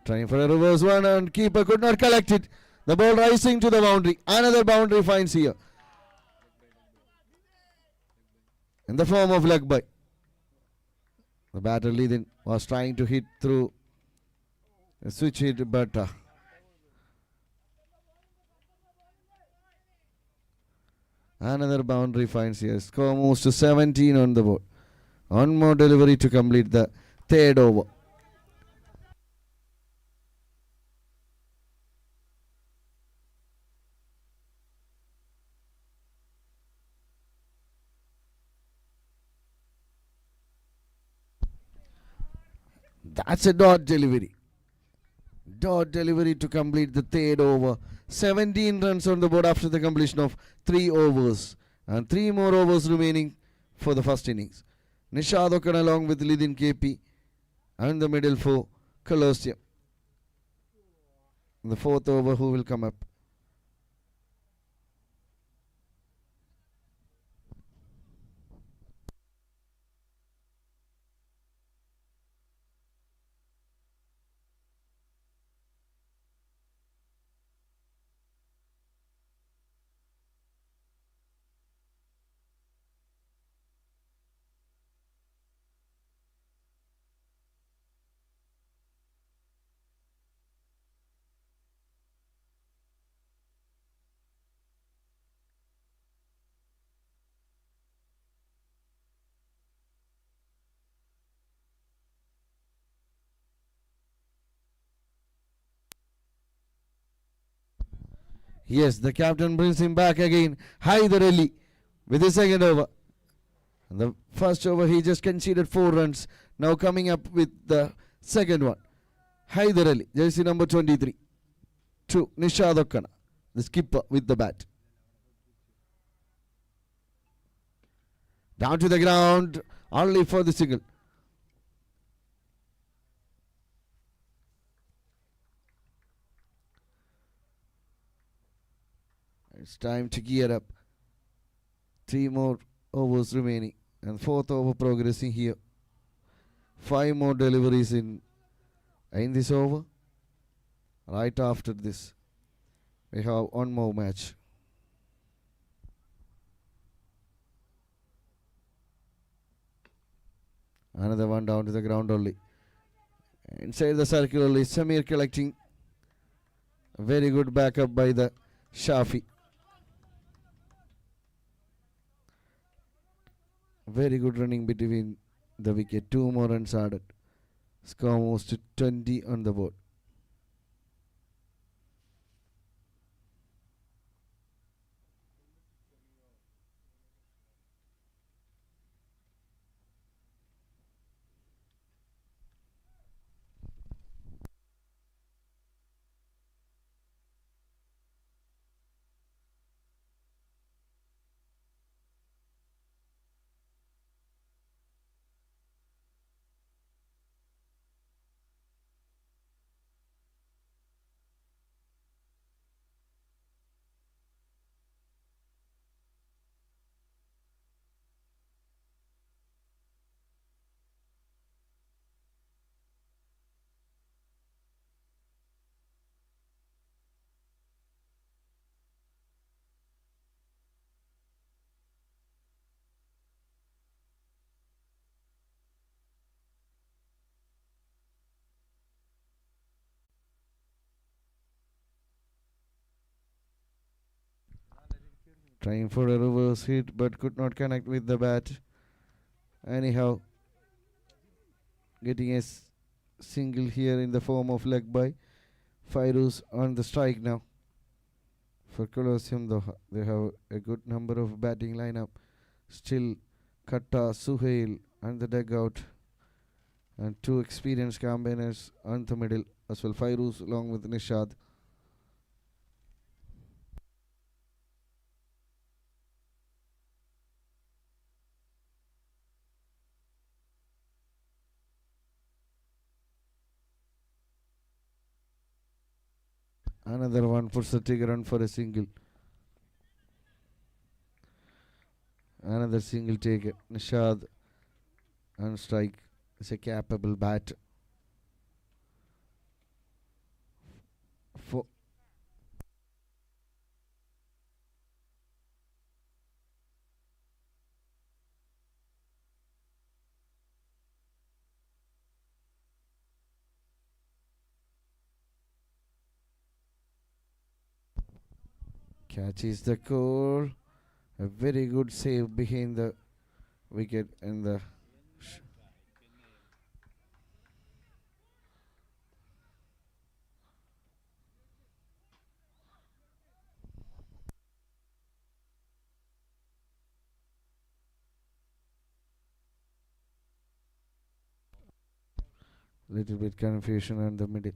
Trying for a reverse one and keeper could not collect it. The ball rising to the boundary. Another boundary finds here. In the form of leg by. The batter Lidin was trying to hit through a switch hit, but another boundary finds here. Score moves to 17 on the board. One more delivery to complete the third over. That's a dot delivery. Dot delivery to complete the third over. 17 runs on the board after the completion of 3 overs. And 3 more overs remaining for the first innings. Nishad Okan along with Lidin KP and the middle for Colosseum. In the fourth over, who will come up? Yes, the captain brings him back again. Haider Ali with the second over. In the first over, he just conceded 4 runs. Now coming up with the second one. Haider Ali, jersey number 23. To Nishad Okkana, the skipper with the bat. Down to the ground, only for the single. It's time to gear up. 3 more overs remaining. And fourth over progressing here. 5 more deliveries in this over. Right after this, we have one more match. Another one down to the ground only. Inside the circle only, Samir collecting. A very good backup by the Shafi. Very good running between the wicket. 2 more runs added. Score moves to 20 on the board. Trying for a reverse hit but could not connect with the bat. Anyhow, getting a single here in the form of leg by. Fairuz on the strike now. For Colosseum Doha, they have a good number of batting lineup. Still, Qatar, Suhail and the dugout. And 2 experienced campaigners on the middle as well. Fairuz along with Nishad. Another one puts the trigger on for a single. Another single taken. Nishad on strike is a capable bat. For catches the call. A very good save behind the wicket and the little bit confusion on the middle.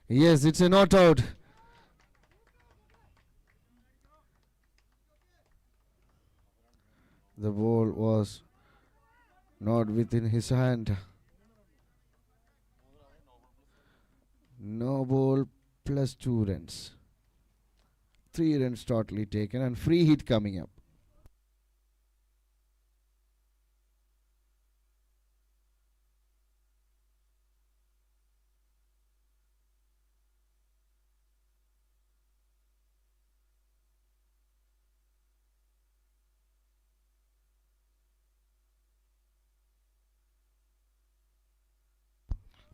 Yes, it's a not out. The ball was not within his hand. No ball plus 2 runs. 3 runs totally taken and free hit coming up.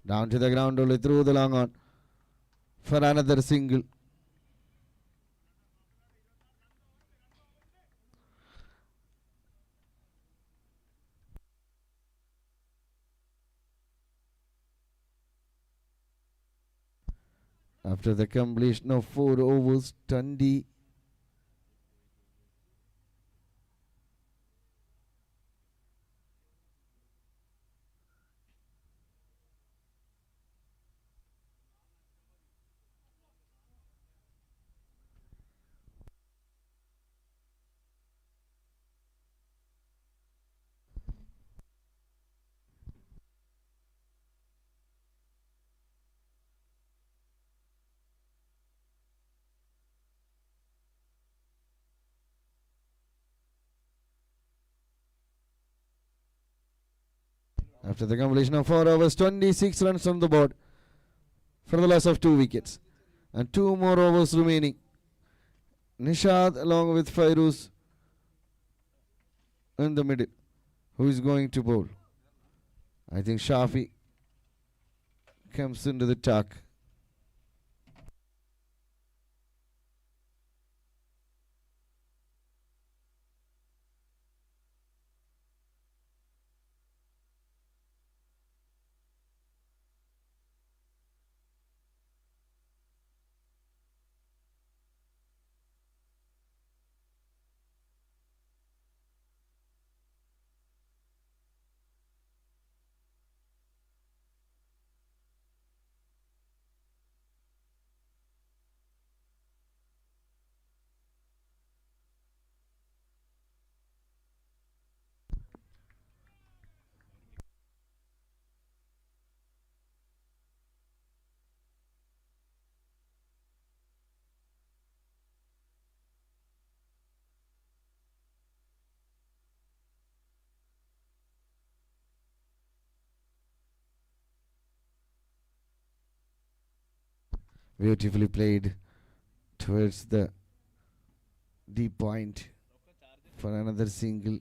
Down to the ground only through the long on for another single. After the completion of 4 overs, Tundi after the completion of 4 overs, 26 runs on the board for the loss of 2 wickets. And 2 more overs remaining. Nishad along with Fairuz in the middle. Who is going to bowl? I think Shafi comes into the talk. Beautifully played towards the deep point for another single.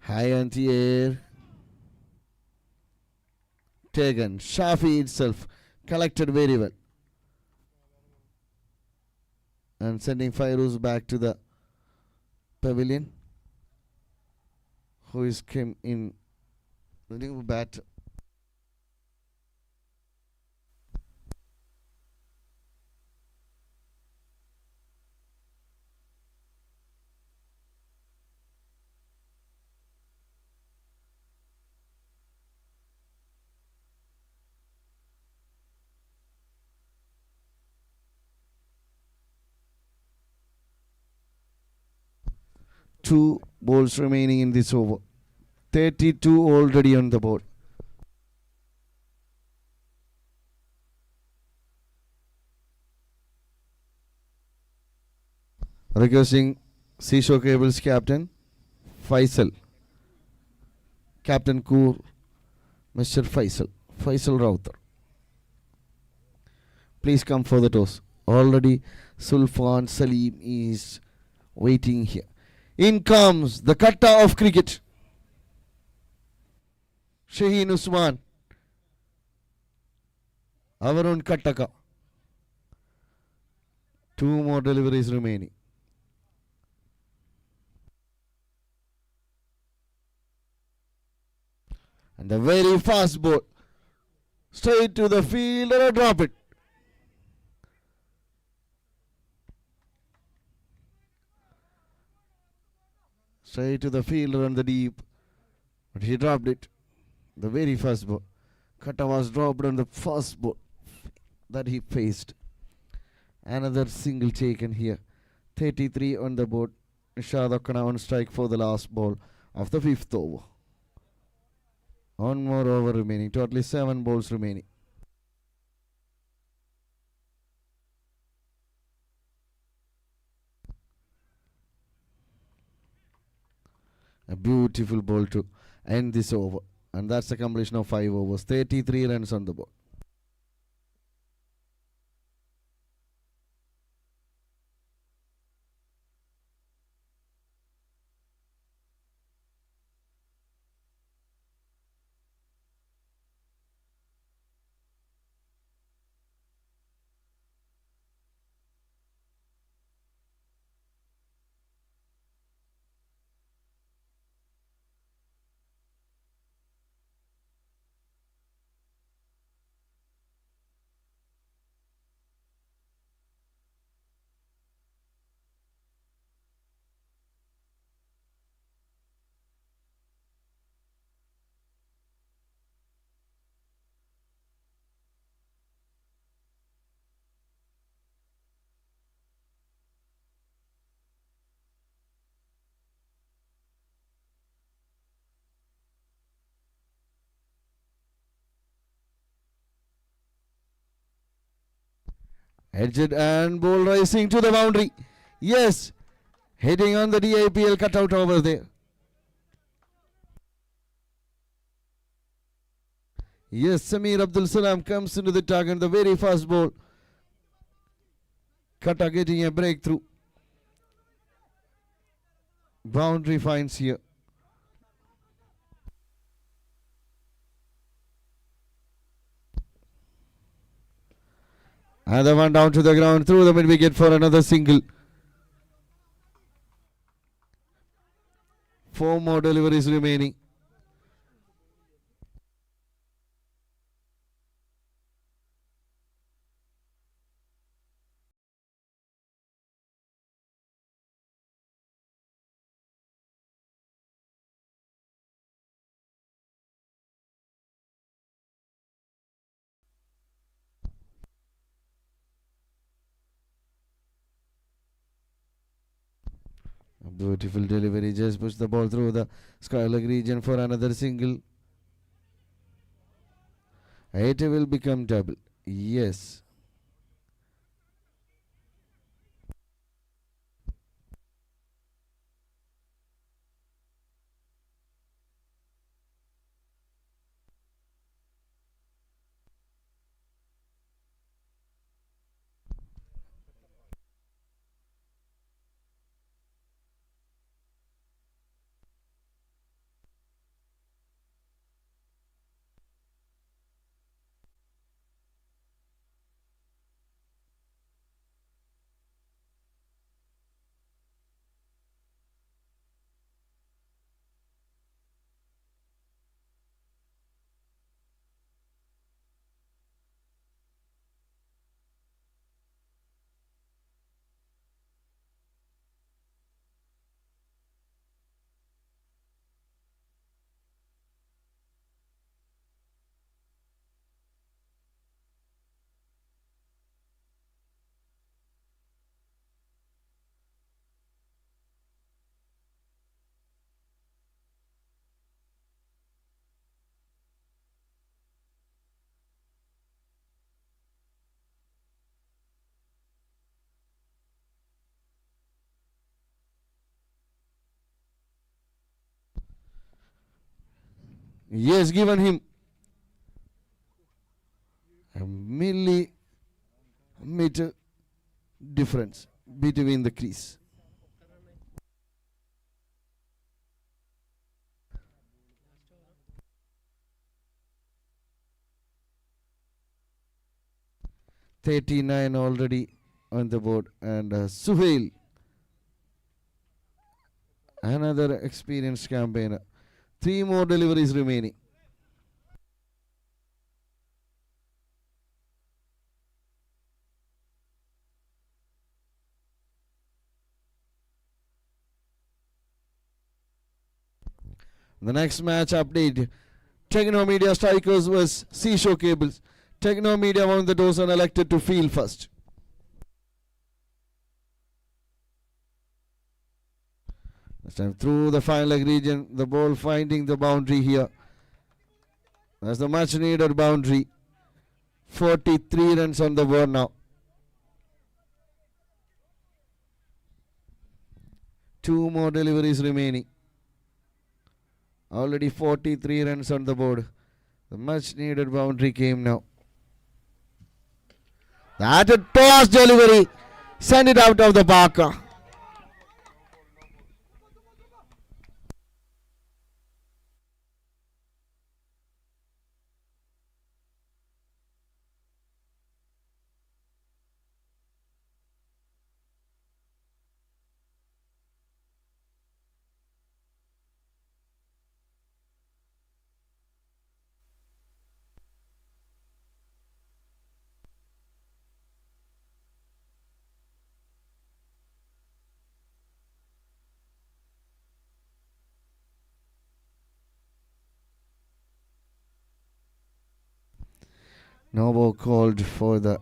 High on the air. taken. Shafi itself collected very well. And sending Fairuz back to the pavilion. Who is came in the new bat. Two balls remaining in this over. 32 already on the board. Requesting Seashore Cables captain Faisal. Captain Kur, Mr. Faisal Router. Please come for the toss. Already Sulfan Salim is waiting here. In comes the Qatar of cricket. Shaheen Usman. Our own Kataka. Two more deliveries remaining. And a very fast ball. Straight to the field and a drop it. Straight to the fielder on the deep. But he dropped it. The very first ball. Kata was dropped on the first ball that he faced. Another single taken here. 33 on the board. Nishad Okkana on strike for the last ball of the fifth over. One more over remaining. Totally 7 balls remaining. A beautiful ball to end this over. And that's the completion of 5 overs. 33 runs on the board. Edged and ball rising to the boundary. Yes, hitting on the DIPL cutout over there. Yes, Samir Abdul Salam comes into the target. The very first ball. Kata getting a breakthrough. Boundary finds here. And the one down to the ground through the mid wicket for another single. 4 more deliveries remaining. A beautiful delivery, just push the ball through the skyleg region for another single. It will become double. Yes. He has given him a millimeter difference between the crease. $39 already on the board, and Suhail, another experienced campaigner. 3 more deliveries remaining. The next match update: Techno Media Strikers vs Seashore Cables. Techno Media won the toss and elected to field first. This time through the fine leg region, the ball finding the boundary here. That's the much needed boundary. 43 runs on the board now. 2 more deliveries remaining. Already 43 runs on the board. The much needed boundary came now. That a toss delivery. Send it out of the park. No ball called for the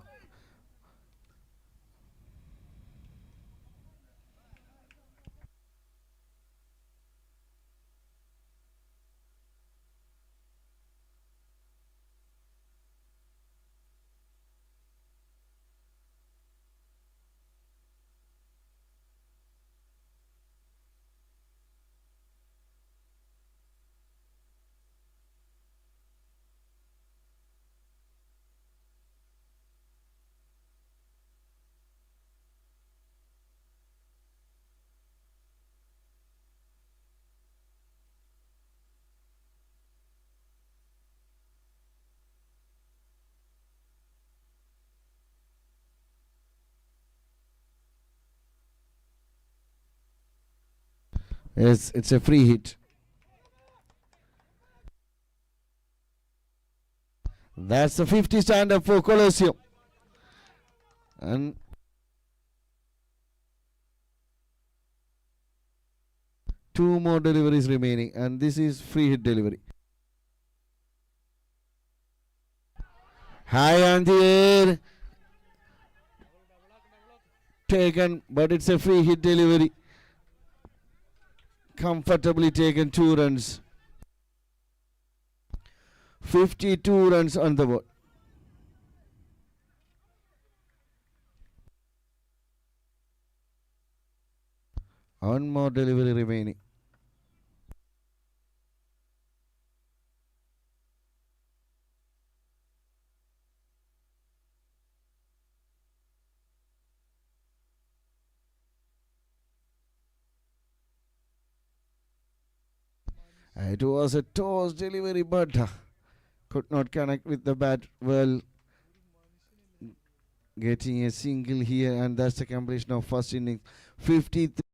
it's a free hit. That's the 50 stand up for Colosseum. And 2 more deliveries remaining, and this is free hit delivery. High on the air. Taken, but it's a free hit delivery. Comfortably taken 2 runs. 52 runs on the board. One more delivery remaining. It was a toss delivery, but could not connect with the bat well. Getting a single here, and that's the completion of first innings. 53.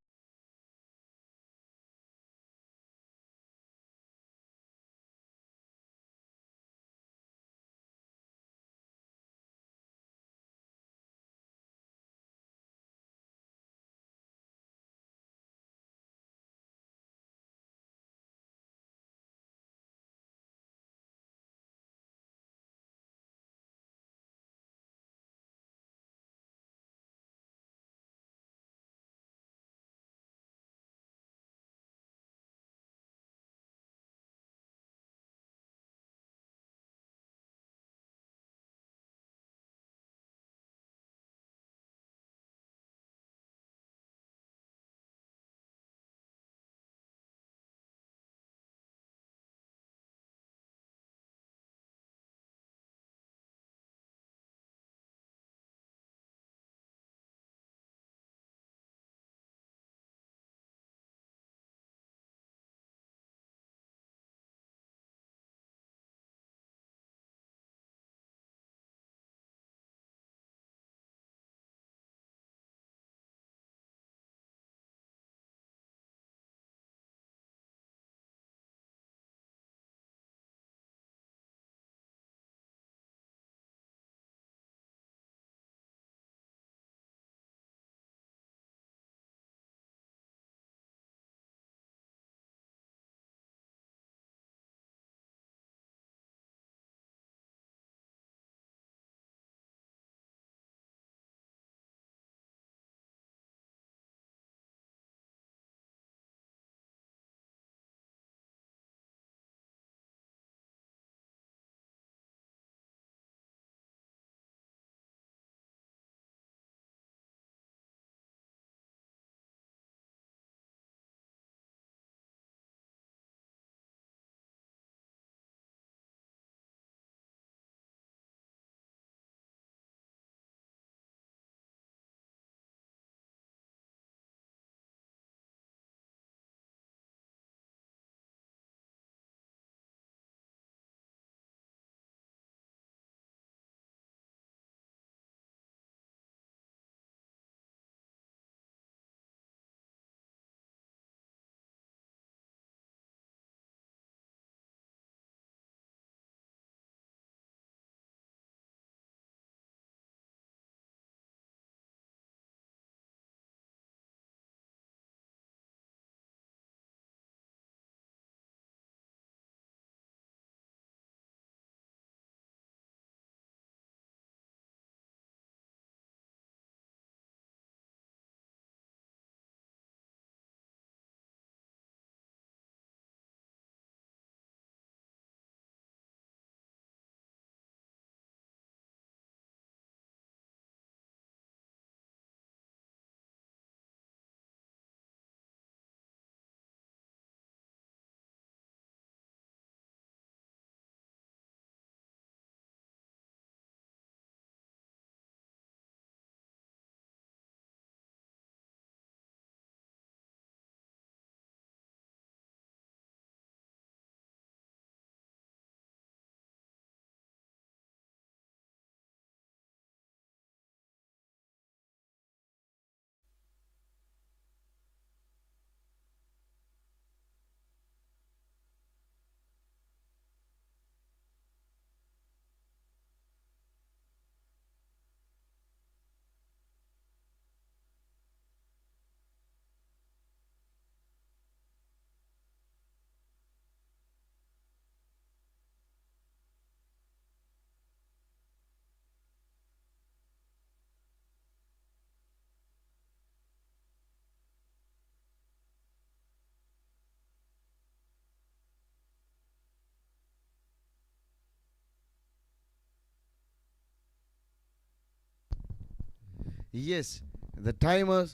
Yes, the timer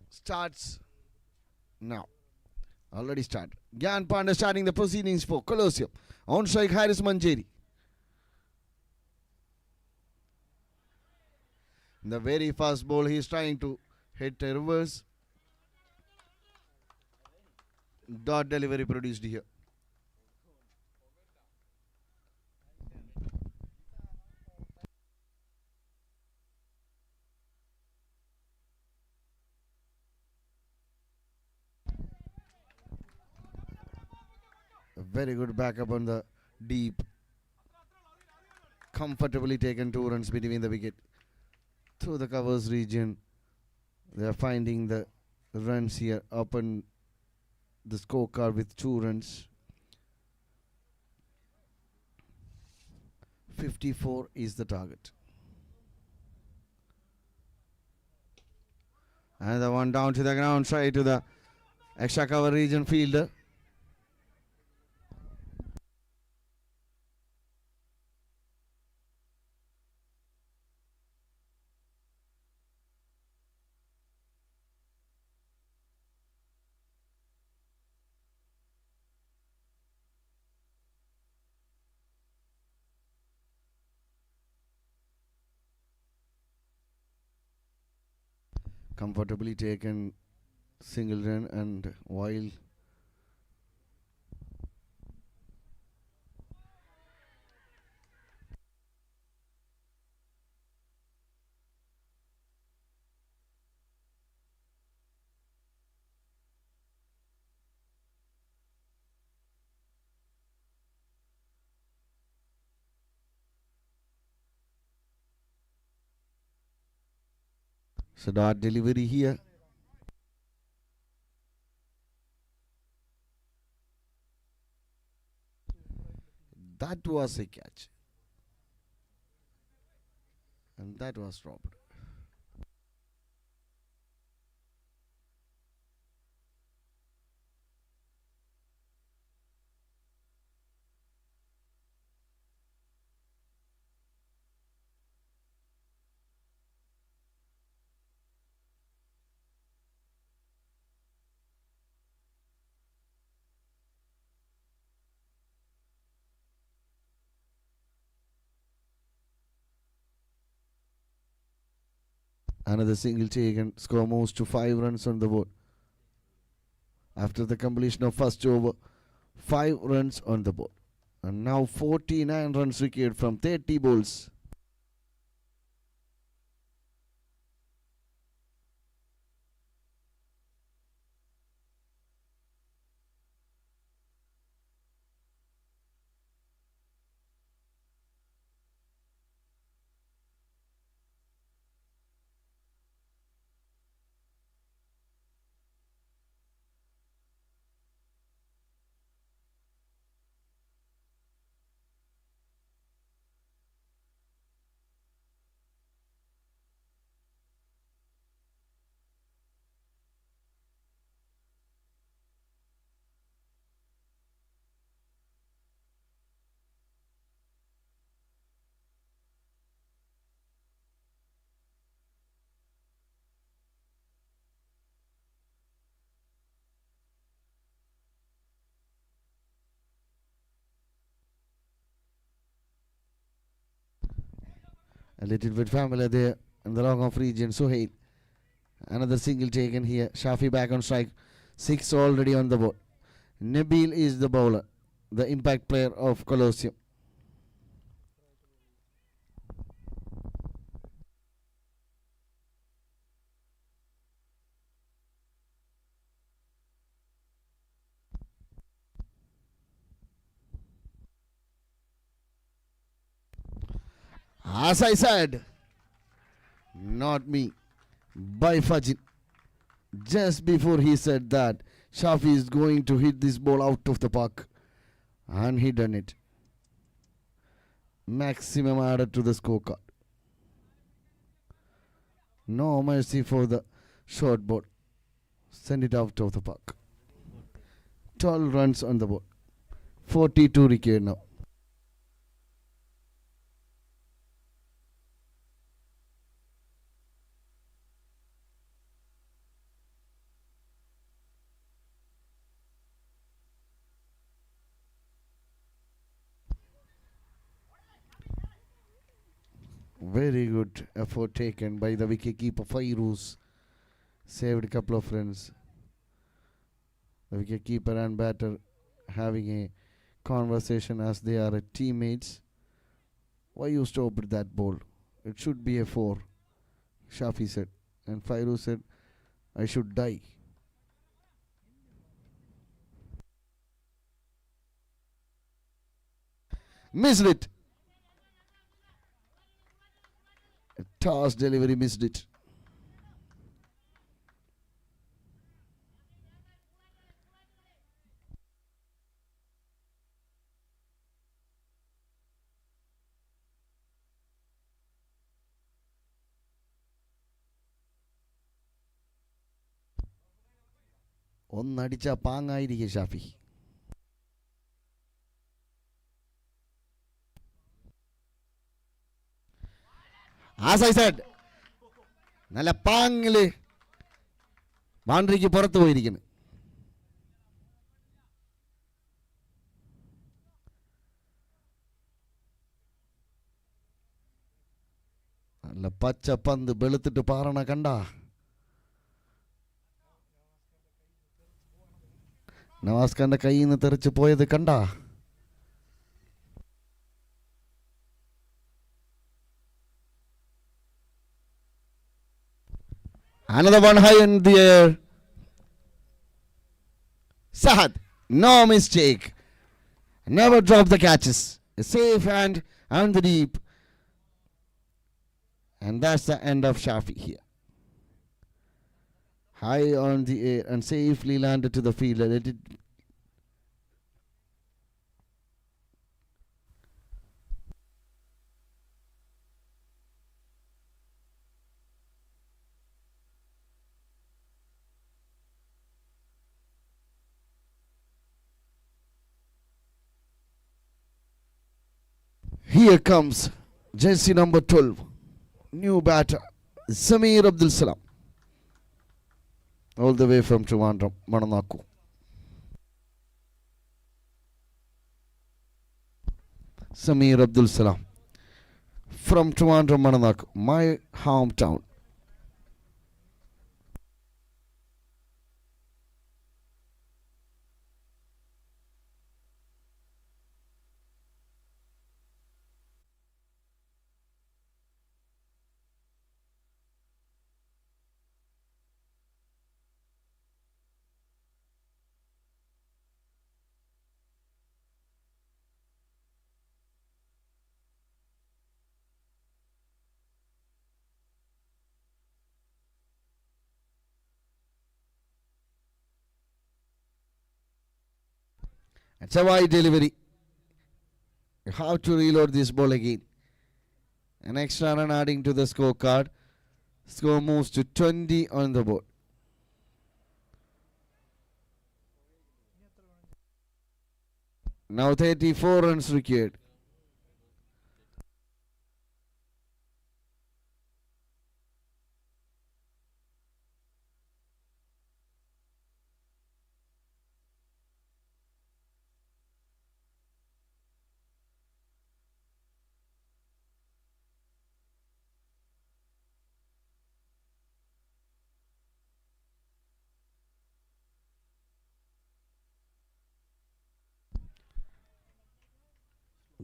starts now. Already started. Gyan Panda starting the proceedings for Colosseum. On strike Haris Manjeri. The very fast ball, he is trying to hit a reverse. Dot delivery produced here. A very good backup on the deep. Comfortably taken 2 runs between the wicket. Through the covers region, they are finding the runs here up on the scorecard with 2 runs. 54 is the target. And the one down to the ground, try to the extra cover region fielder. Comfortably taken single run, and while so dot delivery here. That was a catch. And that was dropped. Another single taken. Score moves to 5 runs on the board. After the completion of first over, 5 runs on the board. And now 49 runs required from 30 balls. A little bit familiar there in the long off region. Suhail. Another single taken here. Shafi back on strike. 6 already on the board. Nabil is the bowler, the impact player of Colosseum. As I said, not me, by Fajin. Just before he said that, Shafi is going to hit this ball out of the park. And he done it. Maximum added to the scorecard. No mercy for the short ball. Send it out of the park. 12 runs on the board. 42 required now. Very good effort taken by the wicketkeeper Fairuz. Saved a couple of runs. The wicketkeeper and batter having a conversation as they are teammates. Why you stopped that ball? It should be a 4, Shafi said. And Fairuz said, I should die. Missed it. A toss delivery, missed it. ഒന്നടിച്ച പാങ്ങായിരിക്കും Shafi. As I said, നല്ല പാങ്ങില് ബൗണ്ടറിക്ക് പുറത്ത് പോയിരിക്കുന്നു. നല്ല പച്ച പന്ത് വെളുത്തിട്ട് പാറണ കണ്ട. നവാസ് ഖാന്റെ കയ്യിൽ നിന്ന് തെറിച്ച് പോയത് കണ്ട. Another one high in the air. Sahad, no mistake. Never drop the catches. A safe hand on the deep. And that's the end of Shafi here. High on the air and safely landed to the field. Let it. Here comes jersey number 12. New batter, Sameer Abdul Salam. All the way from Trivandrum, Mananaku. Sameer Abdul Salam. From Trivandrum, Mananaku, my hometown. It's a wide delivery. You have to reload this ball again. An extra run adding to the scorecard. Score moves to 20 on the board. Now 34 runs required.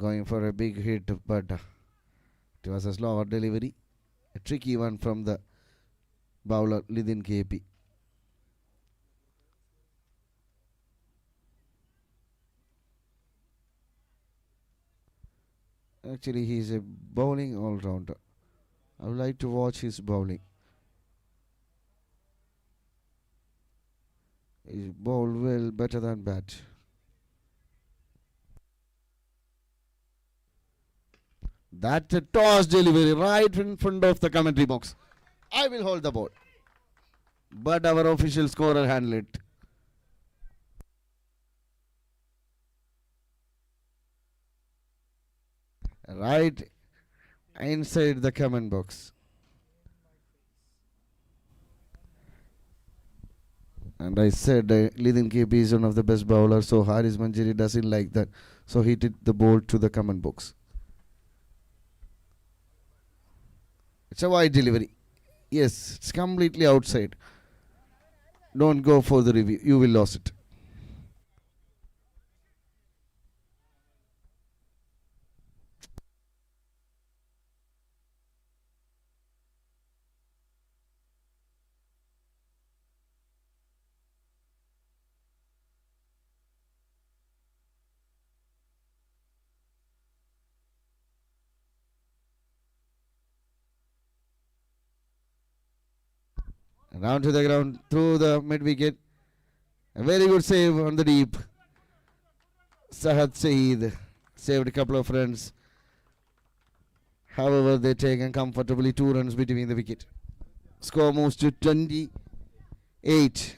Going for a big hit, but it was a slower delivery. A tricky one from the bowler Lidin KP. Actually, he is a bowling all-rounder. I would like to watch his bowling. He bowled well, better than bat. That's a toss delivery right in front of the commentary box. I will hold the ball. But our official scorer handled it. Right inside the comment box. And I said Lidin KP is one of the best bowlers, so Haris Manjari doesn't like that. So he did the ball to the comment box. It's a wide delivery. Yes, it's completely outside. Don't go for the review. You will lose it. Down to the ground, through the mid wicket. A very good save on the deep. Sahad Saeed saved a couple of runs. However, they taken comfortably 2 runs between the wicket. Score moves to 28.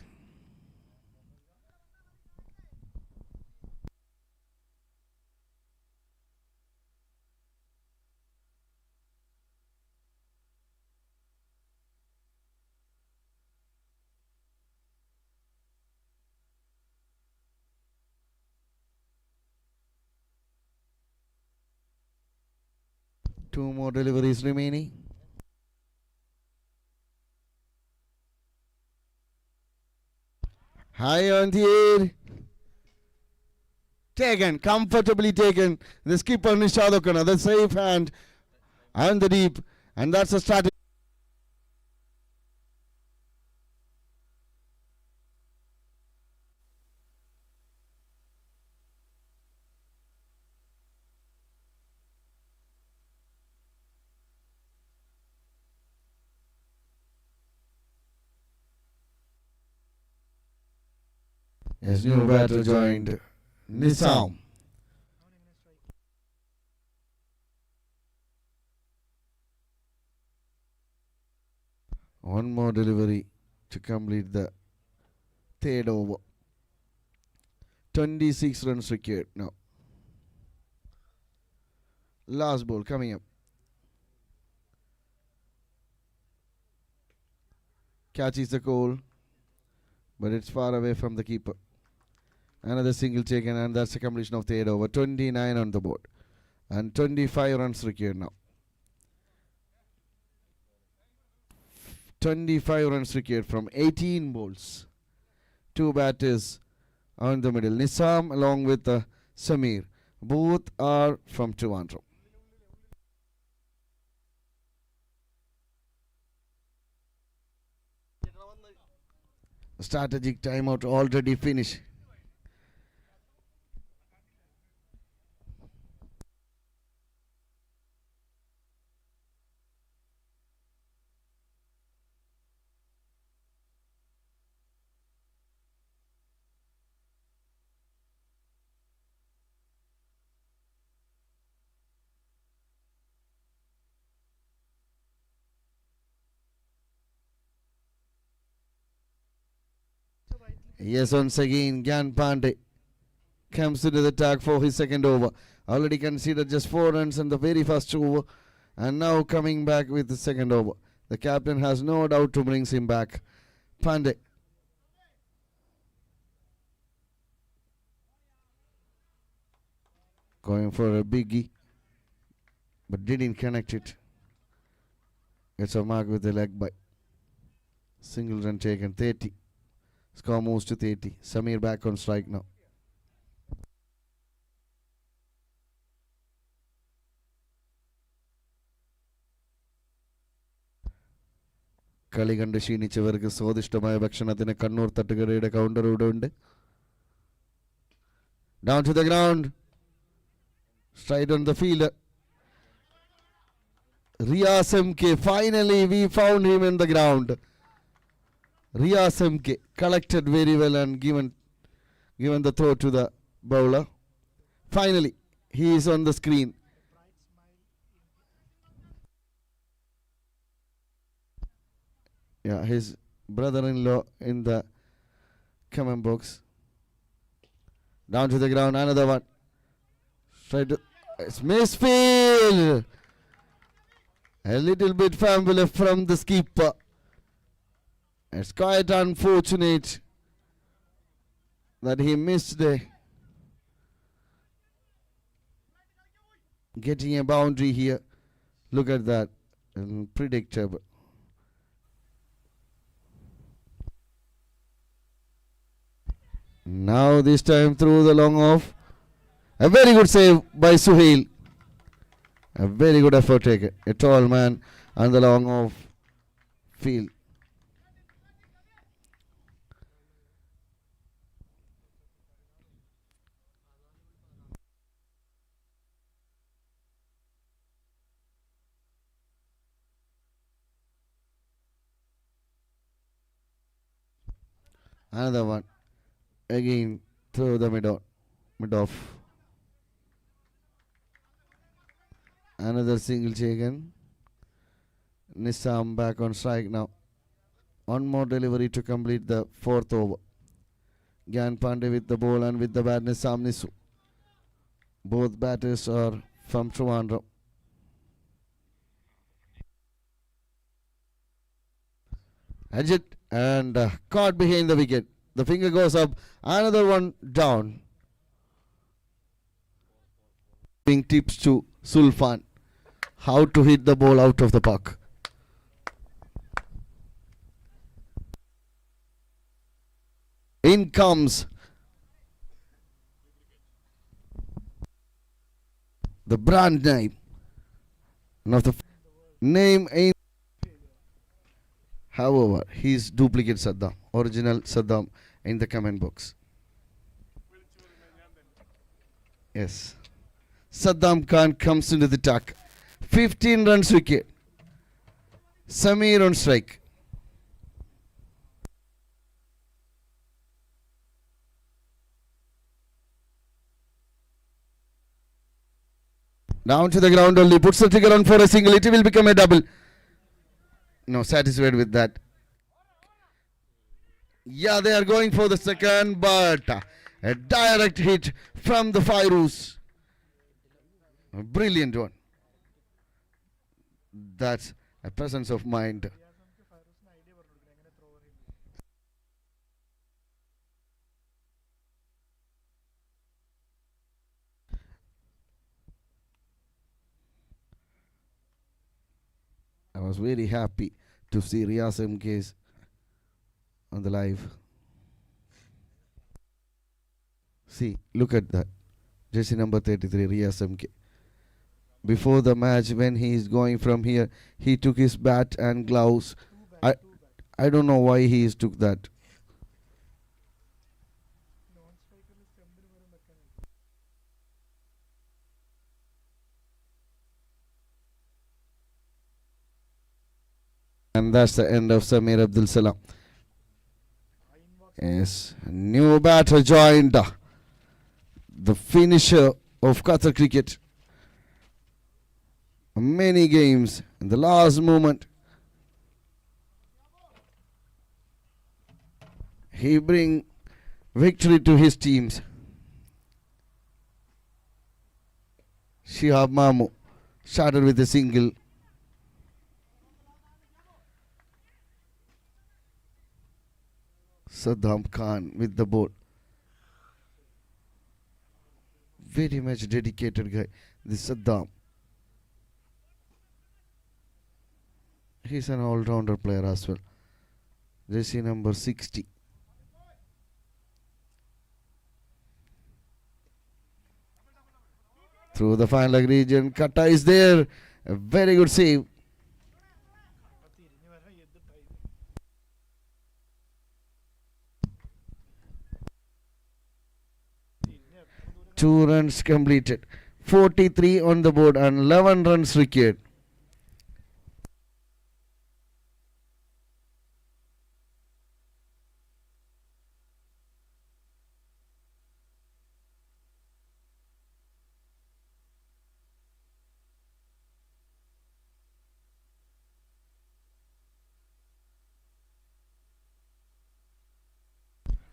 Two more deliveries remaining. High on the air. Taken, comfortably taken. The skipper Nishad O'Connor, the safe hand and the deep. And that's a strategy. Yes, new batter joined. Nizam. One more delivery to complete the third over. 26 runs required now. Last ball coming up. Catches the goal, but it's far away from the keeper. Another single taken, and that's the completion of third over. 29 on the board, and 25 runs required now. 25 runs required from 18 balls. Two batters on the middle. Nizam along with Samir. Both are from Trivandrum. Strategic timeout already finished. Yes, once again, Gyan Pandey comes into the tag for his second over. Already considered just 4 runs in the very first over, and now coming back with the second over. The captain has no doubt to bring him back. Pandey. Going for a biggie, but didn't connect it. It's a mark with the leg by. Single run taken, 30. Score moves to 30. Samir back on strike now. കളി കണ്ട് ക്ഷീണിച്ചവർക്ക് സ്വാദിഷ്ടമായ ഭക്ഷണത്തിന് Kannur തട്ടുകടയുടെ counter ഇവിടെ ഉണ്ട്. Down to the ground. Straight on the fielder. Riyas MK. Finally we found him in the ground. Riyas MK collected very well and given the throw to the bowler. Finally, he is on the screen. Yeah, his brother-in-law in the comment box. Down to the ground, another one. Straight to, it's misfield. A little bit fumble from the skipper. It's quite unfortunate that he missed getting a boundary here. Look at that. Unpredictable. Now this time through the long off. A very good save by Suhail. A very good effort taken. A tall man on the long off field. Another one. Again through the mid off. Another single taken. Nissam back on strike now. One more delivery to complete the fourth over. Gyan Pandey with the ball and with the bat Nissam Nisu. Both batters are from Trivandrum. Ajit and caught behind the wicket. The finger goes up. Another one down. Giving tips to Sulfan. How to hit the ball out of the park. In comes the brand name. One of the name in. However, he is duplicate Saddam, original Saddam in the comment box. Yes. Saddam Khan comes into the attack. 15 runs wicket. Samir on strike. Down to the ground only. Puts the trigger on for a single. It will become a double. No, satisfied with that. Yeah, they are going for the second, but a direct hit from the Fairuz. A brilliant one. That's a presence of mind. I was very happy to see Riyaz MK's on the live. See, look at that. Jersey number 33, Riyaz MK. Before the match, when he is going from here, he took his bat and gloves. I don't know why he took that. And that's the end of Samir Abdul Salam. Yes, new batter joined the finisher of Qatar cricket. Many games in the last moment. He bring victory to his teams. Shihab Mamu started with a single. Saddam Khan with the ball. Very much dedicated guy, this Saddam. He's an all-rounder player as well. Jersey number 60. Through the fine leg region, Kata is there. A very good save. Two runs completed. 43 on the board and 11 runs required.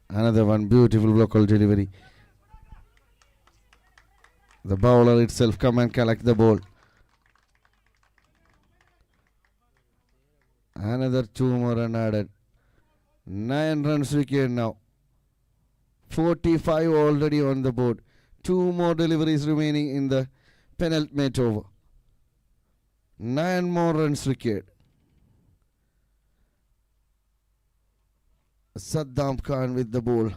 Another one, beautiful local delivery. The bowler itself come and collect the ball. Another 2 more run added. 9 runs required now. 45 already on the board. 2 more deliveries remaining in the penultimate over. 9 more runs required. Saddam Khan with the ball.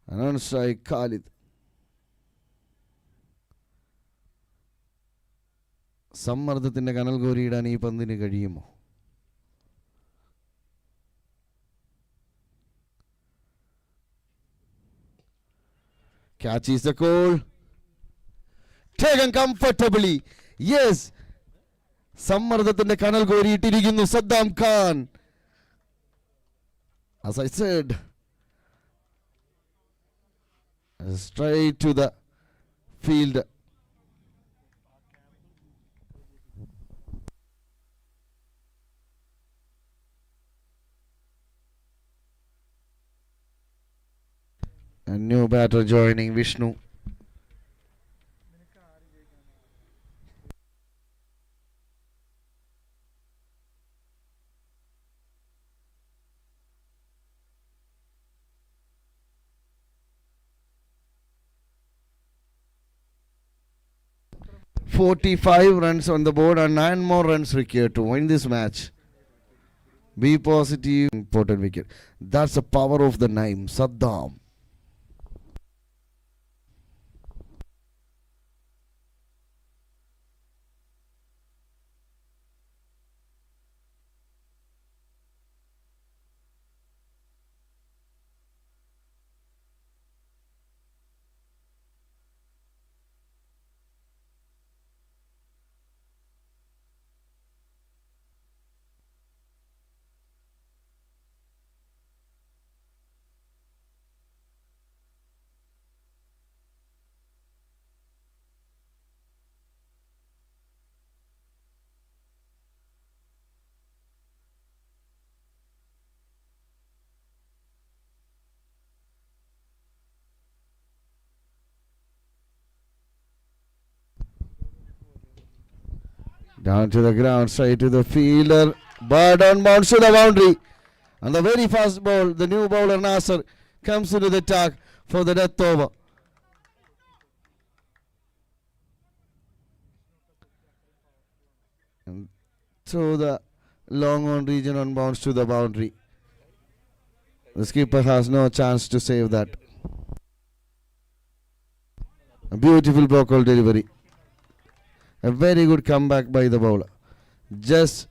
And on strike Khalid. സമ്മർദ്ദത്തിന്റെ കനൽ കോരിയിടാൻ ഈ പന്തിന് കഴിയുമോ? Catch is the goal. Taken comfortably. Yes. സമ്മർദ്ദത്തിന്റെ കനൽ കോരിയിട്ടിരിക്കുന്നു Saddam Khan. As I said, straight to the field. A new batter joining Vishnu. .45 runs on the board and 9 more runs required to win this match. Be positive. Important wicket. That's the power of the name, Saddam. Down to the ground, straight to the fielder. Bird on bounce to the boundary. And the very fast ball, the new bowler Nasser comes into the attack for the death over. And throw the long on region on bounce to the boundary. The skipper has no chance to save that. A beautiful block hole delivery. A very good comeback by the bowler. Just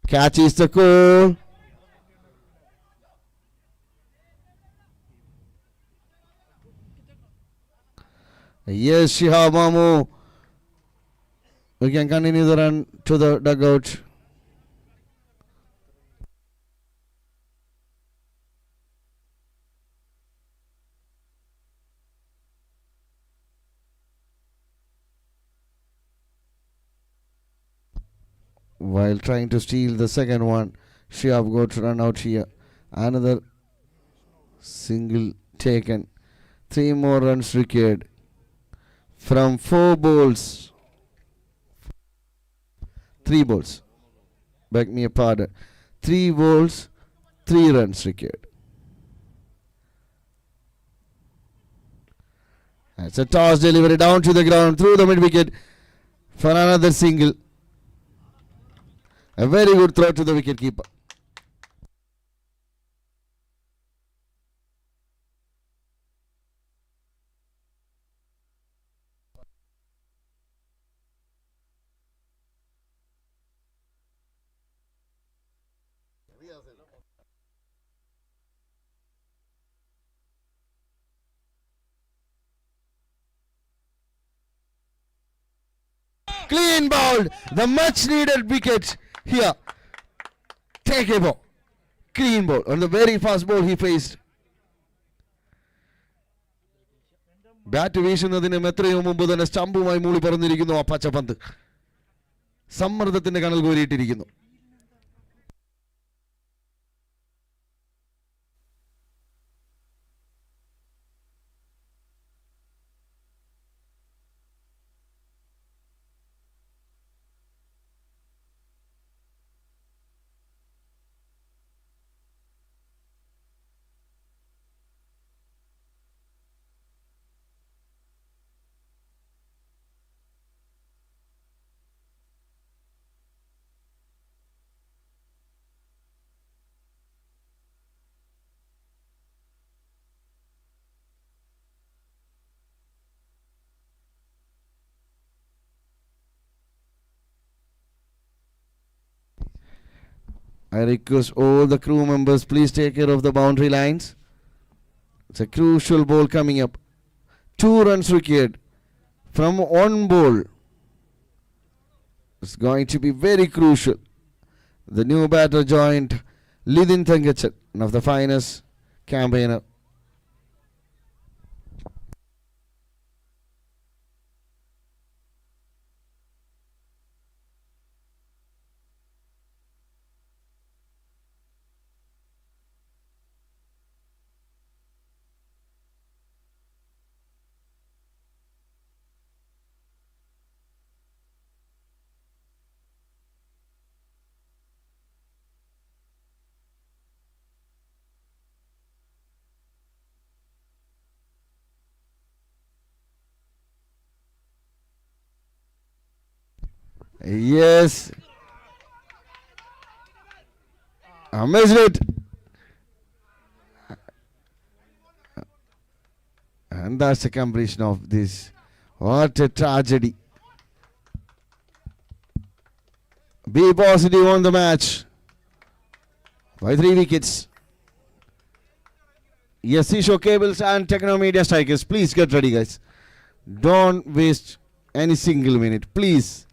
catch is the call. Yes, Shihab Mamu. We can continue the run to the dugout. While trying to steal the second one, Shihab got run out here. Another single taken. 3 more runs required from 4 balls. 3 balls. Beg me a pardon. 3 balls, 3 runs required. It's a toss delivery down to the ground through the mid wicket for another single. A very good throw to the wicket keeper. Clean bowled, the much needed wicket here. Take a ball. Clean ball. On the very fast ball he faced. Bat വീശുന്നതിനും എത്രയോ മുമ്പ് തന്നെ സ്റ്റമ്പുമായി മൂളി പറന്നിരിക്കുന്നു ആ പച്ചപന്ത്. സമ്മർദ്ദത്തിന്റെ കനൽ കോരിയിട്ടിരിക്കുന്നു. I request all the crew members, please take care of the boundary lines. It's a crucial ball coming up. 2 runs required from one ball. It's going to be very crucial. The new batter joined Lidin Thangachan, one of the finest campaigner. Yes. I missed it. And that's the completion of this. What a tragedy. Be positive on the match. By 3 wickets. Yes, Show Cables and Techno Media Strikers, please get ready, guys. Don't waste any single minute, please.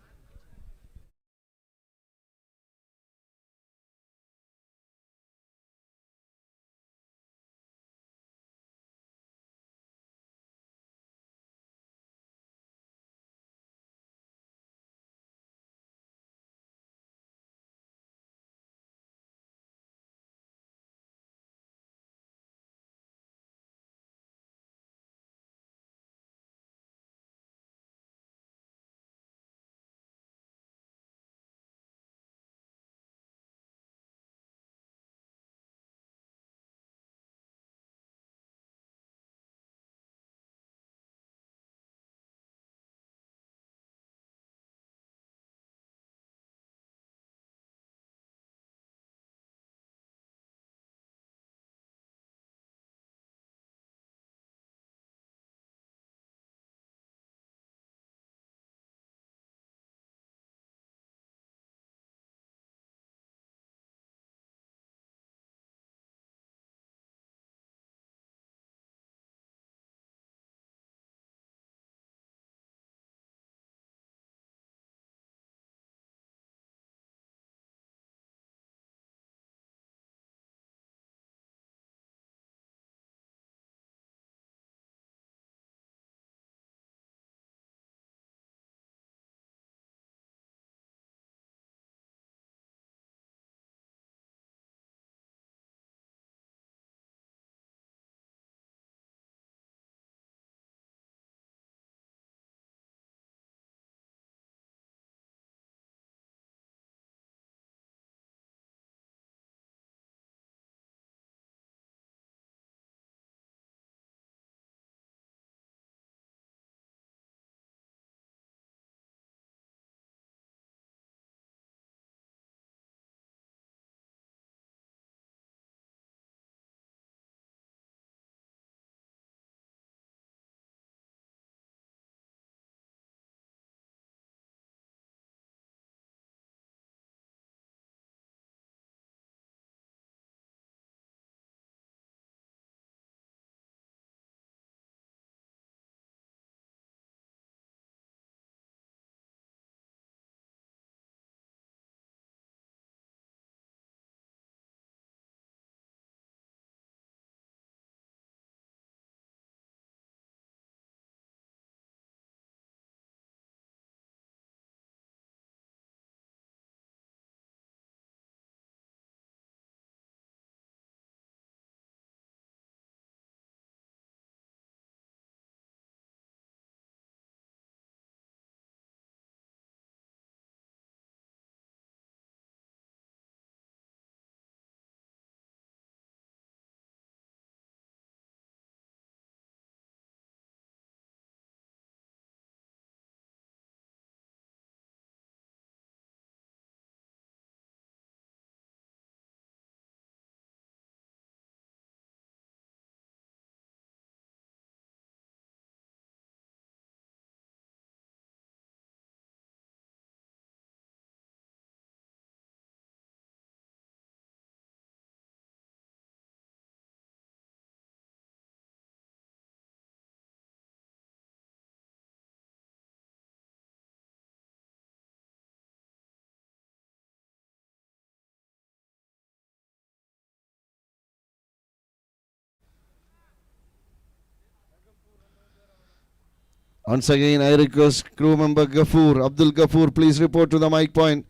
Once again, I request crew member Ghafoor, Abdul Ghafoor, please report to the mic point.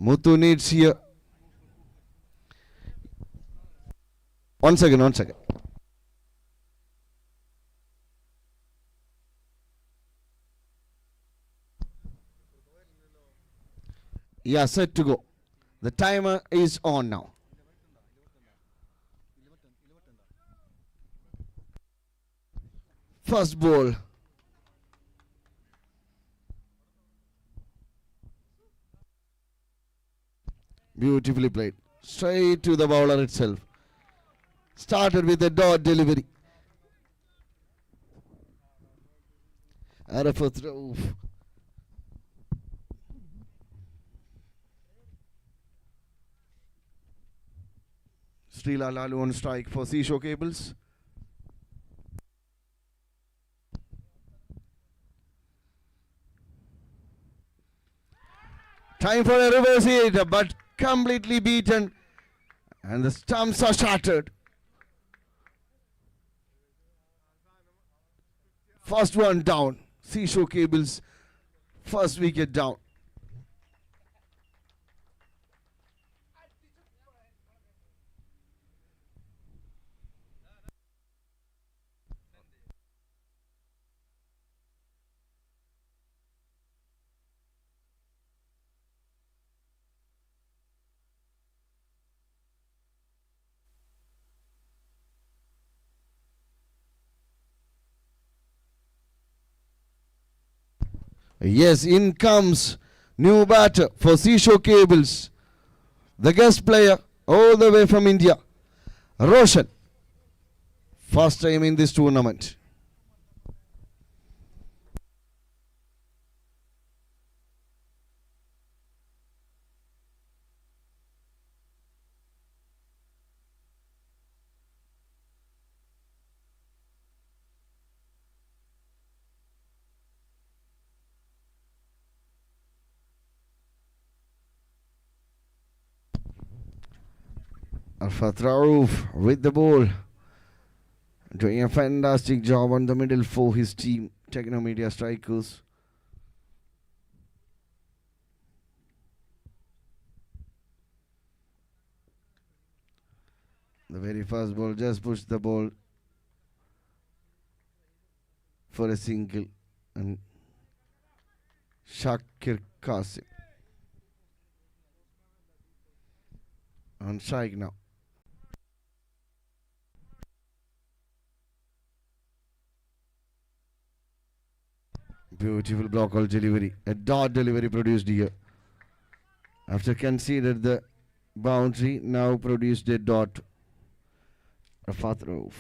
Muthu needs here. One second. Yeah, set to go. The timer is on now. First ball. Beautifully played. Straight to the bowler itself. Started with a dot delivery. Arafat Rauf. Srila Lalu on strike for Seashore Cables. Time for a reverse hit, but completely beaten. And the stumps are shattered. First one down. Seashore Cables, first wicket down. Yes, in comes new batter for Seashore Cables. The guest player all the way from India, Roshan. First time in this tournament. Arfat Rauf with the ball. Doing a fantastic job on the middle for his team, Techno Media Strikers. The very first ball just pushed the ball for a single. And Shakir Qasim on strike now. Beautiful block out delivery. A dot delivery produced here. After conceded the boundary, now produced a dot. Rafat Rauf.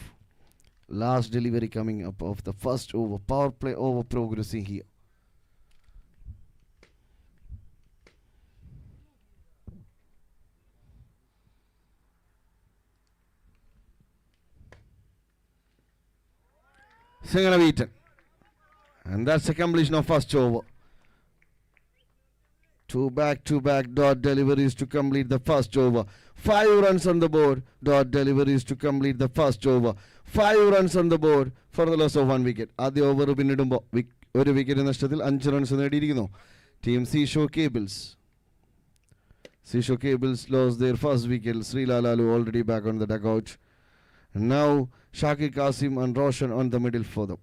Last delivery coming up of the first over. Power play over progressing here. Single beaten. And that's the completion of first over. Two back-to-back dot deliveries to complete the first over. 5 runs on the board. Dot deliveries to complete the first over. 5 runs on the board for the loss of 1 wicket. ആദ്യ over പിന്നിടുമ്പോൾ ഒരു wicket നഷ്ടത്തിൽ 5 runs നേടിയിരിക്കുന്നു team Seashore Cables. Seashore Cables lost their first wicket. Srila Lalu already back on the dugout. And now Shakir Qasim and Roshan on the middle for them.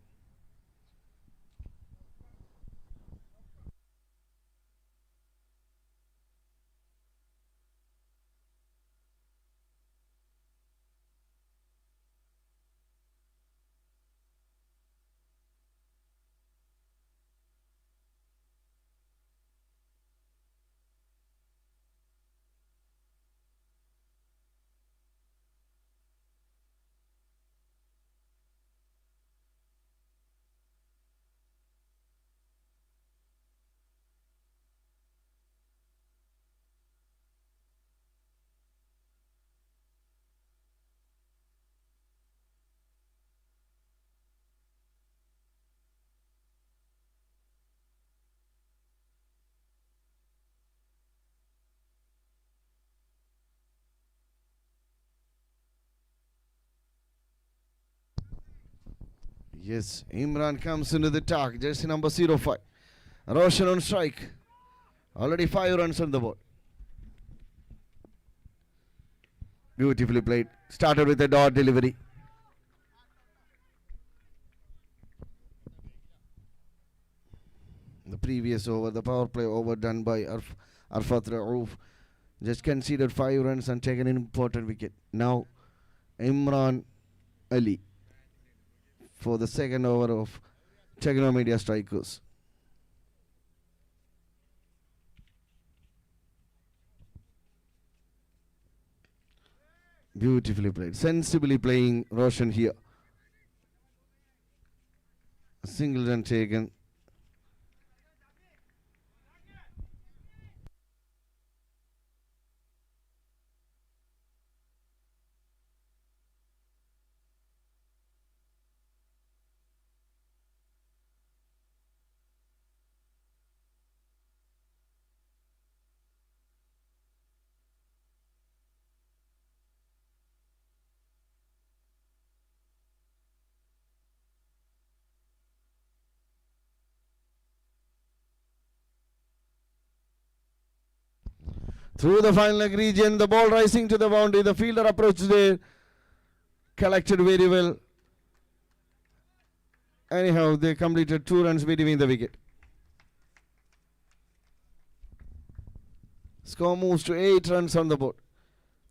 Yes, Imran comes into the attack. Jersey number 05. Roshan on strike. Already 5 runs on the board. Beautifully played. Started with a dot delivery. The previous over, the power play over done by Arfat Raouf, just conceded 5 runs and taken an important wicket. Now Imran Ali for the second over of Technomedia Strikers. Beautifully played. Sensibly playing Roshan here. A single run taken. Through the final leg region, the ball rising to the boundary. The fielder approached there. Collected very well. Anyhow, they completed 2 runs between the wicket. Score moves to 8 runs on the board.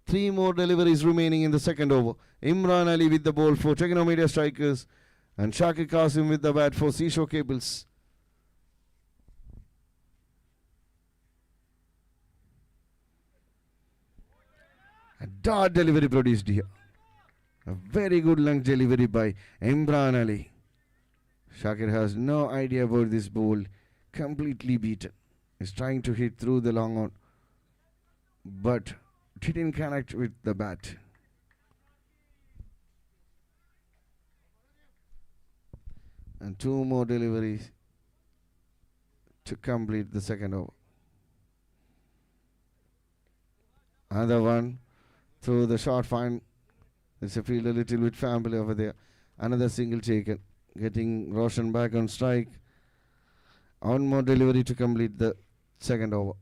3 more deliveries remaining in the second over. Imran Ali with the ball for Technomedia Strikers and Shakir Qasim with the bat for Seashore Cables. A dart delivery produced here. A very good lung delivery by Imran Ali. Shakir has no idea about this ball. Completely beaten. He's trying to hit through the long on, but didn't connect with the bat. And 2 more deliveries to complete the second over. Another one through the short fine. There's a field a little bit family over there. Another single taken. Getting Roshan back on strike. One more delivery to complete the second over.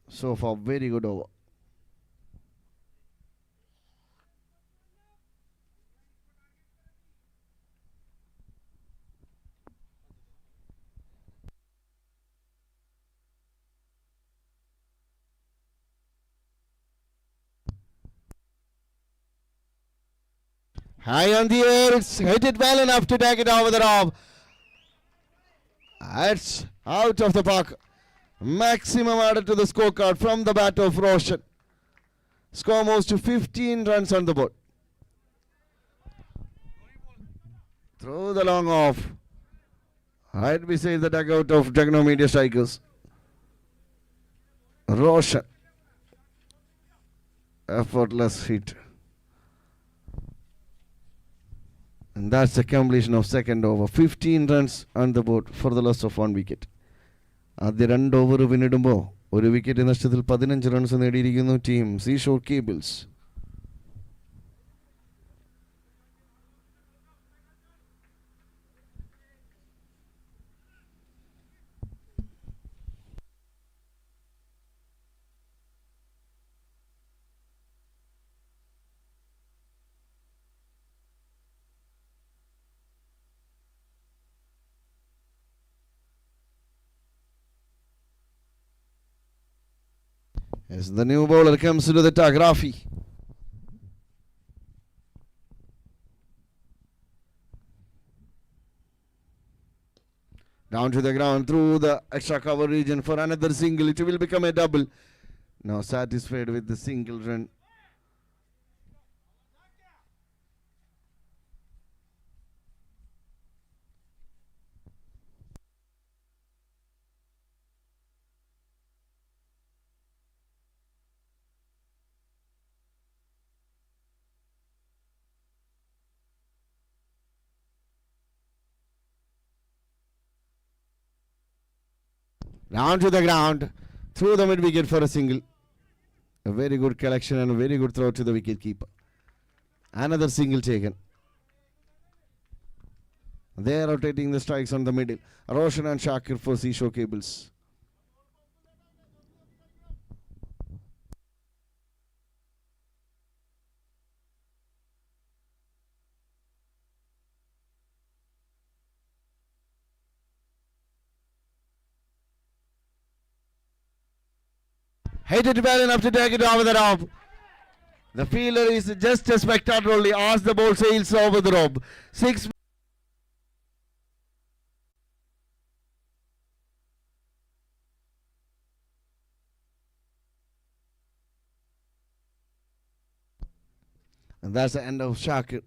So far, very good over. High on the air, it's hit it well enough to take it over the top. It's out of the park. Maximum added to the scorecard from the bat of Roshan. Score moves to 15 runs on the board. Through the long off. Right beside the dugout of Technomedia Strikers. Roshan. Effortless hit. And that's the completion of second over. 15 runs on the board for the loss of 1 wicket. ആദ്യ 2 over പിന്നിടുമ്പോൾ 1 wicket നഷ്ടത്തിൽ 15 runs നേടിയിരിക്കുന്നു team Seashore Cables. As the new bowler comes into the attack, Rafi. Down to the ground through the extra cover region for another single. It will become a double. Now satisfied with the single run. Down to the ground, through the mid wicket for a single. A very good collection and a very good throw to the wicket keeper. Another single taken. They are rotating the strikes on the middle. Roshan and Shakir for Seashore Cables. Headed well enough to take it over the rope. The fielder is just a spectator only as the ball sails over the rope. 6. And that's the end of Shakir.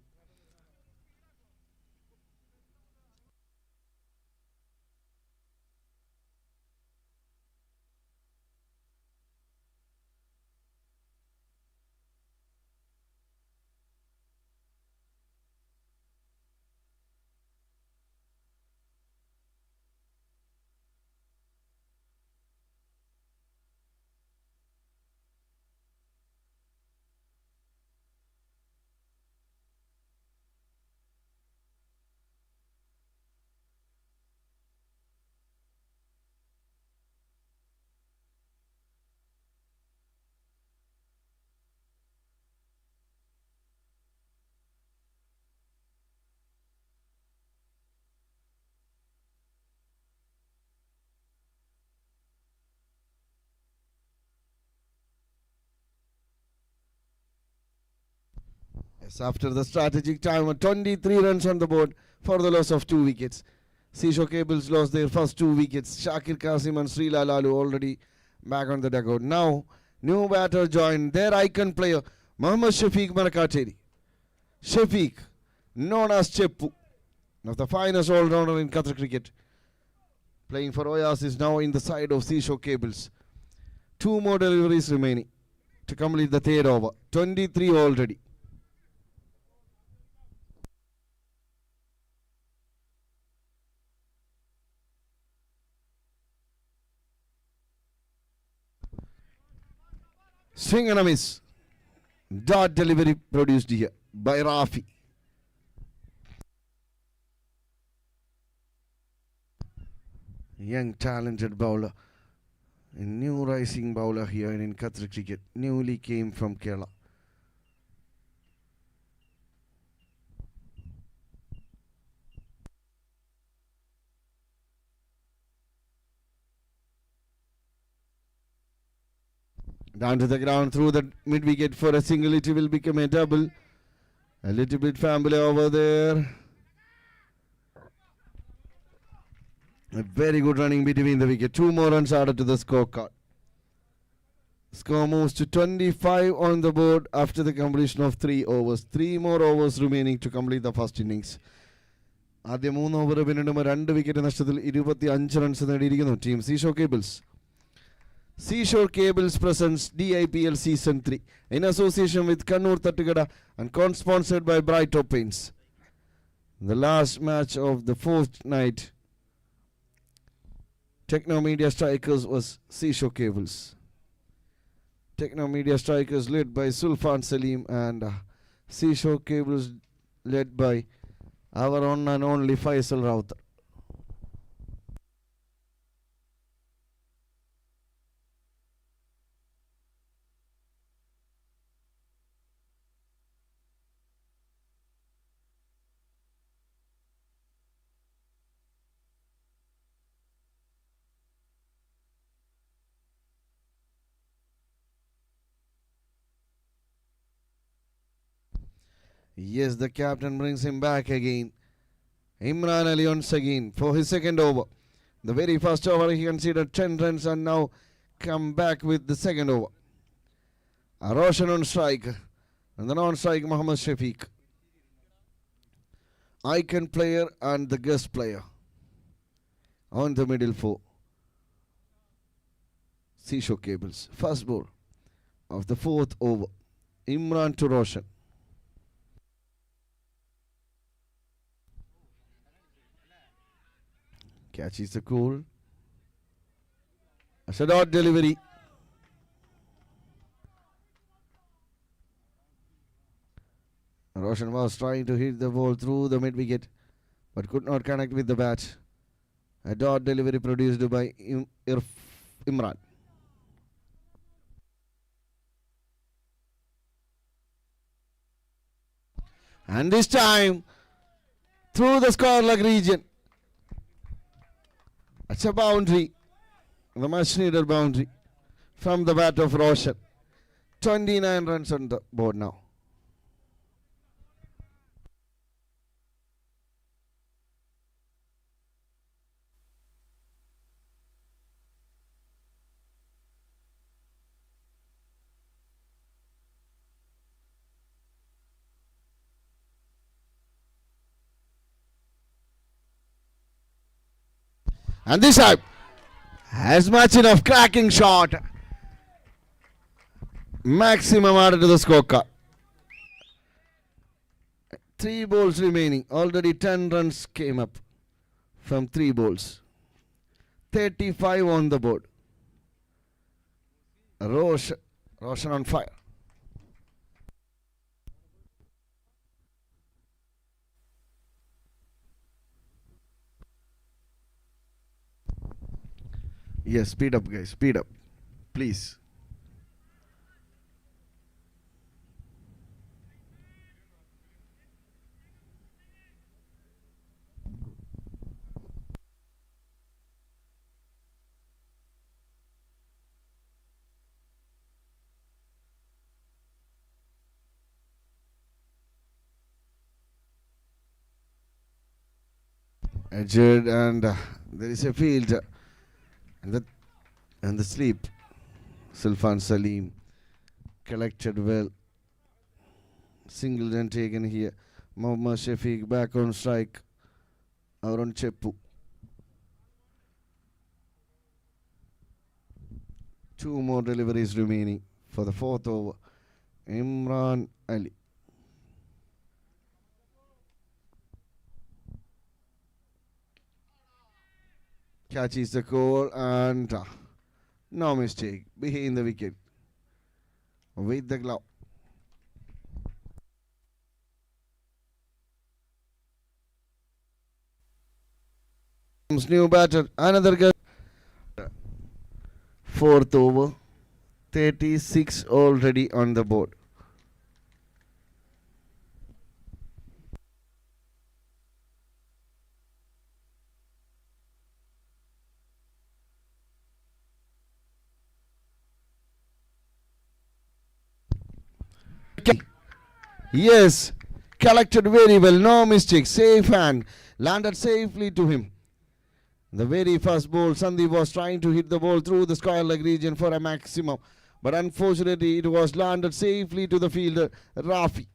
Yes, after the strategic time, 23 runs on the board for the loss of 2 wickets. Seashore Cables lost their first 2 wickets. Shakir Qasim and Sri Lalu already back on the dugout. Now, new batter joined their icon player, Mohammad Shafiq Marakateri. Shafiq, known as Cheppu, one of the finest all-rounder in Qatar cricket. Playing for Oyas is now in the side of Seashore Cables. 2 more deliveries remaining to complete the third over. 23 already. Swing and a miss. Dot delivery produced here by Rafi. Young talented bowler. A new rising bowler here in Qatar cricket. Newly came from Kerala. Down to the ground through the mid wicket for a single. It will become a double. A little bit family over there. A very good running between the wicket. 2 more runs added to the scorecard. Score moves to 25 on the board after the completion of 3 overs. 3 more overs remaining to complete the first innings. ആദ്യ 3 over പിന്നിടുമ്പോൾ 2 wicket നഷ്ടത്തിൽ 25 runs നേടിയിരിക്കുന്നു team Seashore Cables. Seashore Cables presents DIPL Season 3 in association with Kannur Tattukada and co-sponsored by Bright Top Paints. The last match of the 4th night, Techno Media Strikers was Seashore Cables. Techno Media Strikers led by Sulfan Salim and Seashore Cables led by our own and only Faisal Rautar. Yes, the captain brings him back again. Imran Ali once again for his second over. The very first over he considered 10 runs and now come back with the second over. Roshan on strike and the non-strike Mohammad Shafiq. Icon player and the guest player on the middle for Seashore Cables. First ball of the 4th over. Imran to Roshan. Catches the goal. A shot delivery. Roshan was trying to hit the ball through the mid wicket, but could not connect with the bat. A dot delivery produced by Imran. And this time, through the square leg region. It's a boundary, the much needed boundary from the bat of Roshan. 29 runs on the board now. And this time, as much enough cracking shot. Maximum added to the scorecard. 3 balls remaining. Already 10 runs came up from 3 balls. 35 on the board. Roshan on fire. Yes, speed up, guys. Speed up. Please. Edged and there is a field and the sleep. Sulfan Salim collected well. Single run taken here. Mohammad Shafiq back on strike. Aaron Cheppu. 2 more deliveries remaining for the 4th over. Imran Ali. Catches the call and no mistake. Behind the wicket. With the glove. New batter. Another guy. 4th over. 36 already on the board. Yes, collected very well, no mistake, safe hand, landed safely to him. The very first ball, Sandeep was trying to hit the ball through the square leg region for a maximum, but unfortunately it was landed safely to the fielder, Rafi.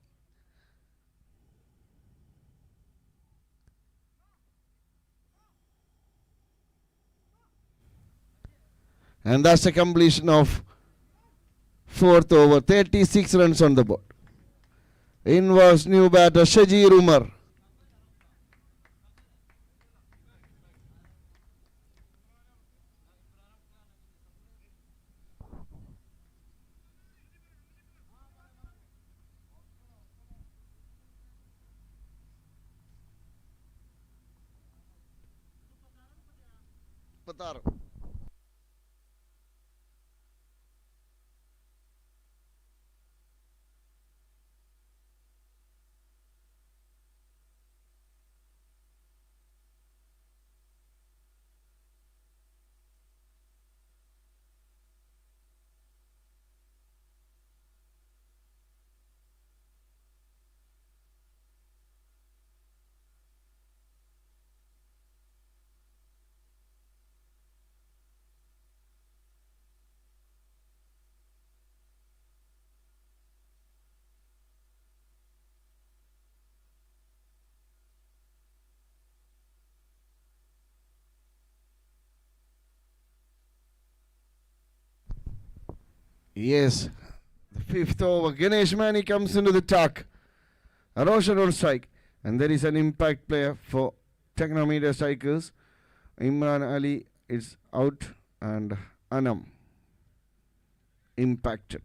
And that's the completion of 4th over, 36 runs on the board. In was new batter Shajir Umar. Yes, the 5th over, Ganesh Mani comes into the tuck. Roshan on strike. And there is an impact player for Technometer Strikers. Imran Ali is out and Anam impacted.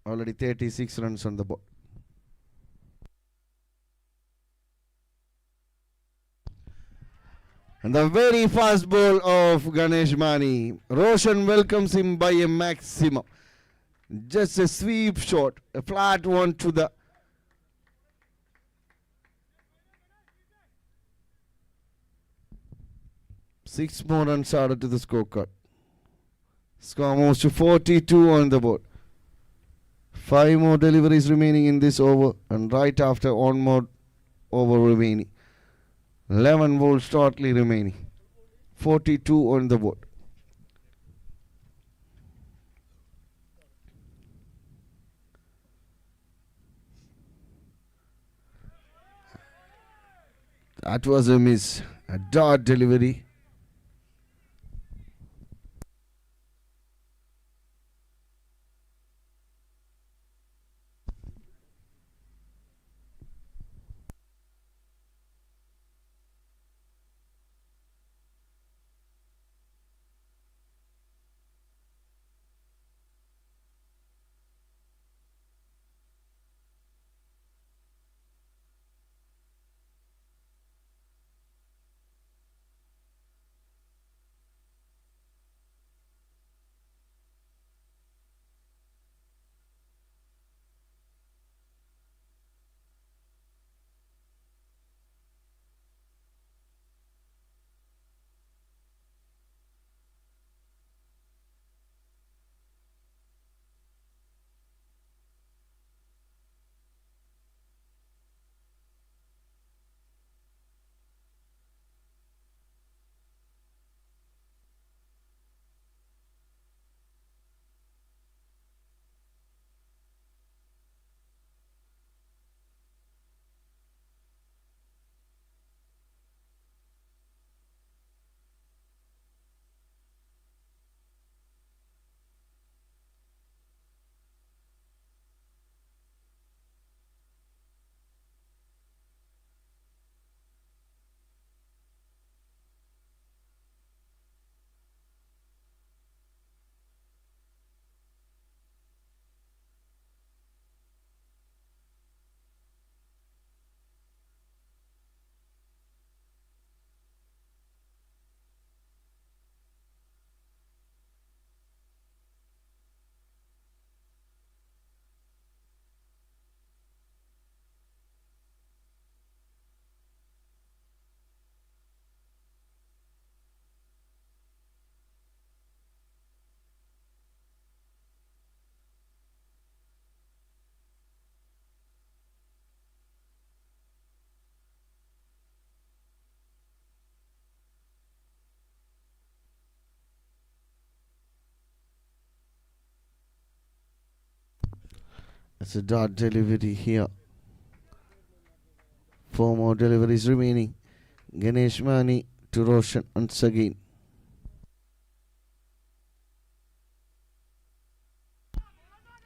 Already 36 runs on the board. And the very fast ball of Ganesh Mani. Roshan welcomes him by a maximum. Just a sweep shot, a flat one to the 6 more runs added to the scorecard. Score moves to 42 on the board. 5 more deliveries remaining in this over, and right after 1 more over remaining. 11 balls totally remaining. 42 on the board. That was a miss. A dot delivery. It's a dot delivery here. 4 more deliveries remaining. Ganesh Mani to Roshan once again.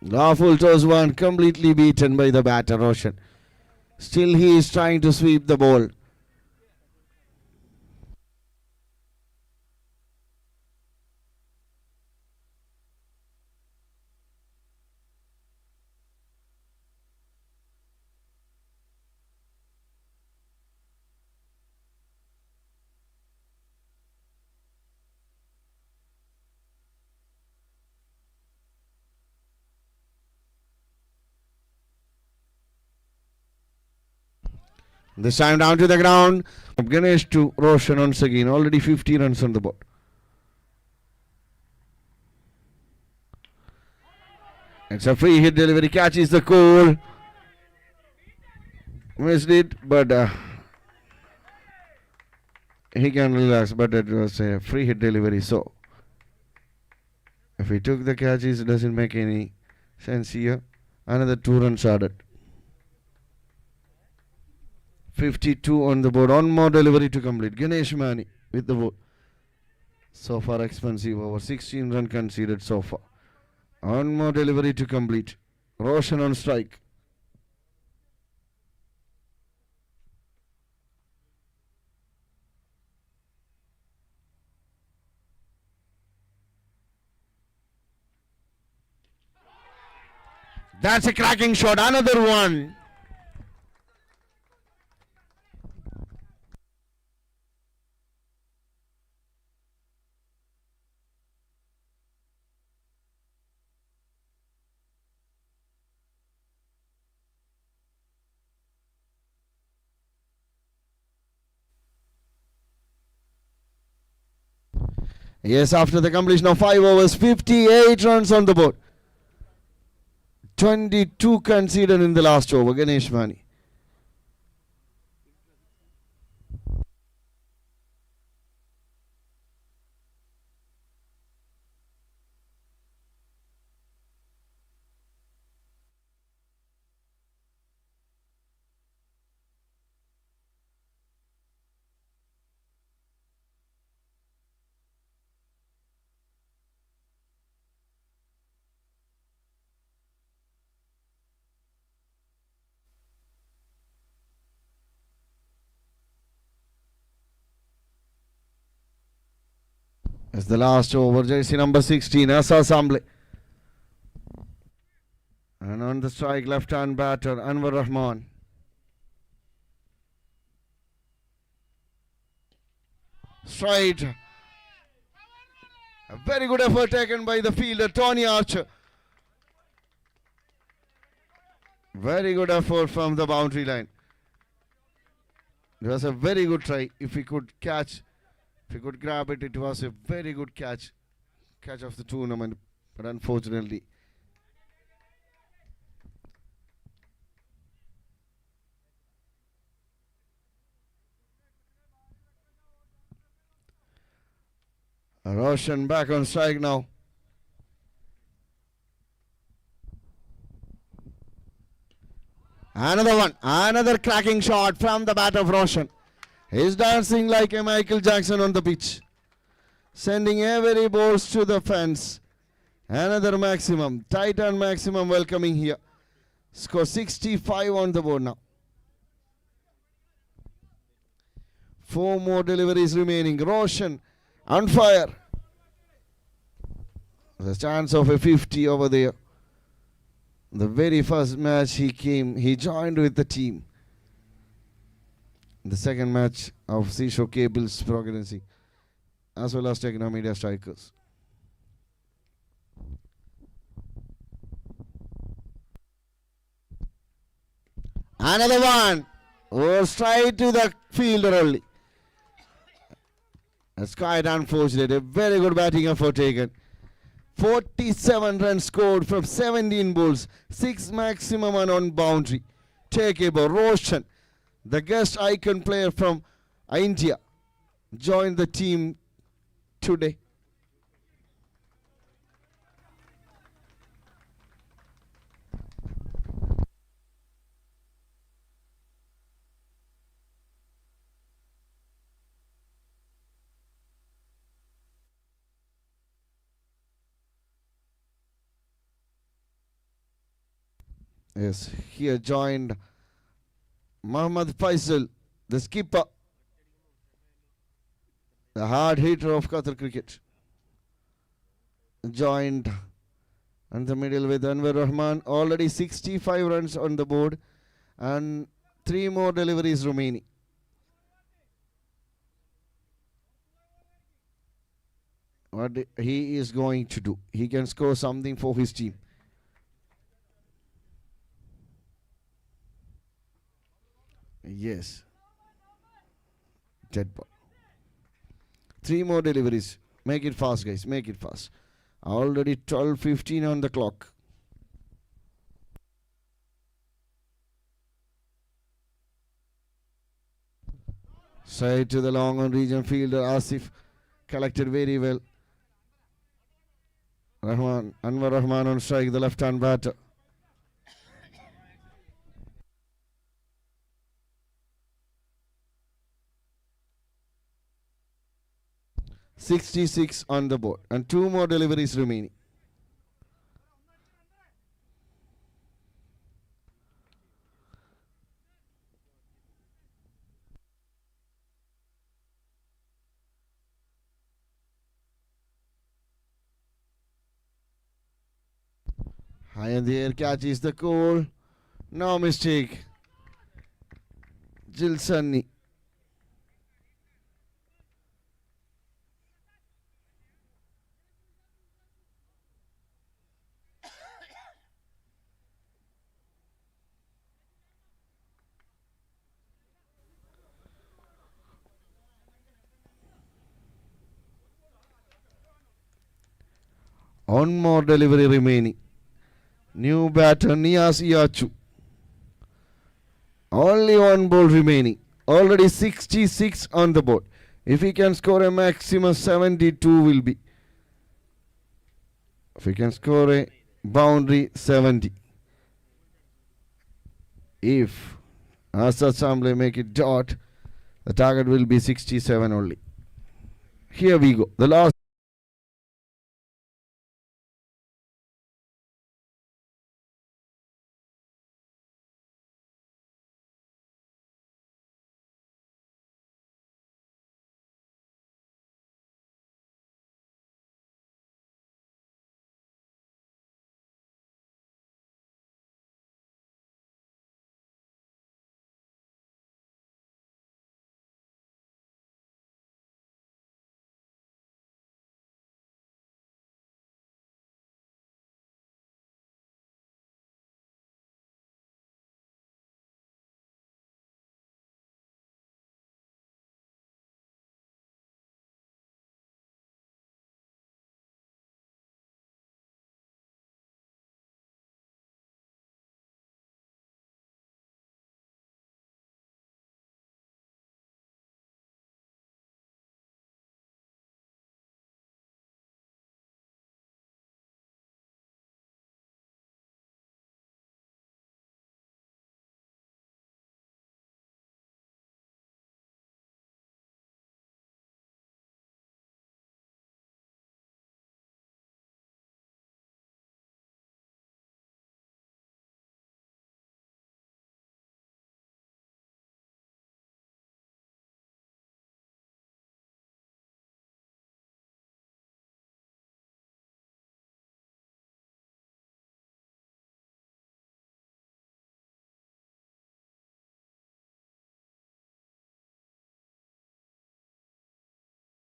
Full toss one, completely beaten by the batter Roshan. Still he is trying to sweep the ball. This time down to the ground. Ganesh to Roshan once again. Already 50 runs on the board. It's a free hit delivery. Catches the goal. Missed it, but he can relax. But it was a free hit delivery. So if he took the catches, it doesn't make any sense here. Another 2 runs added. 52 on the board. 1 more delivery to complete. Ganesh Mani with the ball. So far expensive over. 16 run conceded so far. 1 more delivery to complete. Roshan on strike. That's a cracking shot. Another one. Yes, after the completion of 5 overs, 58 runs on the board. 22 conceded in the last over. Ganesh Mani. It's the last over. Jersey number 16, Asa Samble. And on the strike, left-hand batter, Anwar Rahman. Straight. A very good effort taken by the fielder, Tony Archer. Very good effort from the boundary line. It was a very good try. If he could catch, if he could grab it, it was a very good catch. Catch of the tournament. But unfortunately, Roshan back on strike now. Another one. Another cracking shot from the bat of Roshan. He's dancing like a Michael Jackson on the pitch. Sending every balls to the fence. Another maximum. Titan maximum welcoming here. Score 65 on the board now. 4 more deliveries remaining. Roshan on fire. There's a chance of a 50 over there. The very first match he came, he joined with the team. The second match of Seashore Cables presidency, as well as Techno Media Strikers. Another one. Oh, straight to the fielder only. That's quite unfortunate. A very good batting effort taken. 47 runs scored from 17 balls. 6 maximum and on boundary. Take a ball. Roshan, the guest icon player from India, joined the team today. Yes, here joined Mohammad Faisal, the skipper, the hard hitter of Qatar cricket. Joined in the middle with Anwar Rahman. Already 65 runs on the board and 3 more deliveries remaining. What he is going to do, he can score something for his team. Yes. Dead ball. 3 more deliveries. Make it fast, guys. Make it fast. Already 12:15 on the clock. Side to the long on region fielder Asif. Collected very well. Anwar Rahman on strike, the left-hand batter. .66 on the board and 2 more deliveries remaining. High in the air, catches the goal. No mistake. Jill Sunny. One more delivery remaining. New batter Nias Yachu. Only one ball remaining. Already 66 on the board. If he can score a maximum 72 will be. If he can score a boundary 70. If Asad Samble make it dot, the target will be 67 only. Here we go. The last.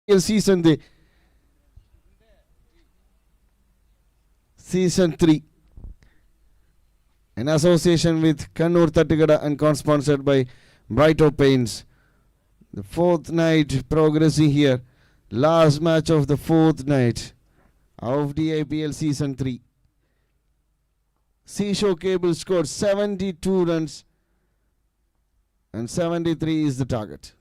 Season 3 in association with Kannur Tattigada and co-sponsored by Brighto Paints. The fourth night progressing here. Last match of the fourth night of the IPL Season 3. Seashore Cable scored 72 runs and 73 is the target.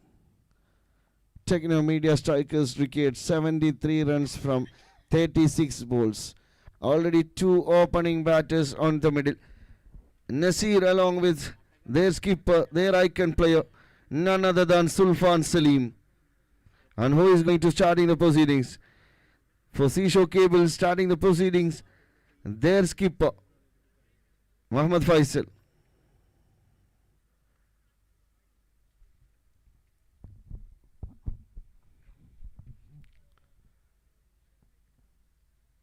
Techno Media Strikers wicket 73 runs from 36 balls. Already 2 opening batters on the middle. Nasir along with their skipper, their icon player, none other than Sulfan Salim. And who is going to start in the proceedings? For Seashore Cable starting the proceedings, their skipper, Mohammad Faisal.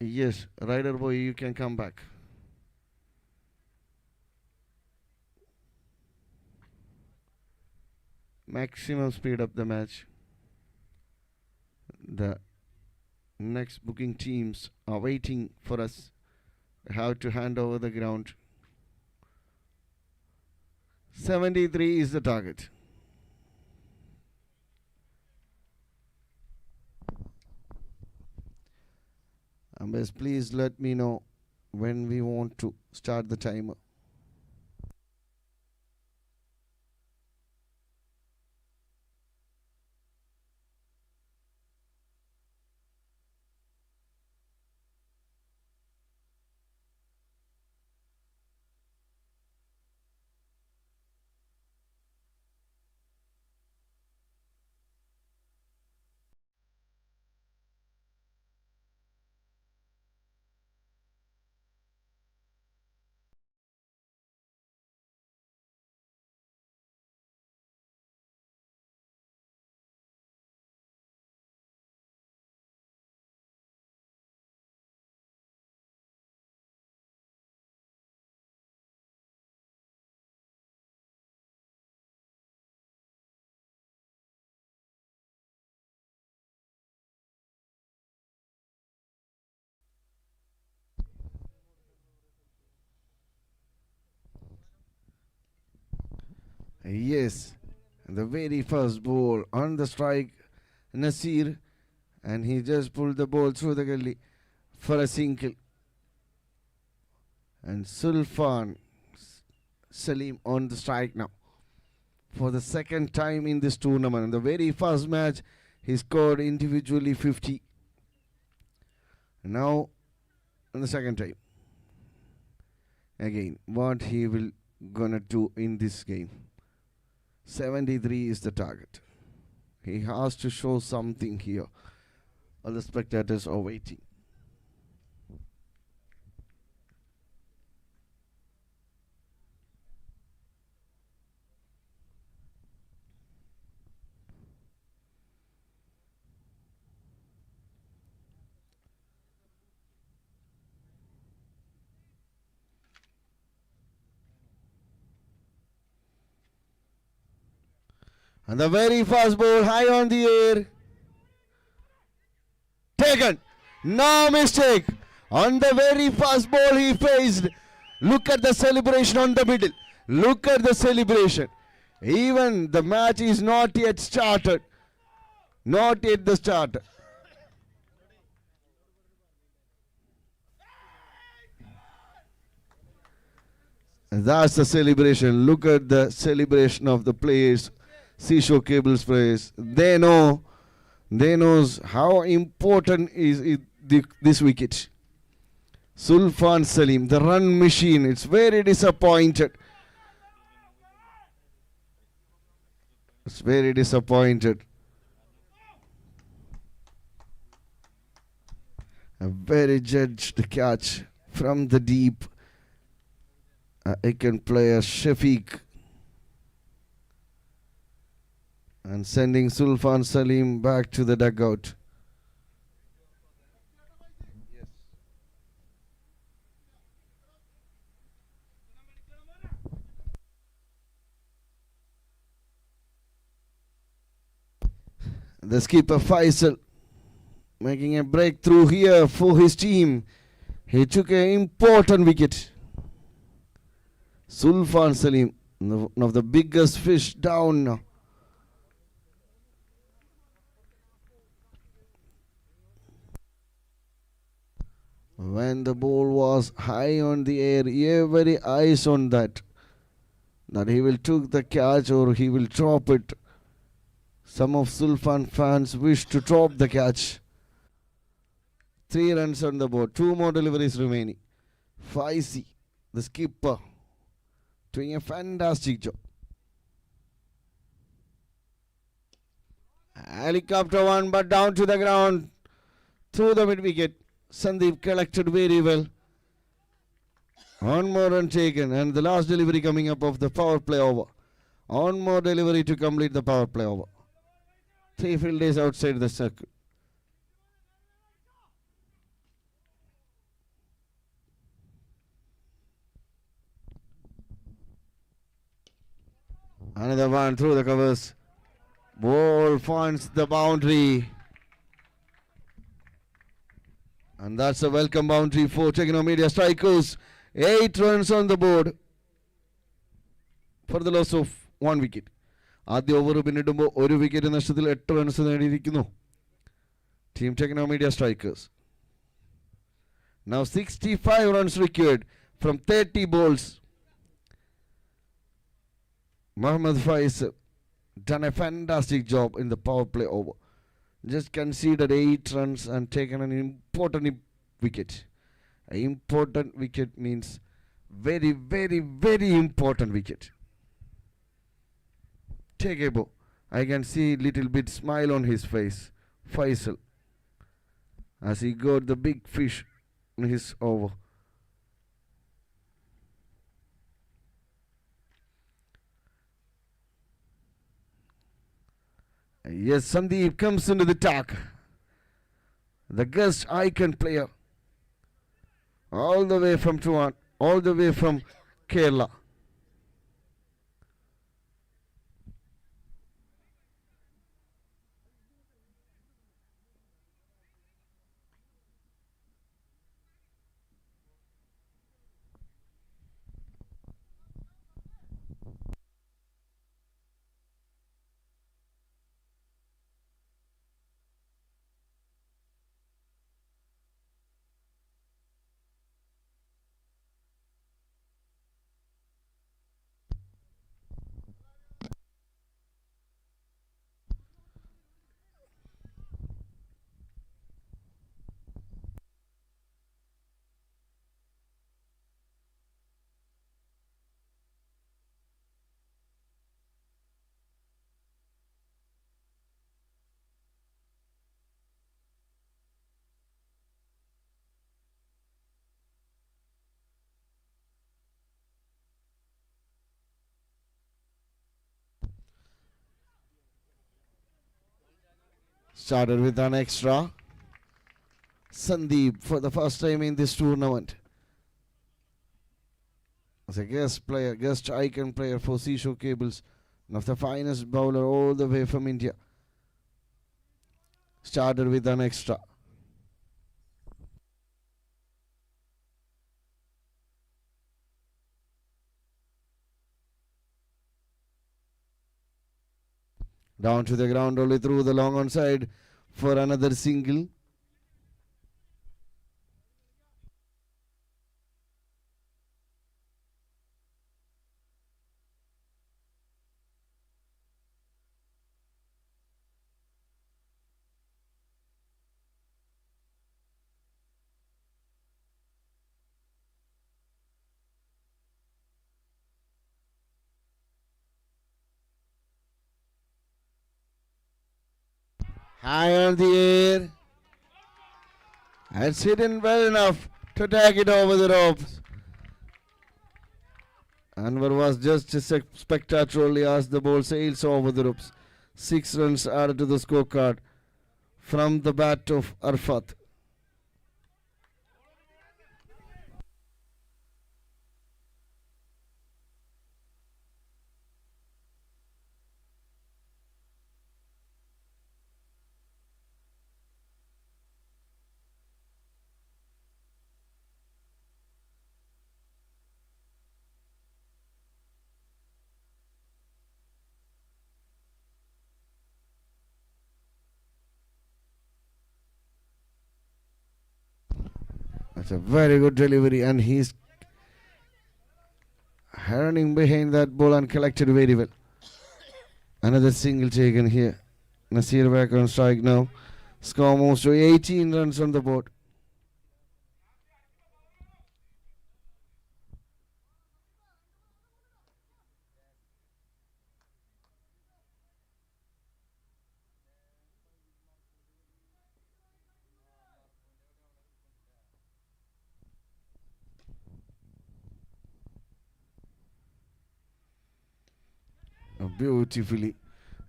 Yes, Rider Boy, you can come back. Maximum speed up the match. The next booking teams are waiting for us. We have to hand over the ground. 73 is the target. Ambas, please let me know when we want to start the timer. Yes, the very first ball on the strike, Nasir, and he just pulled the ball through the gully for a single. And Sulfan Salim on the strike now. For the second time in this tournament. In the very first match, he scored individually 50. Now, in the second time. Again, what he will gonna do in this game. 73 is the target. He has to show something here. All the spectators are waiting. And the very first ball high on the air. Taken. No mistake. On the very first ball he faced. Look at the celebration on the middle. Look at the celebration. Even the match is not yet started. Not yet the start. And that's the celebration. Look at the celebration of the players. Seashore Cables players. They knows how important is this wicket. Sulfan Salim, the run machine. It's very disappointed. It's very disappointed. A very judged catch from the deep. Icon player Shafiq. And sending Sulfan Salim back to the dugout. The skipper Faisal making a breakthrough here for his team. He took an important wicket. Sulfan Salim, one of the biggest fish down now. When the ball was high on the air, every eyes on that he will take the catch or he will drop it. Some of Sulfan fans wish to drop the catch. 3 runs on the board, 2 more deliveries remaining. Faisi, the skipper, doing a fantastic job. Helicopter one, but down to the ground, through the mid wicket. Sandeep collected very well. One more run taken, and the last delivery coming up of the power play over. One more delivery to complete the power play over. 3 fielders outside the circle. Another one through the covers. Ball finds the boundary. And that's a welcome boundary for Technomedia Strikers. 8 runs on the board for the loss of 1 wicket. ആദ്യ over പിന്നിടുമ്പോൾ 1 wicket നഷ്ടത്തിൽ 8 runs നേടിയിരിക്കുന്നു team Technomedia Strikers. Now 65 runs required from 30 balls. Mohammad Faiz done a fantastic job in the power play over. Just conceded 8 runs and taken an important wicket. An important wicket means very, very, very important wicket. Take a bow. I can see little bit smile on his face. Faisal. As he got the big fish in his over. Yes, Sandeep comes into the attack. The guest icon player. All the way from Tuan, all the way from Kerala. Started with an extra. Sandeep for the first time in this tournament. As a guest icon player for Seashore Cables. One of the finest bowler all the way from India. Started with an extra. Down to the ground only through the long on side for another single. High on the air. It's hidden well enough to take it over the ropes. Anwar was just spectacularly as the ball sails over the ropes. 6 runs added to the scorecard from the bat of Arfat. That's a very good delivery, and he's running behind that ball and collected very well. Another single taken here. Nasir back on strike now. Score moves to 18 runs on the board.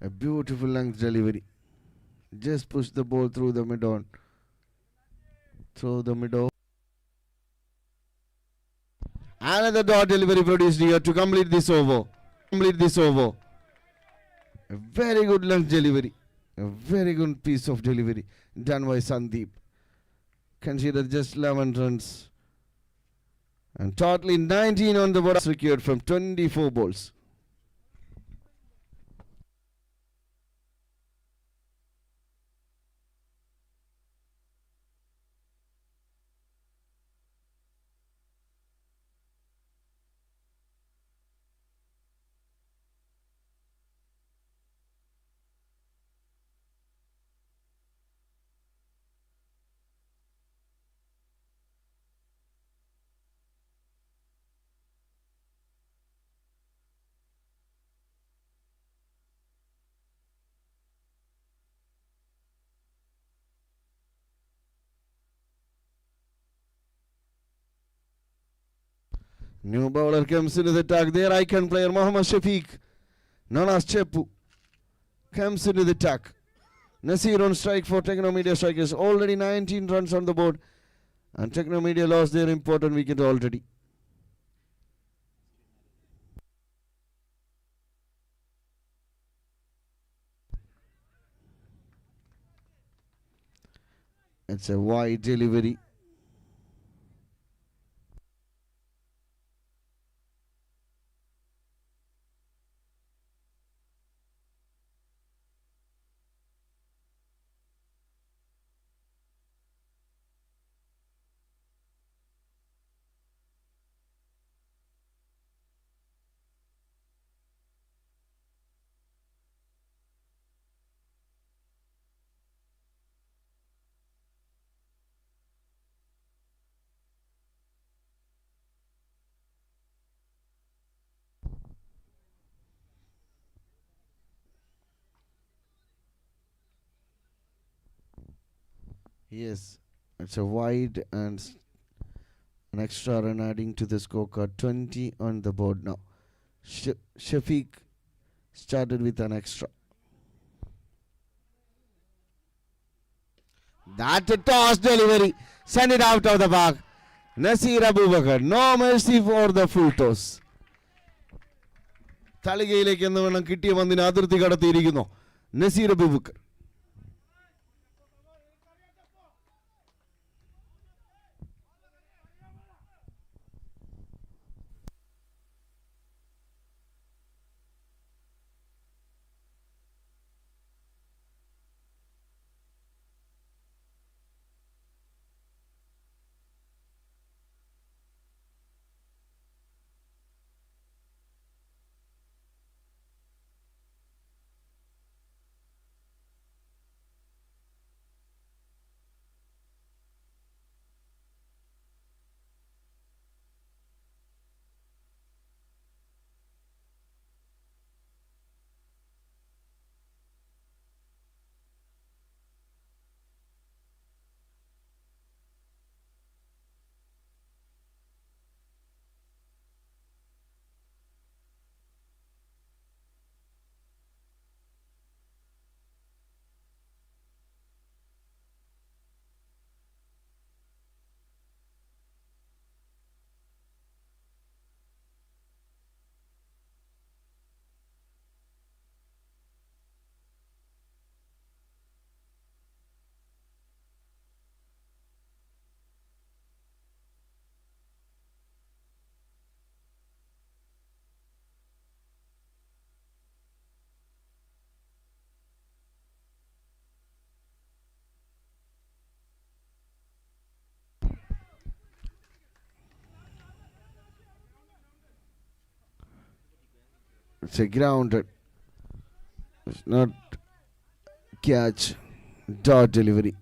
A beautiful length delivery. Just push the ball through the mid-on. Through the mid-on. Another dot delivery produced here to complete this over. A very good length delivery. A very good piece of delivery done by Sandeep. Consider just 11 runs. And totally 19 on the board secured from 24 balls. New bowler comes into the attack. Their icon player Mohammad Shafiq, known as Chepu, comes into the attack. Nasir on strike for Technomedia Strikers. Already 19 runs on the board. And Technomedia lost their important wicket already. It's a wide delivery. Yes, it's a wide and an extra run adding to the scorecard. 20 on the board now. Shafiq started with an extra. That toss delivery. Send it out of the park. Nasir Abubakar. No mercy for the full toss. തളികയിലേക്ക് എന്ന് വേണം കിട്ടിയ പന്തിന് അതിർത്തി കടത്തിയിരിക്കുന്നു Naseer Abubakar. It's a grounded. It's not catch. Dot delivery.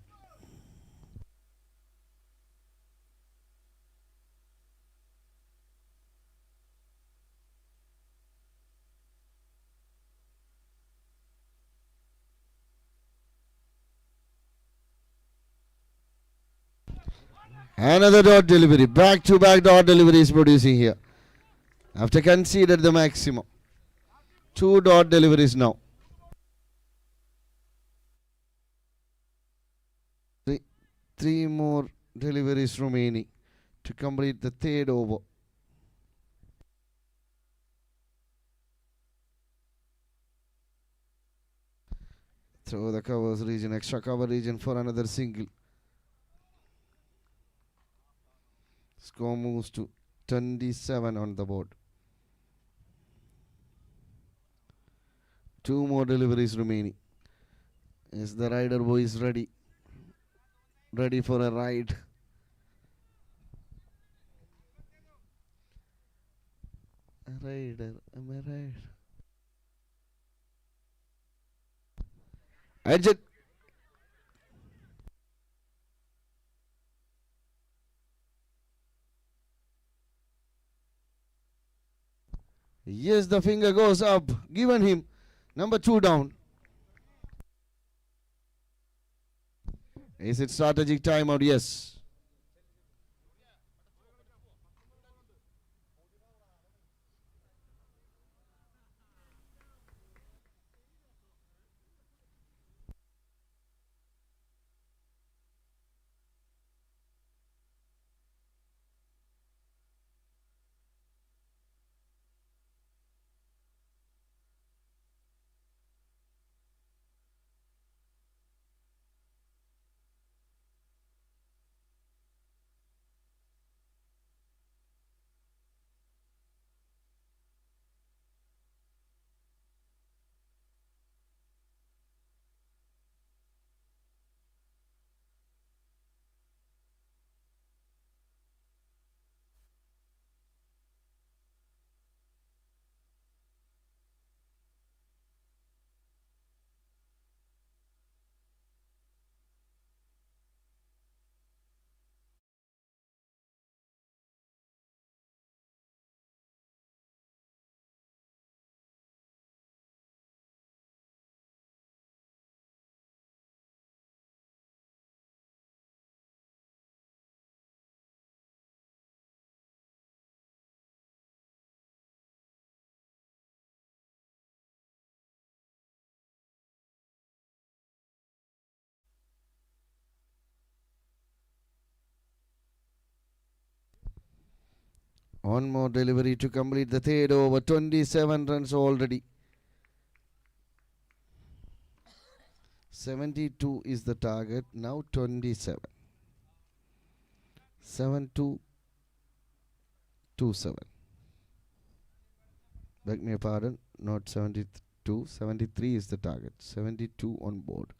Another dot delivery. Back to back dot delivery is producing here. After conceded the maximum. 2 dot deliveries now. Three more deliveries remaining to complete the third over. Throw the covers region, extra cover region for another single. Score moves to 27 on the board. 2 more deliveries remaining. Is the rider boys ready? Ready for a ride? A rider, I'm a rider. Edge. Yes, the finger goes up. Given him. Number 2 down. Is it strategic timeout? Yes. One more delivery to complete the third over. 27 runs already. 72 is the target. Now 27. 7227. Beg me pardon. Not 72. 73 is the target. 72 on board.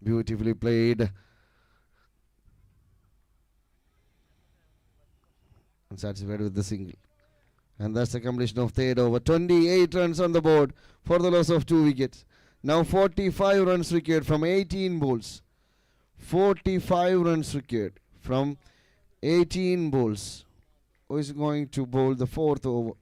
Beautifully played. And satisfied with the single. And that's the completion of third over. 28 runs on the board for the loss of 2 wickets. Now 45 runs required from 18 balls. 45 runs required from 18 balls. Who is going to bowl the fourth over?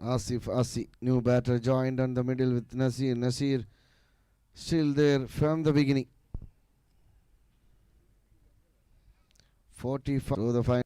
Asif, new batter joined on the middle with Nasir. Nasir still there from the beginning. 45 to the final.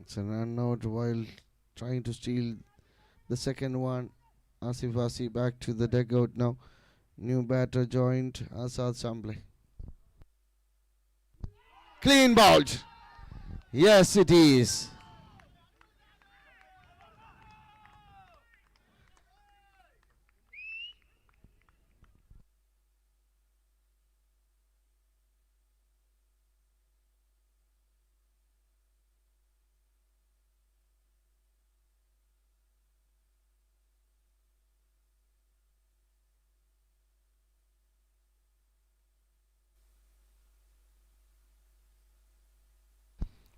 It's a run out while trying to steal the second one. Asif back to the dugout now. New batter joined Asad Samble. Clean bowled. Yes, it is.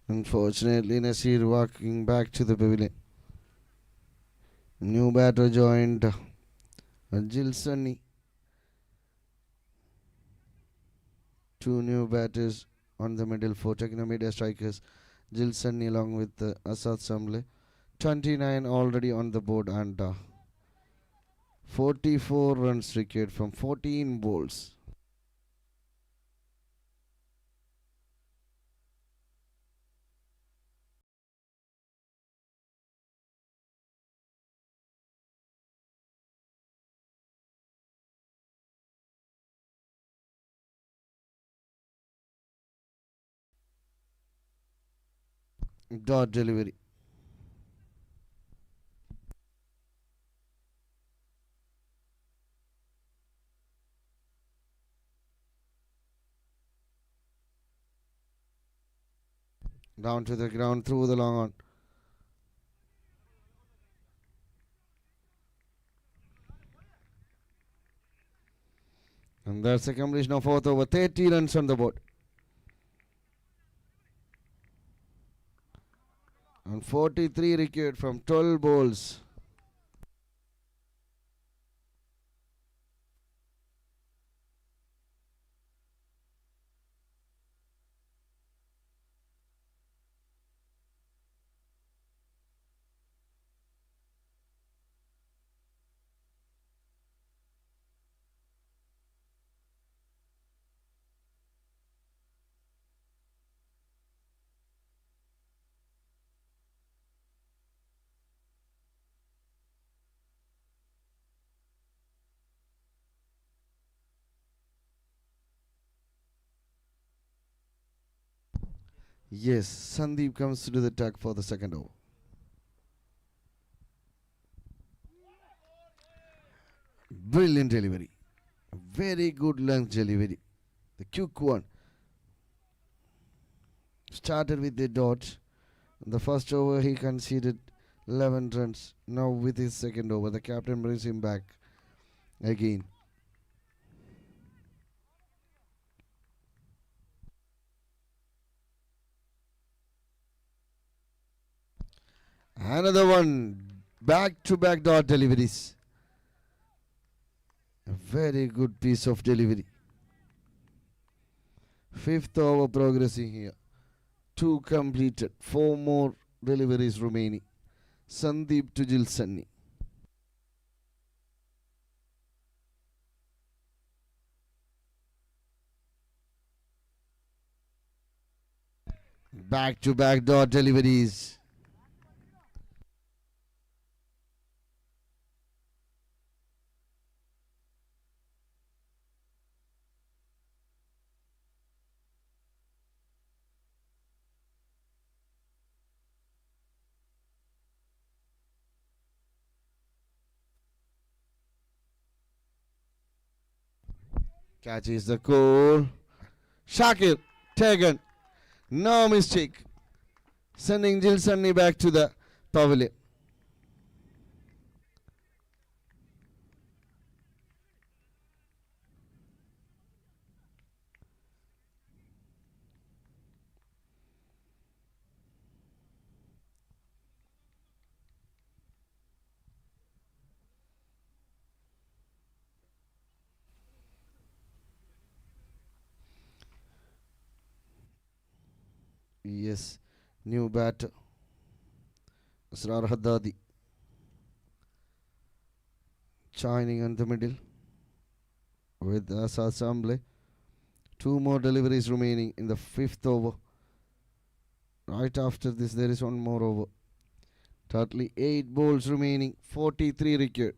Unfortunately, Nasir walking back to the pavilion. New batter joined Jil Sunny. Two new batters on the middle for Technomedia strikers. Jil Sunny along with Asad Samble. 29 already on the board and 44 runs required from 14 balls. dot delivery. Down to the ground through the long on. And that's a completion of fourth over. 30 runs on the board. And 43 required from 12 balls. Yes, Sandeep comes to the attack for the second over. Brilliant delivery. Very good length delivery. The quick one. Started with the dot. In the first over, he conceded 11 runs. Now, with his second over, the captain brings him back again. Another one. Back to back dot deliveries. A very good piece of delivery. Fifth over progressing here. 2 completed. 4 more deliveries remaining. Sandeep to Jilsanni. Back to back dot deliveries. Catches the call. Shakir taken. No mistake. Sending Jilsanni back to the pavilion. Yes, new batter. Asrar Haddadi. Shining in the middle with Asad Samble. 2 more deliveries remaining in the 5th over. Right after this, there is 1 more over. Totally 8 balls remaining, 43 required.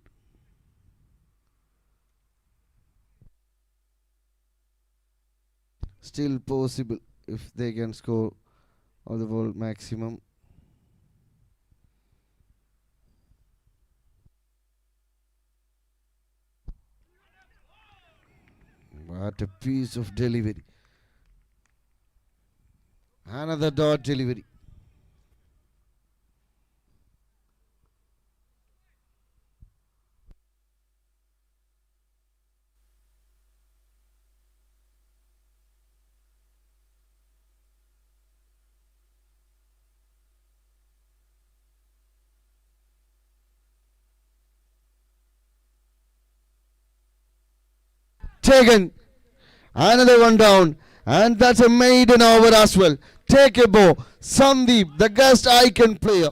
Still possible if they can score all the ball maximum. What a piece of delivery. Another dot delivery. Taken. Another one down. And that's a maiden over as well. Take a ball. Sandeep, the guest icon player.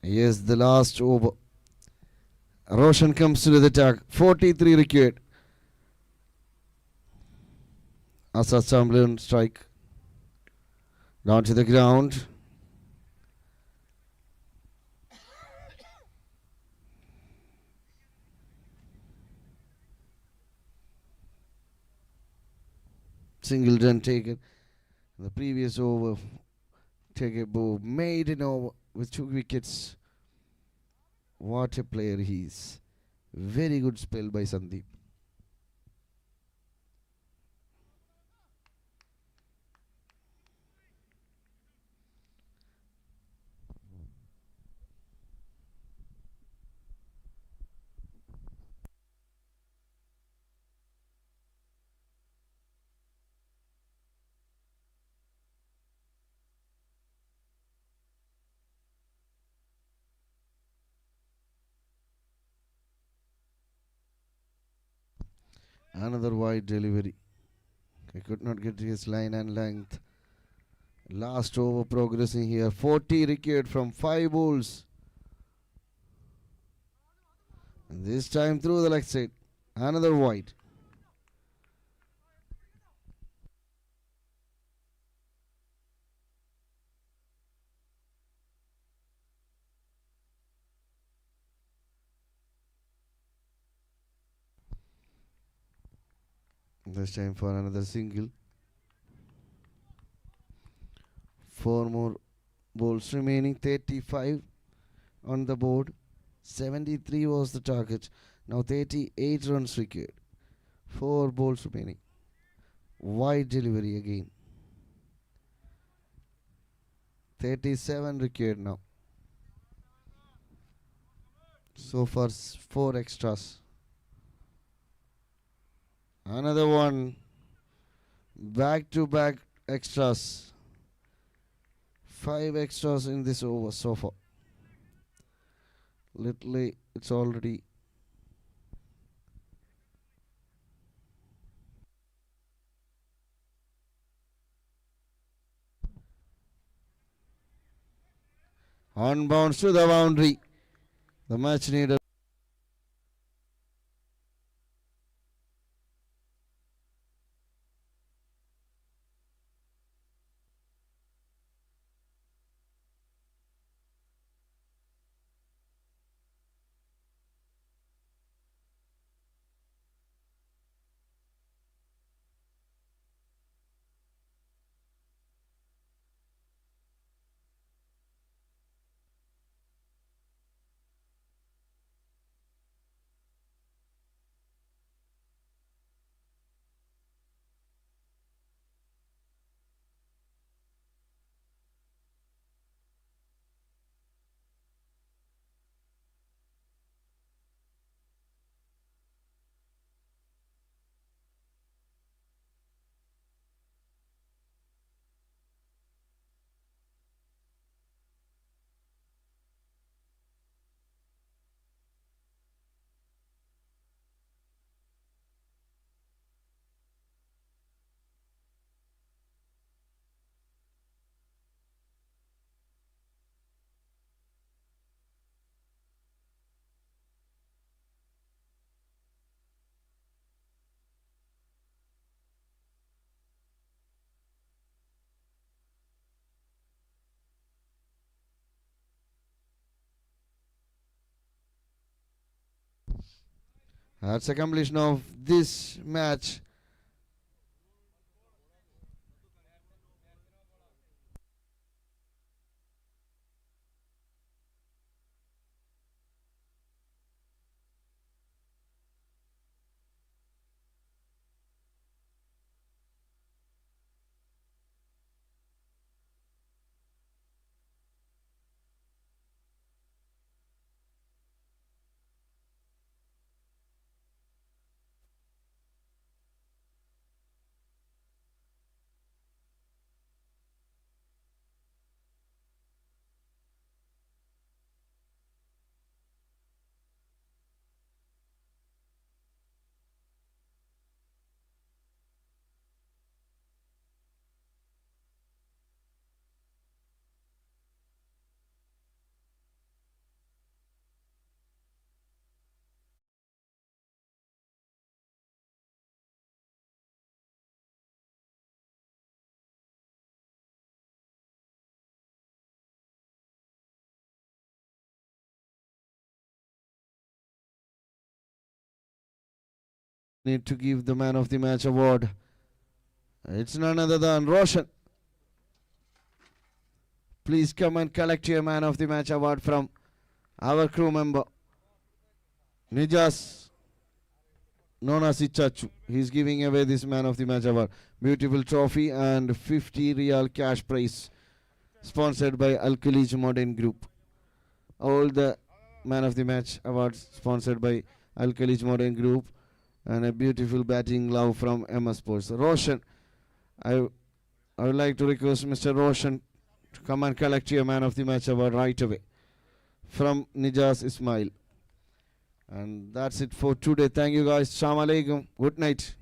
Yes, the last over. Roshan comes to the attack. 43 required. Asad Chamberlain strike. Down to the ground. Single run taken. The previous over, Tegebo made an over with 2 wickets. What a player he is. Very good spell by Sandeep. Another wide delivery. He could not get his line and length. Last over progressing here. 40 required from 5 balls. And this time through the leg side. Another wide. This time for another single. 4 more balls remaining. 35 on the board. 73 was the target. Now 38 runs required. 4 balls remaining. Wide delivery again. 37 required now. So far 4 extras. Another one. Back to back extras. 5 extras in this over so far. Literally, it's already on bounce to the boundary. The match needed. That's a completion of this match. need to give the man of the match award. It's none other than Roshan. Please come and collect your man of the match award from our crew member Nijas, known as Ichachu. He's giving away this man of the match award. Beautiful trophy and 50 real cash prize, sponsored by Al Khalij Modern Group. All the man of the match awards sponsored by Al Khalij Modern Group, and a beautiful batting glove from MS Sports. Roshan, I would like to request Mr. Roshan to come and collect your man of the match award right away from Nijas Ismail. And that's it for today. Thank you guys. Assalamu alaikum. Good night.